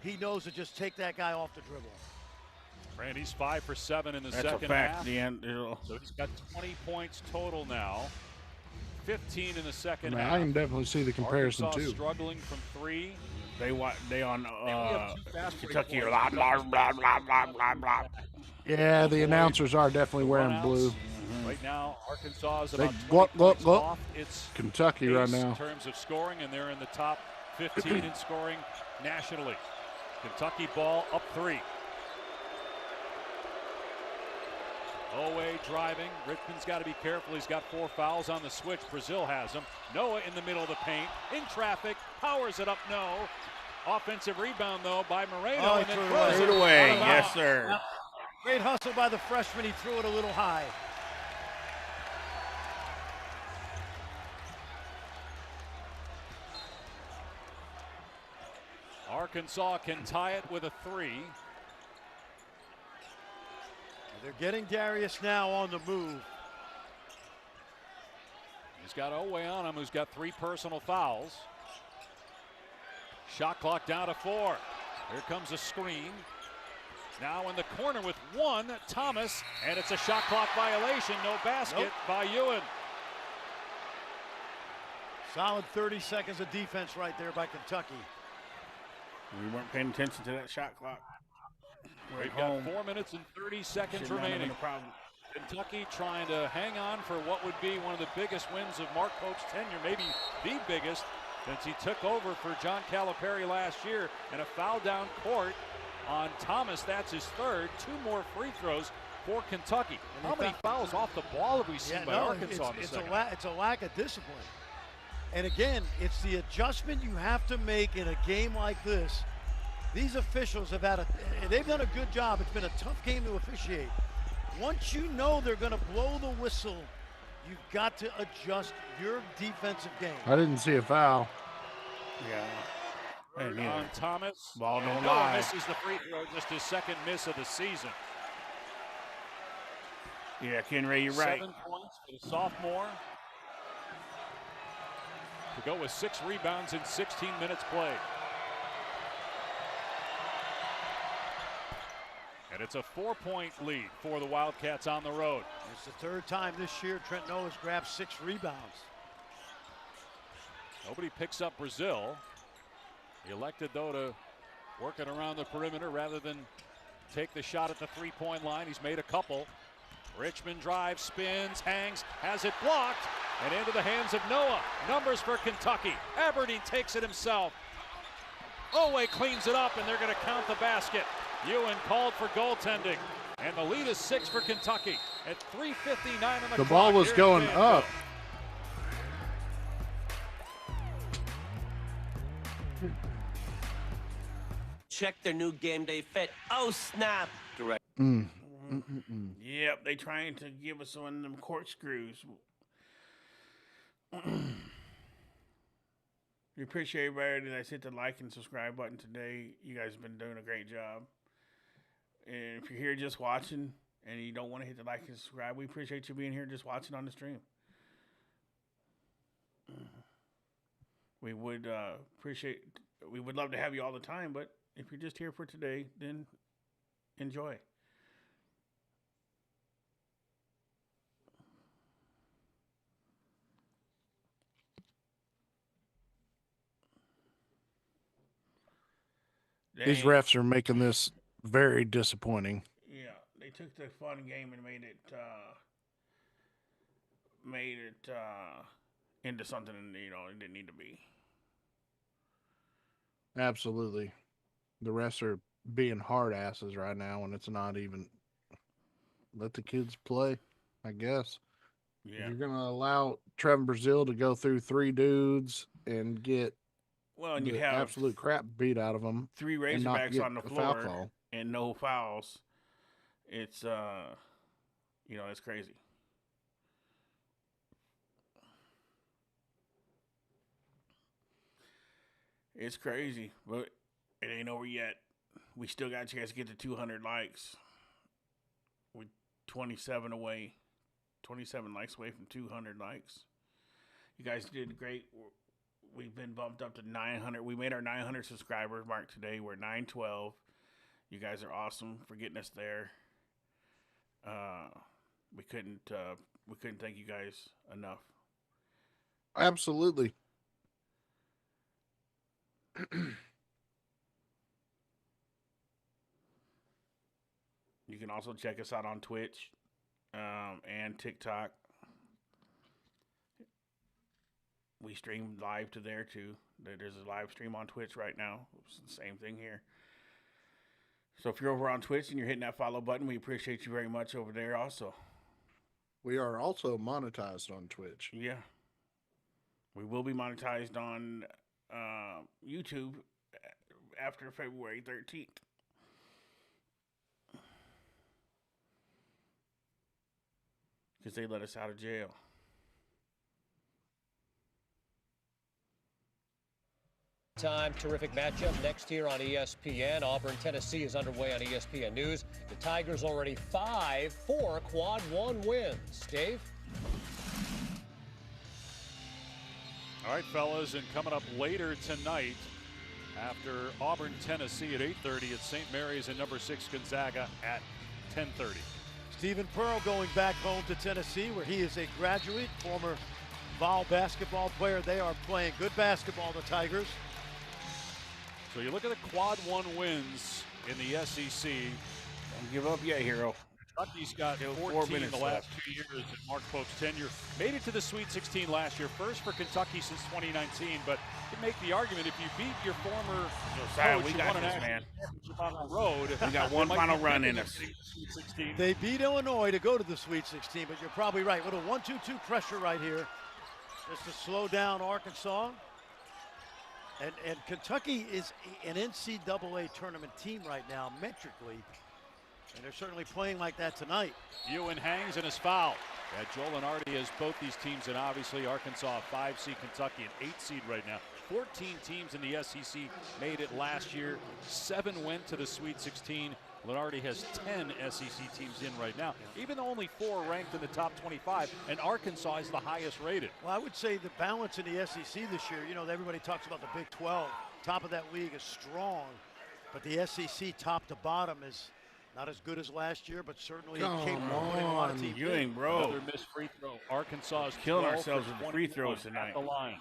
he knows to just take that guy off the dribble. Randy's 5 for 7 in the That's second a fact. half. So he's got 20 points total now. 15 in the second half. I can definitely see the comparison Arkansas too. Struggling from 3. They on Kentucky are blah, blah, blah, blah, blah, blah, blah, blah. Yeah, the announcers are definitely wearing blue. Right now, Arkansas is They about 20 points look. off its Kentucky pace right now. in terms of scoring, and they're in the top 15 in scoring nationally. Kentucky ball up 3. Oweh driving. Richmond's got to be careful. He's got 4 fouls on the switch. Brazil has them. Noah in the middle of the paint. In traffic. Powers it up. No. Offensive rebound, though, by Moreno. Oh, and then Threw it away. Yes, sir. Yep. Great hustle by the freshman. He threw it a little high. Arkansas can tie it with a 3. They're getting Darius now on the move. He's got Oweh on him, who's got 3 personal fouls. Shot clock down to 4. Here comes a screen. Now in the corner with 1, Thomas, and it's a shot clock violation. No basket by Ewan. Solid 30 seconds of defense right there by Kentucky. We weren't paying attention to that shot clock. We've got 4 minutes and 30 seconds remaining. Kentucky trying to hang on for what would be one of the biggest wins of Mark Pope's tenure, maybe the biggest since he took over for John Calipari last year. And a foul down court on Thomas. That's his 3rd. 2 more free throws for Kentucky. How many fouls off the ball have we seen by Arkansas in the second? It's a lack of discipline. And again, it's the adjustment you have to make in a game like this. These officials have they've done a good job. It's been a tough game to officiate. Once you know they're going to blow the whistle, you've got to adjust your defensive game. I didn't see a foul. Yeah. On Thomas. Ball don't Noah lie. misses the free throw, just his 2nd miss of the season. Yeah, Ken Ray, you're right. 7 points for the sophomore. To go with 6 rebounds in 16 minutes played. And it's a 4-point lead for the Wildcats on the road. It's the 3rd time this year Trent Noah's grabbed 6 rebounds. Nobody picks up Brazil. He elected, though, to work it around the perimeter rather than take the shot at the 3-point line. He's made a couple. Richmond drives, spins, hangs, has it blocked, and into the hands of Noah. Numbers for Kentucky. Aberdeen takes it himself. Oweh cleans it up, and they're going to count the basket. Ewan called for goaltending, and the lead is 6 for Kentucky at 3:59 on the clock. Ball was going up. Check their new game day fit. Oh, snap. Direct. Yep, they trying to give us one of them corkscrews. We appreciate everybody that's hit the like and subscribe button today. You guys have been doing a great job. And if you're here just watching and you don't want to hit the like and subscribe, we appreciate you being here just watching on the stream. We would we would love to have you all the time, but if you're just here for today, then enjoy. These refs are making this very disappointing. Yeah, they took the fun game and made it into something it didn't need to be. Absolutely. The refs are being hard asses right now, and it's not even. Let the kids play, I guess. Yeah. If you're going to allow Trevin Brazil to go through 3 dudes and get and you have absolute crap beat out of them. 3 Razorbacks on the floor and no fouls. It's it's crazy. It's crazy, but it ain't over yet. We still got a chance to get to 200 likes. We're 27 likes away from 200 likes. You guys did great. We've been bumped up to 900. We made our 900 subscriber mark today. We're 912. You guys are awesome for getting us there. We couldn't thank you guys enough. Absolutely. You can also check us out on Twitch. and TikTok. We stream live to there too. There's a live stream on Twitch right now. It's the same thing here. So if you're over on Twitch and you're hitting that follow button, we appreciate you very much over there also. We are also monetized on Twitch. Yeah. We will be monetized on YouTube after February 13th. Because they let us out of jail. Time, terrific matchup next here on ESPN. Auburn, Tennessee is underway on ESPN News. The Tigers already 5-4 quad one wins. Dave? All right, fellas, and coming up later tonight after Auburn, Tennessee at 8:30 at St. Mary's and number 6 Gonzaga at 10:30. Stephen Pearl going back home to Tennessee, where he is a graduate, former Vol basketball player. They are playing good basketball, the Tigers. So you look at the quad one wins in the SEC. Don't give up yet, hero. Kentucky's got 14 in the last 2 years in Mark Pope's tenure. Made it to the Sweet 16 last year, first for Kentucky since 2019. But you can make the argument if you beat your former coach, we you got won this, an man. championship on the road. We got one final run in us. They beat Illinois to go to the Sweet 16, but you're probably right. Little 1-2-2 pressure right here, just to slow down Arkansas. And Kentucky is an NCAA tournament team right now, metrically, and they're certainly playing like that tonight. Ewan hangs and is fouled. Joel Lenardi has both these teams, and obviously Arkansas, 5 seed, Kentucky, an 8 seed right now. 14 teams in the SEC made it last year. 7 went to the Sweet 16. Lenardi has 10 SEC teams in right now, even though only 4 are ranked in the top 25, and Arkansas is the highest rated. Well, I would say the balance in the SEC this year, you know, everybody talks about the Big 12. Top of that league is strong, but the SEC top to bottom is not as good as last year, but certainly capable of putting a lot of teams Ewing, bro. Another missed free throw. Arkansas is killing ourselves with the free throws tonight. At the line.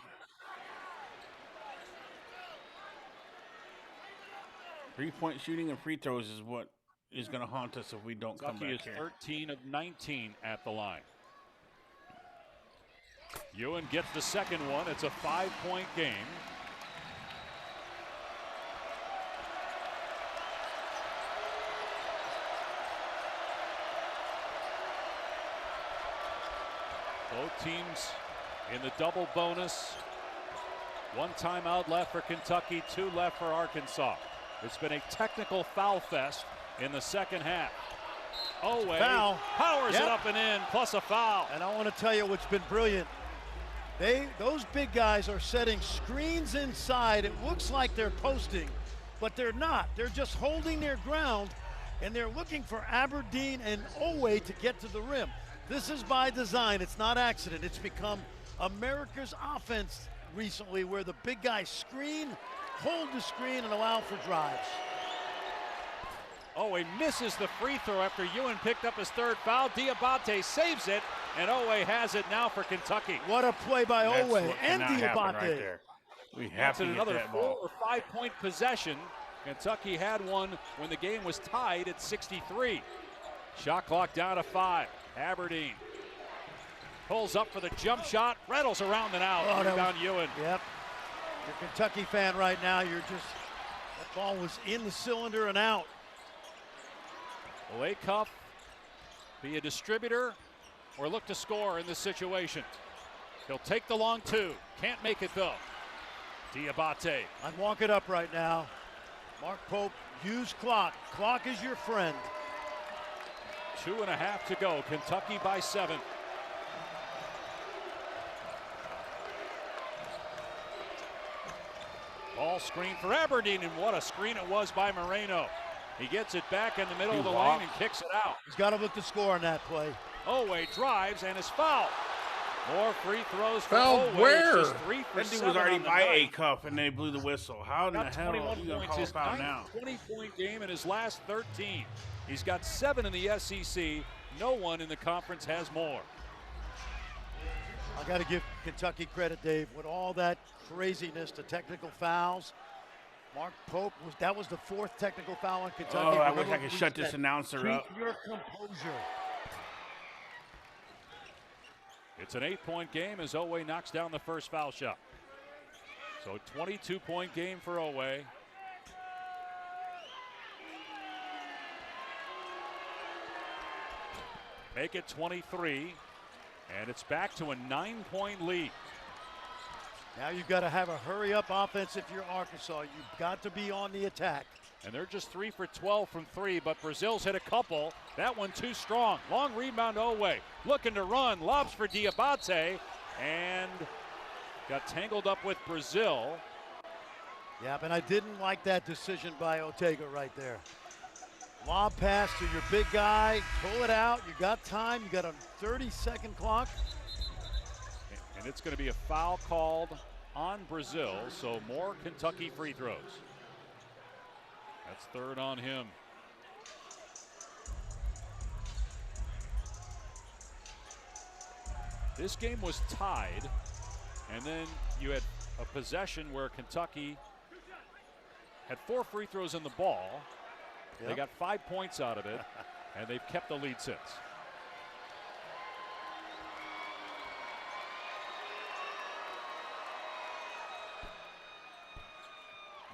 Three-point shooting and free throws is what is going to haunt us if we don't come back Kentucky here. is 13 of 19 at the line. Ewan gets the second one. It's a 5-point game. Both teams in the double bonus. 1 timeout left for Kentucky, 2 left for Arkansas. It's been a technical foul fest in the second half. Foul. Powers it up and in, plus a foul. And I want to tell you what's been brilliant. Those big guys are setting screens inside. It looks like they're posting, but they're not. They're just holding their ground, and they're looking for Aberdeen and Owe to get to the rim. This is by design. It's not accident. It's become America's offense recently, where the big guys screen, hold the screen, and allow for drives. Owe misses the free throw after Ewan picked up his 3rd foul. Diabate saves it, and Owe has it now for Kentucky. What a play by Owe and Diabate. Right there. We have to get another that 4 ball. or 5-point possession. Kentucky had one when the game was tied at 63. Shot clock down to 5. Aberdeen pulls up for the jump shot, rattles around and out. Rebound Ewan. Yep. You're a Kentucky fan right now. You're just, that ball was in the cylinder and out. Will Acuff be a distributor or look to score in this situation? He'll take the long 2. Can't make it though. Diabate. I'd walk it up right now. Mark Pope, use clock. Clock is your friend. 2.5 to go. Kentucky by 7. Ball screen for Aberdeen, and what a screen it was by Moreno. He gets it back in the middle of the lane and kicks it out. He's got to look to score on that play. Owe drives and is fouled. More free throws for Fouled Owe. where? It's just 3 for That dude 7 was already on the by night. Acuff, and they blew the whistle. How in the Got hell are 21 you going to points, call a his foul 9th now? 20-point game in his last 13. He's got 7 in the SEC. No one in the conference has more. I got to give Kentucky credit, Dave, with all that craziness, the technical fouls. Mark Pope, that was the 4th technical foul on Kentucky. Oh, I wish I could shut this announcer Keep up. your composure. It's an 8-point game as Oweh knocks down the first foul shot. So 22-point game for Oweh. Make it 23, and it's back to a 9-point lead. Now you've got to have a hurry-up offense if you're Arkansas. You've got to be on the attack. And they're just 3 for 12 from 3, but Brazil's hit a couple. That one too strong. Long rebound Oweh. Looking to run. Lobs for Diabate. And got tangled up with Brazil. Yeah, but I didn't like that decision by Ortega right there. Lob pass to your big guy. Pull it out. You got time. You got a 30-second clock. And it's going to be a foul called on Brazil, so more Kentucky free throws. That's third on him. This game was tied, and then you had a possession where Kentucky had 4 free throws in the ball. They got 5 points out of it, and they've kept the lead since.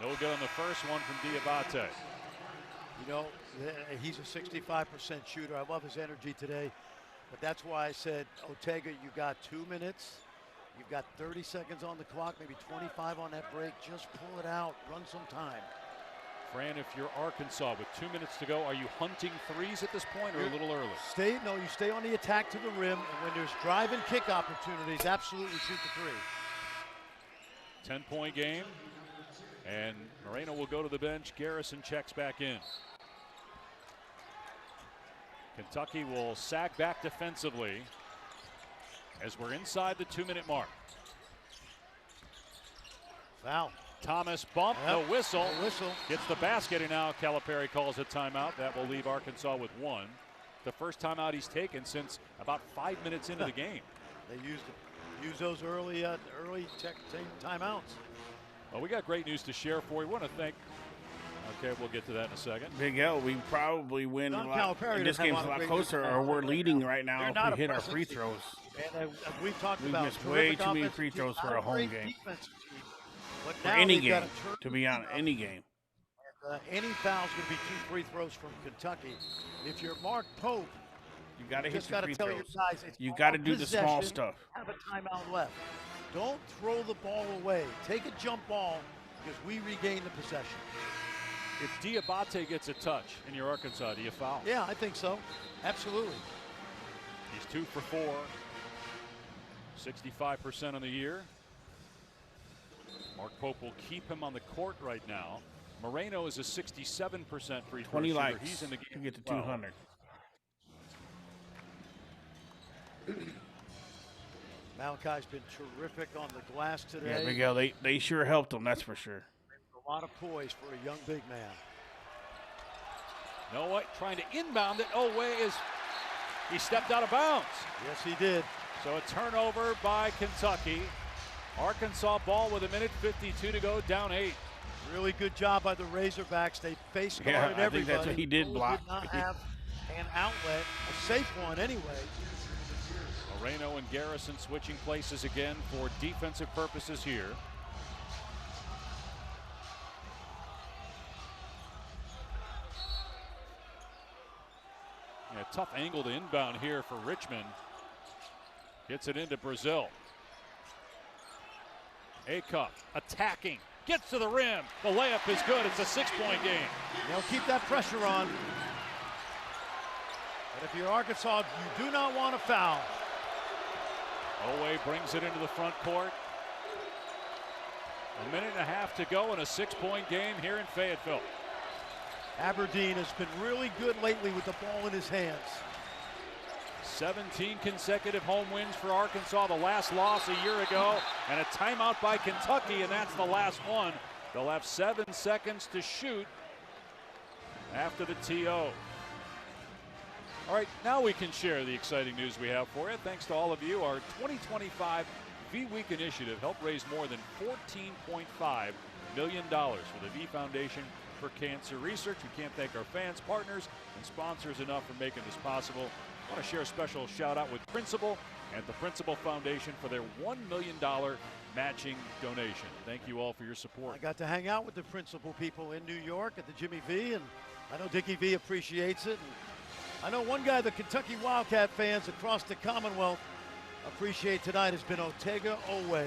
No good on the first one from Diabate. You know, he's a 65% shooter. I love his energy today. But that's why I said, Ortega, you got 2 minutes. You've got 30 seconds on the clock, maybe 25 on that break. Just pull it out, run some time. Fran, if you're Arkansas with 2 minutes to go, are you hunting threes at this point or a little early? You stay on the attack to the rim, and when there's drive and kick opportunities, absolutely shoot the three. 10-point game. And Moreno will go to the bench. Garrison checks back in. Kentucky will sag back defensively as we're inside the 2-minute mark. Foul. Thomas bump, Yep. no whistle. No whistle. Gets the basket, and now Calipari calls a timeout. That will leave Arkansas with 1. The first timeout he's taken since about 5 minutes into the game. They use those early timeouts. Well, we got great news to share for you. We want to thank. Okay, we'll get to that in a second. Big L, we probably win a lot. This game's a lot closer, or we're leading right now if we hit our free throws. And we've talked about missed way too many free throws for a home game. For now any game, to be honest, any game. Any foul's going to be 2 free throws from Kentucky. If you're Mark Pope, you got to hit your free tell throws. Your guys, You got to do the small stuff. Have a timeout left. Don't throw the ball away. Take a jump ball because we regain the possession. If Diabate gets a touch in your Arkansas, do you foul? Yeah, I think so. Absolutely. He's 2 for 4. 65% on the year. Mark Pope will keep him on the court right now. Moreno is a 67% free throw 20 shooter. likes He's in the game to get to as well. 200. Malachi's been terrific on the glass today. Yeah, Big L, they sure helped him, that's for sure. A lot of poise for a young big man. Noah trying to inbound it. He stepped out of bounds. Yes, he did. So a turnover by Kentucky. Arkansas ball with 1:52 to go, down 8. Really good job by the Razorbacks. They face guarded I everybody. think that's what he did block. Did not have an outlet, a safe one anyway. Moreno and Garrison switching places again for defensive purposes here. Yeah, tough angle to inbound here for Richmond. Gets it into Brazil. Acuff attacking. Gets to the rim. The layup is good. It's a 6-point game. They'll keep that pressure on. But if you're Arkansas, you do not want to foul. Oweh brings it into the front court. 1.5 minutes to go in a 6-point game here in Fayetteville. Aberdeen has been really good lately with the ball in his hands. 17 consecutive home wins for Arkansas. The last loss a year ago, and a timeout by Kentucky, and that's the last one. They'll have 7 seconds to shoot after the TO. All right, now we can share the exciting news we have for you. Thanks to all of you. Our 2025 V-Week initiative helped raise more than $14.5 million for the V Foundation for Cancer Research. We can't thank our fans, partners, and sponsors enough for making this possible. I want to share a special shout out with Principal and the Principal Foundation for their $1 million matching donation. Thank you all for your support. I got to hang out with the Principal people in New York at the Jimmy V, and I know Dickie V appreciates it. And I know one guy the Kentucky Wildcat fans across the Commonwealth appreciate tonight has been Otega Owe.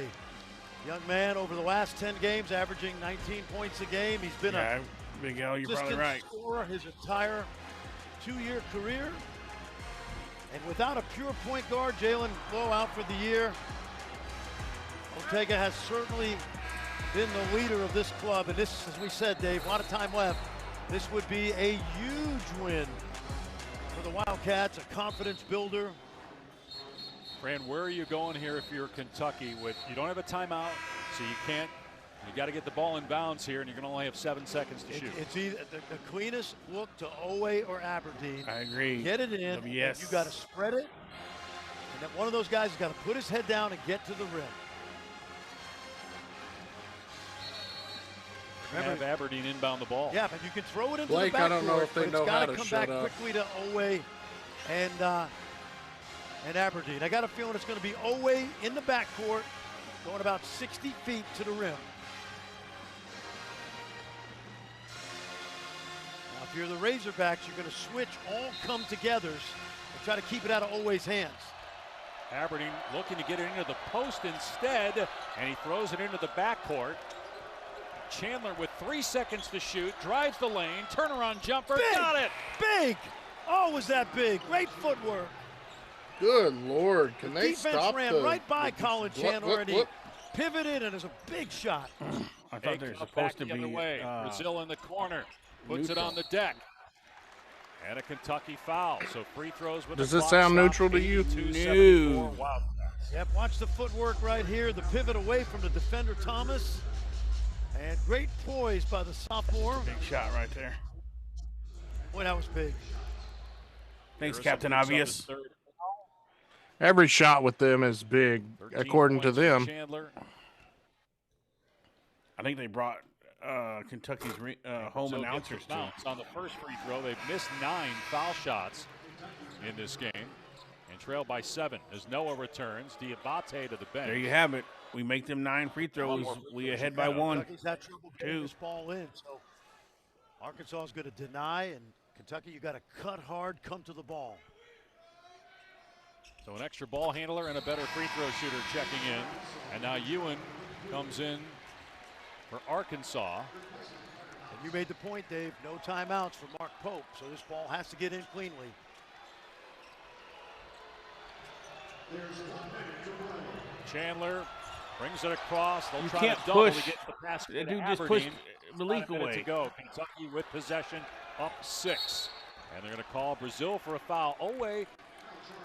Young man over the last 10 games averaging 19 points a game. He's been a Big L, you're probably right. Scorer his entire 2-year career. And without a pure point guard, Jalen Lowe out for the year. Otega has certainly been the leader of this club. And this, as we said, Dave, a lot of time left. This would be a huge win for the Wildcats, a confidence builder. Fran, where are you going here if you're Kentucky? You don't have a timeout, so you got to get the ball in bounds here, and you're going to only have 7 seconds to shoot. It's either the cleanest look to Owe or Aberdeen. I agree. Get it in. Yes. You got to spread it. And then one of those guys has got to put his head down and get to the rim. Remember, have Aberdeen inbound the ball. Yeah, but you can throw it into Blake, the backcourt. I don't know if they know how to come shut back up. quickly to Owe and Aberdeen. I got a feeling it's going to be Owe in the backcourt, going about 60 feet to the rim. Now, if you're the Razorbacks, you're going to switch all come-togethers and try to keep it out of Owe's hands. Aberdeen looking to get it into the post instead, and he throws it into the backcourt. Chandler with 3 seconds to shoot, drives the lane, turnaround jumper, got it! Big! Oh, was that big? Great footwork. Good Lord, can they Defense stop ran right by Colin Chandler, and he look. pivoted, and it's a big shot. I thought they were supposed to be. Brazil in the corner, puts it on the deck. And a Kentucky foul, so free throws with Does the this clock sound stop, neutral to you? 82-74 Wildcats. Yep, watch the footwork right here. The pivot away from the defender, Thomas. And great poise by the sophomore. Big shot right there. Boy, that was big. Thanks, Captain Obvious. Every shot with them is big, according to them. Chandler. I think they brought Kentucky's home announcers too. On the first free throw, they've missed 9 foul shots in this game and trailed by 7 as Noah returns. Diabate to the bench. There you have it. We make them 9 free throws. We ahead by 1. Kentucky's had trouble getting this ball in, so Arkansas is going to deny, and Kentucky, you got to cut hard, come to the ball. So an extra ball handler and a better free throw shooter checking in. And now Ewan comes in for Arkansas. And you made the point, Dave, no timeouts for Mark Pope, so this ball has to get in cleanly. Chandler brings it across. They'll You try can't to double push. to get the pass to That dude Aberdeen. just pushed Malik About a minute away. to go. Kentucky with possession, up 6. And they're going to call Brazil for a foul. Owe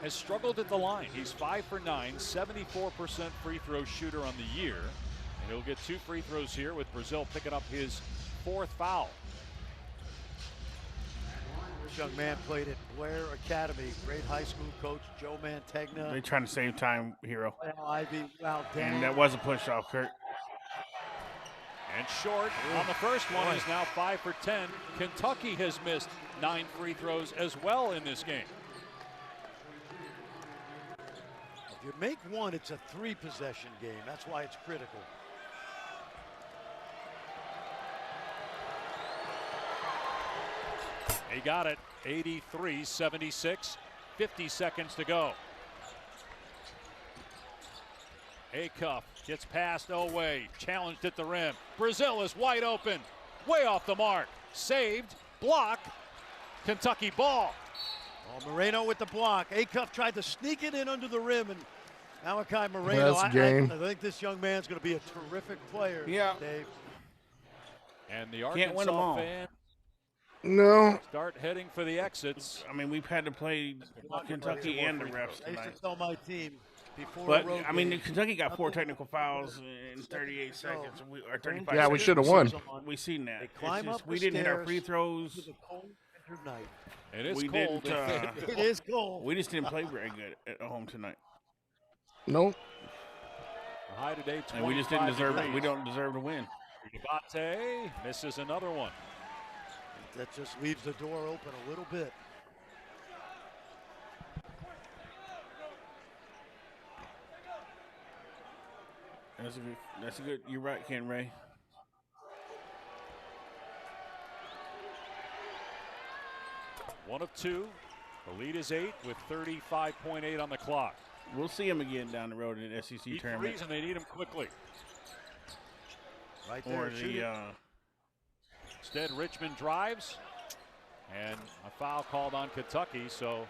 has struggled at the line. He's 5 for 9, 74% free throw shooter on the year. And he'll get 2 free throws here with Brazil picking up his 4th foul. This young man played at Blair Academy. Great high school coach, Joe Mantegna. They're trying to save time, Hero. Ivy, wow, And that was a push off, Kurt. And short on the first one. He's now 5 for 10. Kentucky has missed 9 free throws as well in this game. If you make one, it's a 3-possession game. That's why it's critical. He got it, 83-76, 50 seconds to go. Acuff gets past Owe, challenged at the rim. Brazil is wide open, way off the mark. Saved, block, Kentucky ball. Oh, Moreno with the block. Acuff tried to sneak it in under the rim, and Malachi Moreno, That's game. I think this young man's going to be a terrific player, Dave. And the Can't win them all. Arkansas fans No. start heading for the exits. I mean, we've had to play Kentucky and the refs I used tonight. to tell my team before But, a road I mean, game, Kentucky got 4 technical fouls in 38 seconds. Or 35 Yeah, we seconds. should have won. We seen that. They It's climb just up we the didn't hit our stairs free to throws. the cold winter night. And it's We cold. didn't, It is cold. We just didn't play very good at home tonight. Nope. The high today, And we just didn't 25 deserve it. degrees. We don't deserve to win. Diabate misses another one. that just leaves the door open a little bit. That's a good. You're right, Ken Ray. One of two. The lead is 8 with 35.8 on the clock. We'll see him again down the road in the SEC tournament. Reason they need him quickly. Right there. Instead, Richmond drives, and a foul called on Kentucky. So,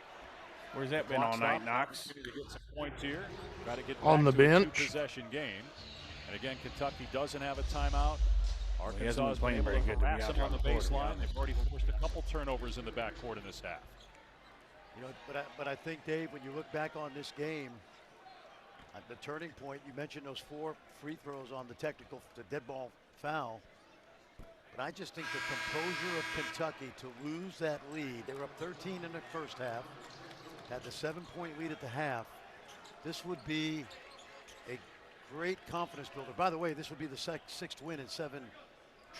where's that been all night, Knox? To get some points here. Got to get on the bench. A two-possession game. And again, Kentucky doesn't have a timeout. Arkansas has been playing able very to good to be harass out them on the on the baseline. court. They've already forced a couple turnovers in the backcourt in this half. You know, but I think, Dave, when you look back on this game, at the turning point, you mentioned those 4 free throws on the dead ball foul. But I just think the composure of Kentucky to lose that lead, they were up 13 in the first half, had the 7-point lead at the half. This would be a great confidence builder. By the way, this would be the 6th win in 7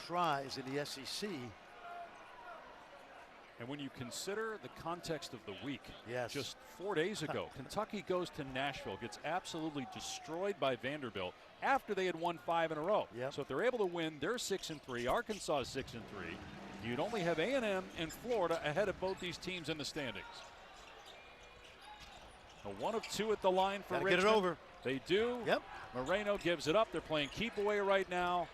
tries in the SEC. And when you consider the context of the week, yes, just 4 days ago, Kentucky goes to Nashville, gets absolutely destroyed by Vanderbilt after they had won 5 in a row. Yep. So if they're able to win, they're 6-3. Arkansas is 6-3. You'd only have A&M and Florida ahead of both these teams in the standings. A 1 of 2 at the line for Richmond. Get it over. They do. Yep. Moreno gives it up. They're playing keep away right now.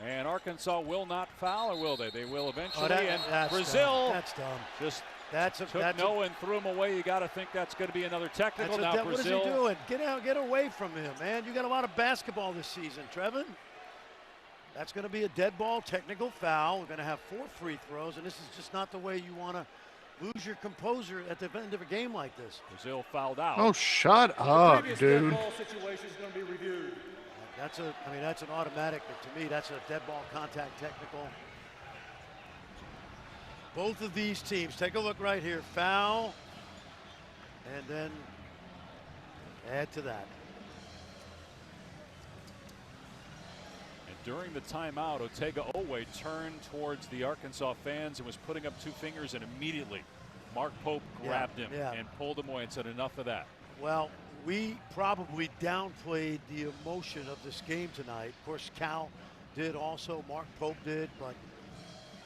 And Arkansas will not foul, or will they? They will eventually. And Brazil that's dumb. Just took Noah and threw him away. You got to think that's going to be another technical. Now Brazil. What is he doing? Get out, get away from him, man. You got a lot of basketball this season, Trevin. That's going to be a dead ball, technical foul. We're going to have 4 free throws, and this is just not the way you want to lose your composure at the end of a game like this. Brazil fouled out. Oh, shut up, dude. Dead ball situation is going to be reviewed. That's an automatic, but to me, that's a dead ball contact technical. Both of these teams, take a look right here, foul, and then add to that. And during the timeout, Otega Owe turned towards the Arkansas fans and was putting up 2 fingers, and immediately Mark Pope grabbed him and pulled him away and said, enough of that. Well, we probably downplayed the emotion of this game tonight. Of course, Cal did also, Mark Pope did, but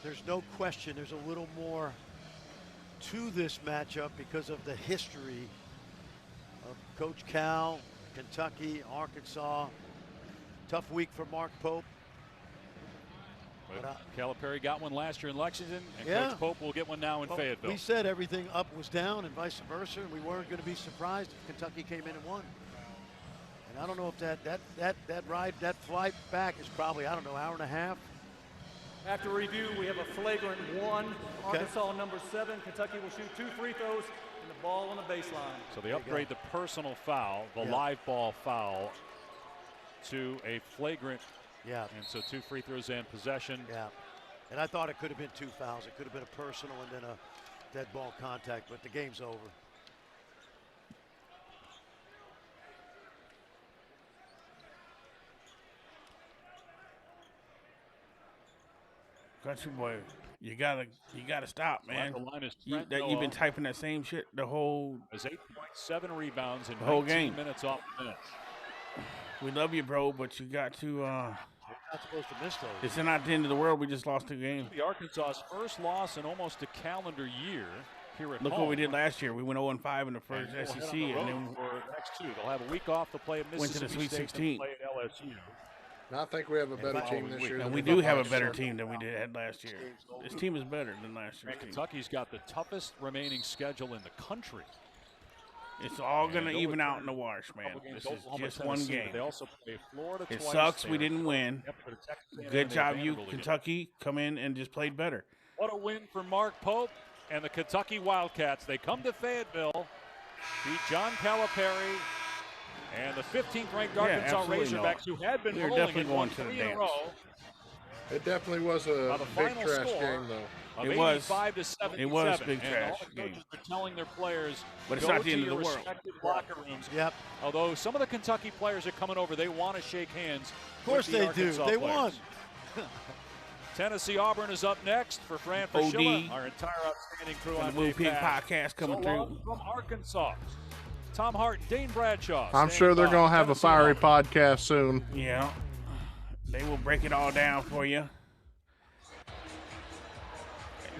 there's no question there's a little more to this matchup because of the history of Coach Cal, Kentucky, Arkansas. Tough week for Mark Pope. But Calipari got one last year in Lexington, and Coach Pope will get one now in Fayetteville. We said everything up was down and vice versa, and we weren't going to be surprised if Kentucky came in and won. And I don't know if that flight back is probably, I don't know, hour and a half. After review, we have a flagrant 1. Arkansas number 7. Kentucky will shoot 2 free throws and the ball on the baseline. So they upgrade the personal foul, the live ball foul, to a flagrant. Yeah. And so 2 free throws and possession. Yeah. And I thought it could have been 2 fouls. It could have been a personal and then a dead ball contact, but the game's over. Country boy, you gotta stop, man. The line is You've been typing that same shit the whole. Has 8.7 rebounds in the whole 19 game. minutes off the bench. We love you, bro, but you got to. You're not supposed to miss those. It's not the end of the world. We just lost the game. The Arkansas's first loss in almost a calendar year here at Look home. what we did last year. We went 0-5 in the first SEC, and then for next 2. They'll have a week off to play at went to the Mississippi Sweet State 16. and play at LSU. I think we have a better team this year. And we do have a better team than we had last year. This team is better than last year's team. Kentucky's got the toughest remaining schedule in the country. It's all going to even out in the wash, man. This is just one game. They also play Florida it twice. sucks we didn't win. Good job, you, Vanderbilt Kentucky. Come in and just played better. What a win for Mark Pope and the Kentucky Wildcats. They come to Fayetteville, beat John Calipari and the 15th ranked Arkansas Razorbacks, who had been rolling in 1 3 in a row. It definitely was a big trash game, though. It was 85-77. It was big trash all the game. coaches are telling their players, but it's go not the to end of your the world. respective locker rooms. Yep. Although some of the Kentucky players are coming over, they want to shake hands. Of course with the they Arkansas do. They players. won. Tennessee-Auburn is up next for Fran Fraschilla, our entire outstanding crew on the Move Pink Pass. podcast coming So long through. from Arkansas. Tom Hart, Dane Bradshaw. I'm sure they're going to have a fiery podcast soon. Yeah. They will break it all down for you.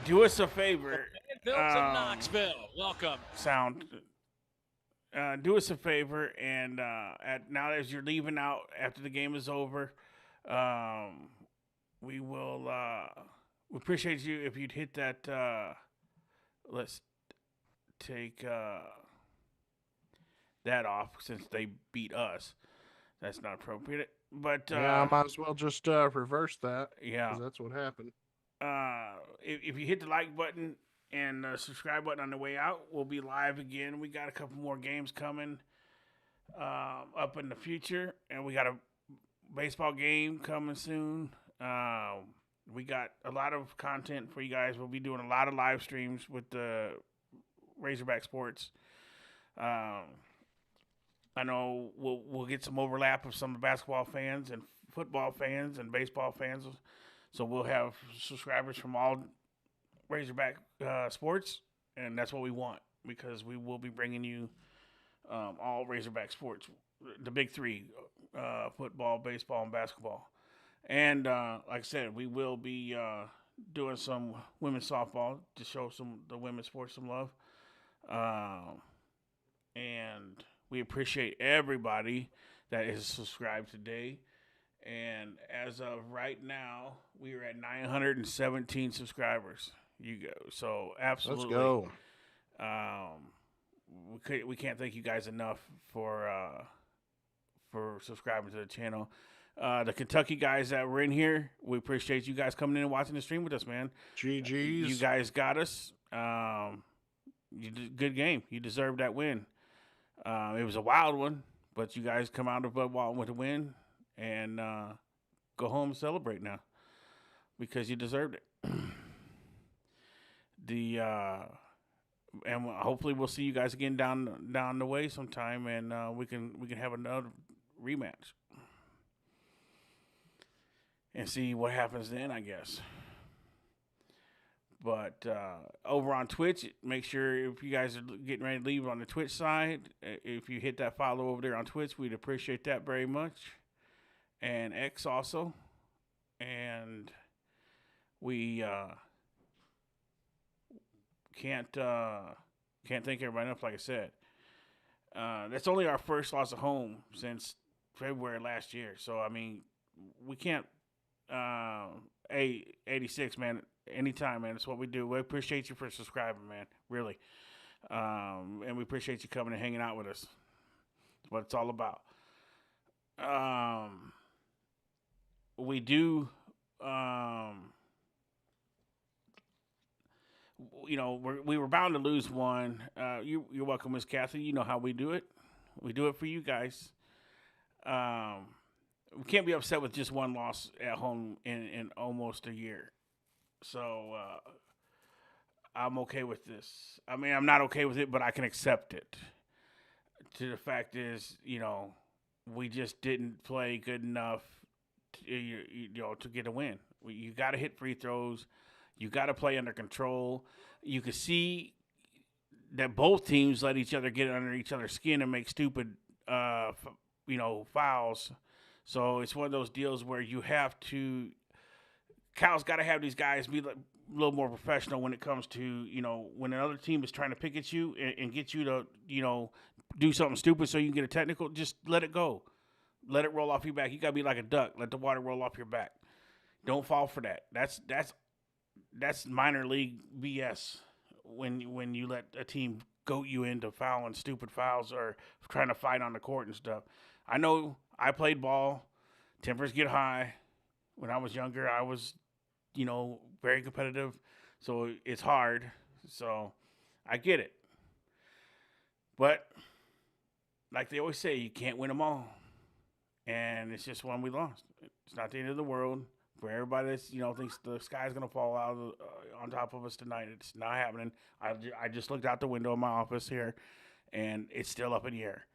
Do us a favor. From Knoxville. Welcome. Do us a favor, and now as you're leaving out after the game is over, we will we appreciate you if you'd hit that. Let's take that off since they beat us. That's not appropriate. But yeah, I might as well just reverse that. Yeah, 'cause that's what happened. If you hit the like button and subscribe button on the way out, we'll be live again. We got a couple more games coming up in the future, and we got a baseball game coming soon. We got a lot of content for you guys. We'll be doing a lot of live streams with the Razorback Sports. I know we'll get some overlap of some of the basketball fans and football fans and baseball fans. So we'll have subscribers from all Razorback sports, and that's what we want because we will be bringing you all Razorback sports, the big three, football, baseball, and basketball. And like I said, we will be doing some women's softball to show the women's sports some love. And we appreciate everybody that is subscribed today. And as of right now, we are at 917 subscribers. You go. So absolutely. Let's go. We can't thank you guys enough for subscribing to the channel. The Kentucky guys that were in here, we appreciate you guys coming in and watching the stream with us, man. GGs. You guys got us. You did a good game. You deserved that win. It was a wild one, but you guys come out of Bud Walton with a win and go home and celebrate now because you deserved it. And hopefully we'll see you guys again down the way sometime, and we can have another rematch and see what happens then, I guess. But over on Twitch, make sure if you guys are getting ready to leave on the Twitch side, if you hit that follow over there on Twitch, we'd appreciate that very much. And X also. And we can't thank everybody enough, like I said. That's only our first loss at home since February last year. So, I mean, we can't 86, man. Anytime, man. That's what we do. We appreciate you for subscribing, man. Really. And we appreciate you coming and hanging out with us. That's what it's all about. We do, we were bound to lose one. You're welcome, Miss Kathy. You know how we do it. We do it for you guys. We can't be upset with just one loss at home in almost a year. So I'm okay with this. I mean, I'm not okay with it, but I can accept it. The fact is, we just didn't play good enough to get a win. You got to hit free throws. You got to play under control. You can see that both teams let each other get under each other's skin and make stupid, fouls. So it's one of those deals where you have to. Cal's got to have these guys be a little more professional when it comes to, when another team is trying to pick at you and get you to, do something stupid so you can get a technical, just let it go. Let it roll off your back. You got to be like a duck. Let the water roll off your back. Don't fall for that. That's minor league BS when you let a team goat you into fouling stupid fouls or trying to fight on the court and stuff. I know I played ball. Tempers get high. When I was younger, I was very competitive, so it's hard. So I get it. But like they always say, you can't win them all. And it's just one we lost. It's not the end of the world. For everybody that thinks the sky's going to fall out on top of us tonight, it's not happening. I just looked out the window of my office here, and it's still up in the air.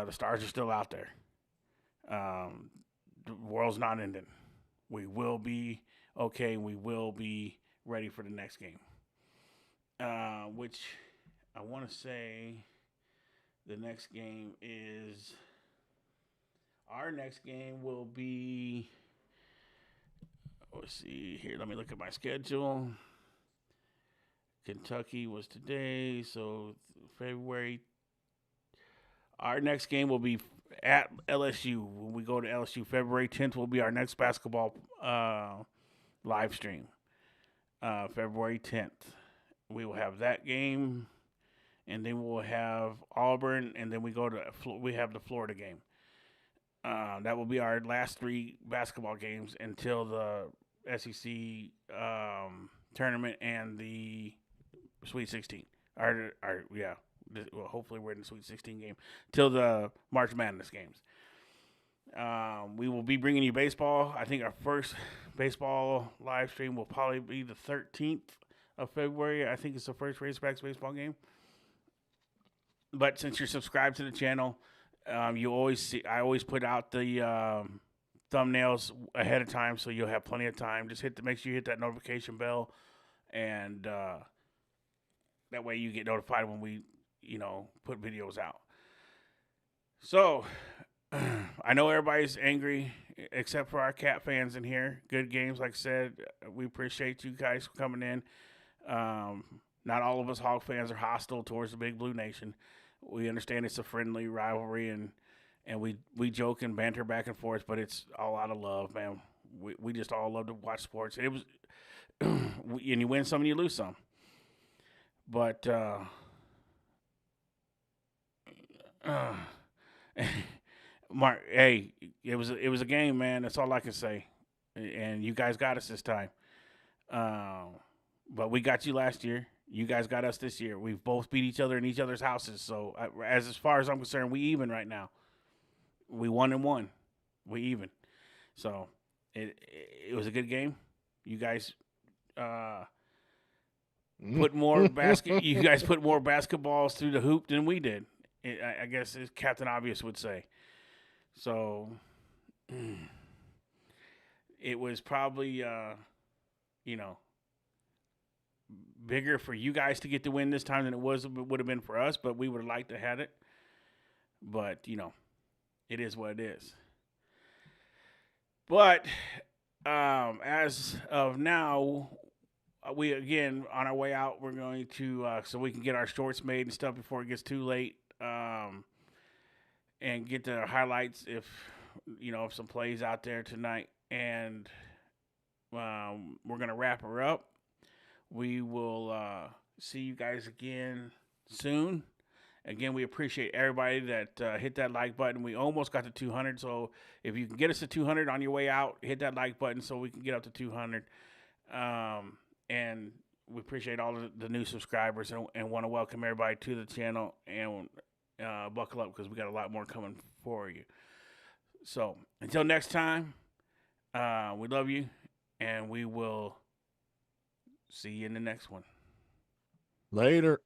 The stars are still out there. The world's not ending. We will be okay, we will be ready for the next game. Which I want to say the next game is our next game will be. Let's see here. Let me look at my schedule. Kentucky was today, so February. Our next game will be at LSU. When we go to LSU, February 10th will be our next basketball live stream. February 10th. We will have that game, and then we'll have Auburn, and then we have the Florida game. That will be our last 3 basketball games until the SEC tournament and the Sweet 16. Well, hopefully we're in the Sweet 16 game till the March Madness games. We will be bringing you baseball. I think our first baseball live stream will probably be the 13th of February. I think it's the first Razorbacks baseball game. But since you're subscribed to the channel, you always see. I always put out the thumbnails ahead of time, so you'll have plenty of time. Just make sure you hit that notification bell, and that way you get notified when we, put videos out. So I know everybody's angry except for our Cat fans in here. Good games, like I said. We appreciate you guys coming in. Not all of us Hog fans are hostile towards the Big Blue Nation. We understand it's a friendly rivalry, and we joke and banter back and forth, but it's all out of love, man. We just all love to watch sports. And it was, and you win some and you lose some. But Mark, hey, it was a game, man. That's all I can say. And you guys got us this time. But we got you last year. You guys got us this year. We've both beat each other in each other's houses. So as far as I'm concerned, we even right now. We 1-1. We even. So it was a good game. You guys put more You guys put more basketballs through the hoop than we did. I guess as Captain Obvious would say. So it was probably bigger for you guys to get the win this time than it would have been for us, but we would have liked to have it. But, it is what it is. But as of now, we, again, on our way out, we're going to, so we can get our shorts made and stuff before it gets too late, and get the highlights if some plays out there tonight. And we're going to wrap her up. We will see you guys again soon. Again, we appreciate everybody that hit that like button. We almost got to 200, so if you can get us to 200 on your way out, hit that like button so we can get up to 200. And we appreciate all of the new subscribers and want to welcome everybody to the channel and buckle up because we got a lot more coming for you. So until next time, we love you, and we will see you in the next one. Later.